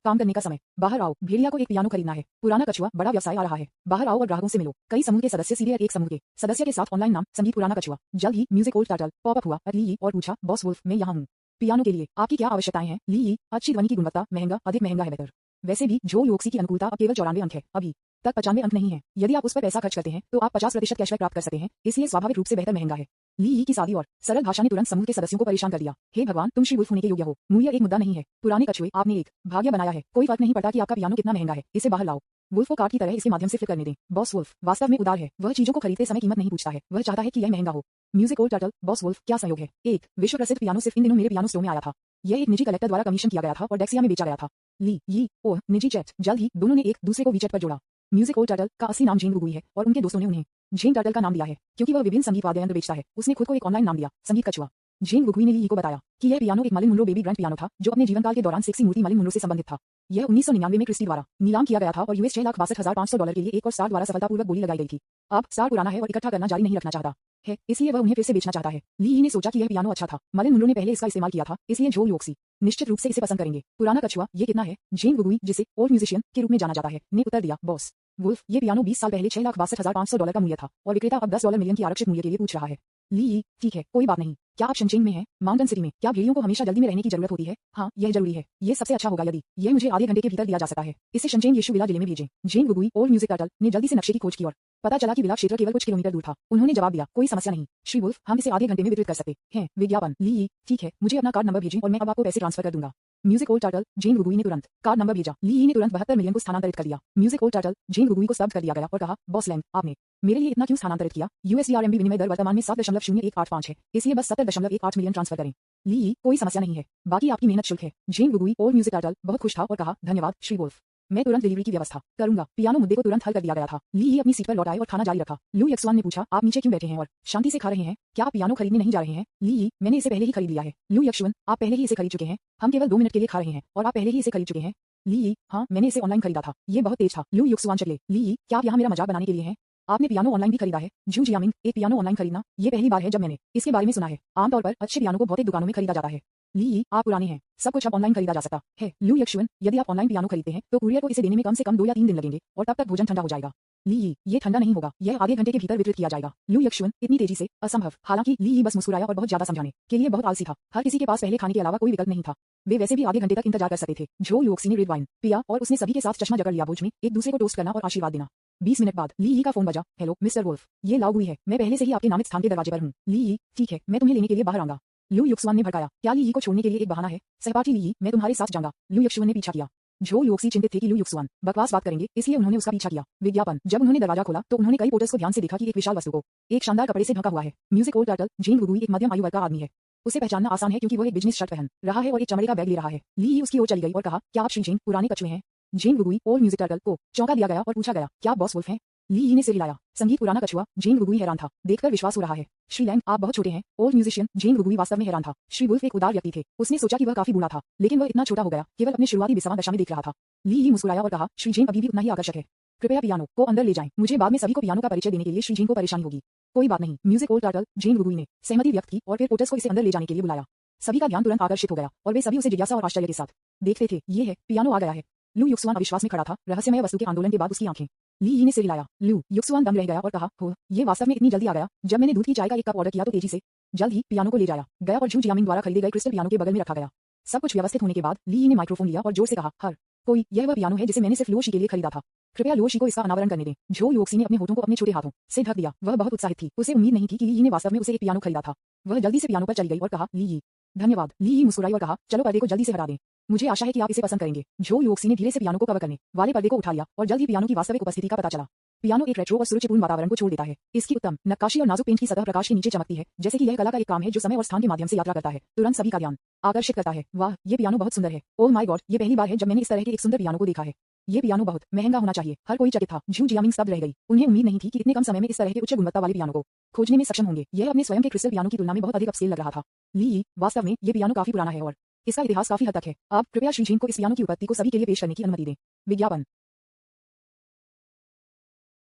काम करने का समय। बाहर आओ। भेड़िया को एक पियानो खरीदना है। पुराना कछुआ, बड़ा व्यवसाय आ रहा है। बाहर आओ और ग्राहकों से मिलो। कई समूह के सदस्य सीधे एक समूह के सदस्य के साथ ऑनलाइन नाम संगीत पुराना कछुआ। जल्द ही music old turtle pop up हुआ। ली यी और पूछा, बॉस वुल्फ, मैं यहाँ हूँ पियानो के लिए, आपकी क्या आवश्यकताएं हैं? ली यी, अच्छी ध्वनि की गुणवत्ता, महंगा, अधिक महंगा है बेहतर। वैसे भी झोल योक्सी की अनुकूलता अब केवल 94 अंक है, अभी तक 95 अंक नहीं है। यदि आप उस पर पैसा खर्च करते हैं तो आप 50% कैशबैक प्राप्त कर सकते हैं, इसलिए स्वाभाविक रूप से बेहतर महंगा है। ली यी की सादी और सरल भाषा ने तुरंत समूह के सदस्यों को परेशान कर दिया। हे भगवान, तुम श्री वुल्फ होने के योग्य हो। मूल्य एक मुद्दा नहीं है। पुराने कछुए, आपने एक भाग्य बनाया है। कोई फर्क नहीं पड़ता कि आपका पियानो कितना महंगा है, इसे बाहर लाओ। वुल्फ को कार्ड की तरह इसके माध्यम से फ्लिप करने दें। बॉस वुल्फ वास्तव में उदार है। वह चीजों को खरीदते समय कीमत नहीं पूछता है, वह चाहता है कि यह महंगा हो। Music old turtle, boss wolf, क्या संयोग है। एक विश्व प्रसिद्ध पियानो सिर्फ इन दिनों मेरे पियानो स्टोर में आया था। यह एक निजी कलेक्टर द्वारा कमीशन किया गया था और डेक्सिया में बेचा गया था। ली यी, ओह, निजी चैट। जल्द ही दोनों ने एक दूसरे को वीचैट पर जोड़ा। म्यूजिक ओल्ड टर्टल का असली नाम झेंग गुगुई है और उनके दोस्तों ने उन्हें झेंग टर्टल का नाम दिया है क्योंकि वह विभिन्न संगीत वाद्य यंत्र बेचता है। उसने खुद को एक ऑनलाइन नाम दिया, संगीत कछुआ। झेंग गुगुई ने ली यी को बताया कि यह पियानो एक मलिन मुनरो बेबी ग्रैंड पियानो था जो अपने जीवनकाल के दौरान सेक्सी मूर्ति मलिन मुनरो से संबंधित था। यह 1999 में क्रिस्टी द्वारा नीलाम किया गया था और यूएस $6,62,500 के लिए एक और स्टार द्वारा सफलतापूर्वक बोली लगाई गई थी। अब स्टार पुराना है और इकट्ठा करना जारी नहीं रखना चाहता है, इसलिए वह उन्हें फिर से बेचना चाहता है। ली यी ने सोचा कि यह पियानो अच्छा था, मलिन मुनरो ने पहले इसका इस्तेमाल किया था, इसलिए झोल योक्सी निश्चित रूप से इसे पसंद करेंगे। पुराना कछुआ, ये कितना है? झेंग गुगुई, जिसे ओल्ड म्यूजिशियन के रूप में जाना जाता है, ने उत्तर दिया, बॉस वुल्फ, ये पियानो 20 साल पहले $6,62,500 का मूल्य था और विक्रेता अब $10 मिलियन की आरक्षित मूल्य के लिए पूछ रहा है। ली यी, ठीक है, कोई बात नहीं, क्या आप शनचेन में हैं? माउंटेन सिटी में क्या भेड़ियों को हमेशा जल्दी में रहने की जरूरत होती है? हाँ, यह जरूरी है। ये सबसे अच्छा होगा यदि यह मुझे आधे घंटे के भीतर दिया जा सकता है। इसे शनचेन यीशु विला जिले में भेजें। जेन गुगुई ओल्ड म्यूजिक टर्टल ने जल्दी से नक्शे की खोज की और पता चला कि विला क्षेत्र केवल कुछ किलोमीटर दूर था। उन्होंने जवाब दिया, कोई समस्या नहीं श्री वुल्फ, हम इसे आधे घंटे में वितरित कर सकते हैं। विज्ञापन ली, ठीक है, मुझे अपना कार्ड नंबर भेजें और मैं अब आपको पैसे ट्रांसफर कर दूंगा। म्यूजिक ओल्ड टर्टल जेन गुगुई ने तुरंत कार्ड नंबर भेजा। ली ने तुरंत 72 मिलियन को स्थानांतरित कर दिया। म्यूजिक ओल्ड टर्टल जेन गुगुई को स्तब्ध कर दिया गया और कहा, बॉस लैंग, आपने मेरे लिए इतना क्यों स्थानांतरित किया? यूएसडीआरएमबी विनिमय दर वर्तमान में 7.0185 है, इसलिए बस 70.18 मिलियन ट्रांसफर करें। ली, कोई समस्या नहीं है, बाकी आपकी मेहनत शुल्क है। जेन गुगुई ओल्ड म्यूजिक टर्टल बहुत खुश था और कहा, धन्यवाद श्री वुल्फ, मैं तुरंत डिलीवरी की व्यवस्था करूंगा। पियानो मुद्दे को तुरंत हल कर दिया गया था। ली अपनी सीट पर लौट आए और खाना जारी रखा। लू यक्सवान ने पूछा, आप नीचे क्यों बैठे हैं और शांति से खा रहे हैं? क्या आप पियानो खरीदने नहीं जा रहे हैं? ली, मैंने इसे पहले ही खरीद लिया है। लू यक्सवान, आप पहले ही इसे खरीद चुके हैं, हम केवल 2 मिनट के लिए खा रहे हैं और आप पहले ही इसे खरीद चुके हैं। ली, हाँ, मैंने इसे ऑनलाइन खरीदा था, ये बहुत तेज था। लू यक्सवान चले। ली, क्या आप यहाँ मेरा मजाक बनाने के लिए हैं? आपने पियानो ऑनलाइन भी खरीदा है? जू जियामिंग, एक पियानो ऑनलाइन खरीदना ये पहली बार है जब मैंने इसके बारे में सुना है। आमतौर पर अच्छे पियानो को भौतिक दुकानों में खरीदा जाता है। ली, आप पुराने हैं, सब कुछ अब ऑनलाइन खरीदा जा सकता है। लू यक्सुअन, यदि आप ऑनलाइन पियानो खरीदते हैं तो कुरियर को इसे देने में कम से कम 2 या 3 दिन लगेंगे और तब तक भोजन ठंडा हो जाएगा। ली, ये ठंडा नहीं होगा, यह आधे घंटे के भीतर वितरित किया जाएगा। लू यक्सुअन, इतनी तेजी से असंभव। हालांकि ली बस मुस्कुराया और बहुत ज्यादा समझाने के लिए बहुत आलसी था। हर किसी के पास पहले खाने के अलावा कोई विकल्प नहीं था। वे वैसे भी आधे घंटे तक इंतजार कर सकते थे। जो लुओक्सी ने रेड वाइन पिया और उसने सभी के साथ चश्मा जकड़ लिया। भोज में एक दूसरे को टोस्ट करना और आशीर्वाद देना। 20 मिनट बाद ली का फोन बजा। हेलो मिस्टर वुल्फ, ये लाउगुई है, मैं पहले से ही आपके नामित स्थान के दरवाजे पर हूँ। ली, ठीक है, मैं तुम्हें लेने के लिए बाहर आऊंगा। लू युक्सुआन ने भड़काया, क्या ली को छोड़ने के लिए एक बहाना है? सहपाठी ली, मैं तुम्हारे साथ जाऊंगा। लू यक्सुआन ने पीछा किया। जो लुओक्सी चिंतित थे कि लू युक्सुआन बकवास बात करेंगे, इसलिए उन्होंने उसका पीछा किया। विज्ञापन, जब उन्होंने दरवाजा खोला तो उन्होंने कई पोर्टर्स को ध्यान से देखा कि एक विशाल वस्तु को एक शानदार कपड़े से ढका हुआ है। म्यूजिक ओल्ड टर्टल जेन गुगुई एक मध्यम आयु वर्ग का आदमी है। उसे पहचानना आसान है क्योंकि वह एक बिजनेस शर्ट पहन रहा है और एक चमड़े का बैग ले रहा है। ली उसकी ओर चली गई और कहा, क्या आप श्री जेन पुराने कछुए हैं? जेन गुगुई ओल्ड म्यूजिक टर्टल को चौंका दिया गया और पूछा गया, क्या आप बॉस वुल्फ हैं? ली ने सिर हिलाया। संगीत पुराना कछुआ। जेन गुगुई हैरान था, देखकर विश्वास हो रहा है। श्री लैंग, आप बहुत छोटे हैं। Old musician. जेन गुगुई वास्तव में हैरान था। श्री वुल्फ एक उदार व्यक्ति थे। उसने सोचा कि वह काफी बूढ़ा था, लेकिन वह इतना छोटा हो गया, केवल अपने शुरुआती विसवा दशा में देख रहा था। ली मुस्कुराया और कहा, श्री जेन अभी भी उतना ही आकर्षक है। कृपया पियानो को अंदर ले जाएं, मुझे बाद में सभी को पियानो का परिचय देने के लिए श्री जेन को परेशानी होगी। कोई बात नहीं। म्यूजिक ओल्ड टर्टल जेन गुगुई ने सहमति व्यक्त की और फिर पोर्टर्स को इसे अंदर ले जाने के लिए बुलाया। सभी का ध्यान तुरंत आकर्षित हो गया और वे सभी उसे जिज्ञासा और आश्चर्य के साथ देखते थे। ये है, पियानो आ गया है। लू युक्सुआन अविश्वास में खड़ा था, रहस्यमय वस्तु के आंदोलन के बाद उसकी आंखें। ली ने सिर हिलाया। लू युक्सुआन दम रह गया और कहा, हो, ये वास्तव में इतनी जल्दी आ गया? जब मैंने दूध की चाय का एक कप ऑर्डर किया तो तेजी से जल्द ही पियानो को ले जाया गया और झू जियामिंग द्वारा खरीदे गए क्रिस्टल पियानो के बगल में रखा गया। सब कुछ व्यवस्थित होने के बाद ली ने माइक्रोफोन लिया और जोर से कहा, हर कोई, यह वह पियानो है जिसे मैंने सिर्फ लुओशी के लिए खरीदा था। कृपया लुओशी को इसका अनावरण करने दें। जो लुओक्सी ने अपने होठों को अपने छोटे हाथों से ढक दिया। वह बहुत उत्साहित थी, उसे उम्मीद नहीं थी कि ली ने वास्तव में उसे एक पियानो खरीदा था। वह जल्दी से पियानो पर चली गई और कहा, ली, धन्यवाद। ली मुस्कुराई और कहा, चलो पर्दे को जल्दी से हटा दें, मुझे आशा है कि आप इसे पसंद करेंगे। जो लुओक्सी ने धीरे से पियानो को कवर करने वाले पर्दे को उठा लिया और जल्द ही पियानो की वास्तविक उपस्थिति का पता चला। पियानो एक रेट्रो और सुरुचिपूर्ण वातावरण को छोड़ देता है। इसकी उत्तम नक्काशी और नाजुक पेंट की सतह प्रकाश के नीचे चमकती है, जैसे कि यह कला का एक काम है जो समय और स्थान के माध्यम से यात्रा करता है, तुरंत सभी का ध्यान आकर्षित करता है। वाह, ये पियानो बहुत सुंदर है। ओह माय गॉड, ये पहली बार है जब मैंने इस तरह के एक सुंदर पियानो को देखा है। ये पियानो बहुत महंगा होना चाहिए। हर कोई चकित था। झू जियामिंग स्तब्ध रह गई। उन्हें उम्मीद नहीं थी कि इतने कम समय में इस तरह के उच्च गुणवत्ता वाले पियानो को खोजने में सक्षम होंगे। यह अपने स्वयं के क्रिस्टल पियानो की तुलना में बहुत अधिक अपस्केल लग रहा था। ली, वास्तव में ये पियानो काफी पुराना है और इसका इतिहास काफी हद तक है। अब कृपया श्री जेन को इस पियानो की उत्पत्ति को सभी के लिए पेश करने की अनुमति दें। विज्ञापन,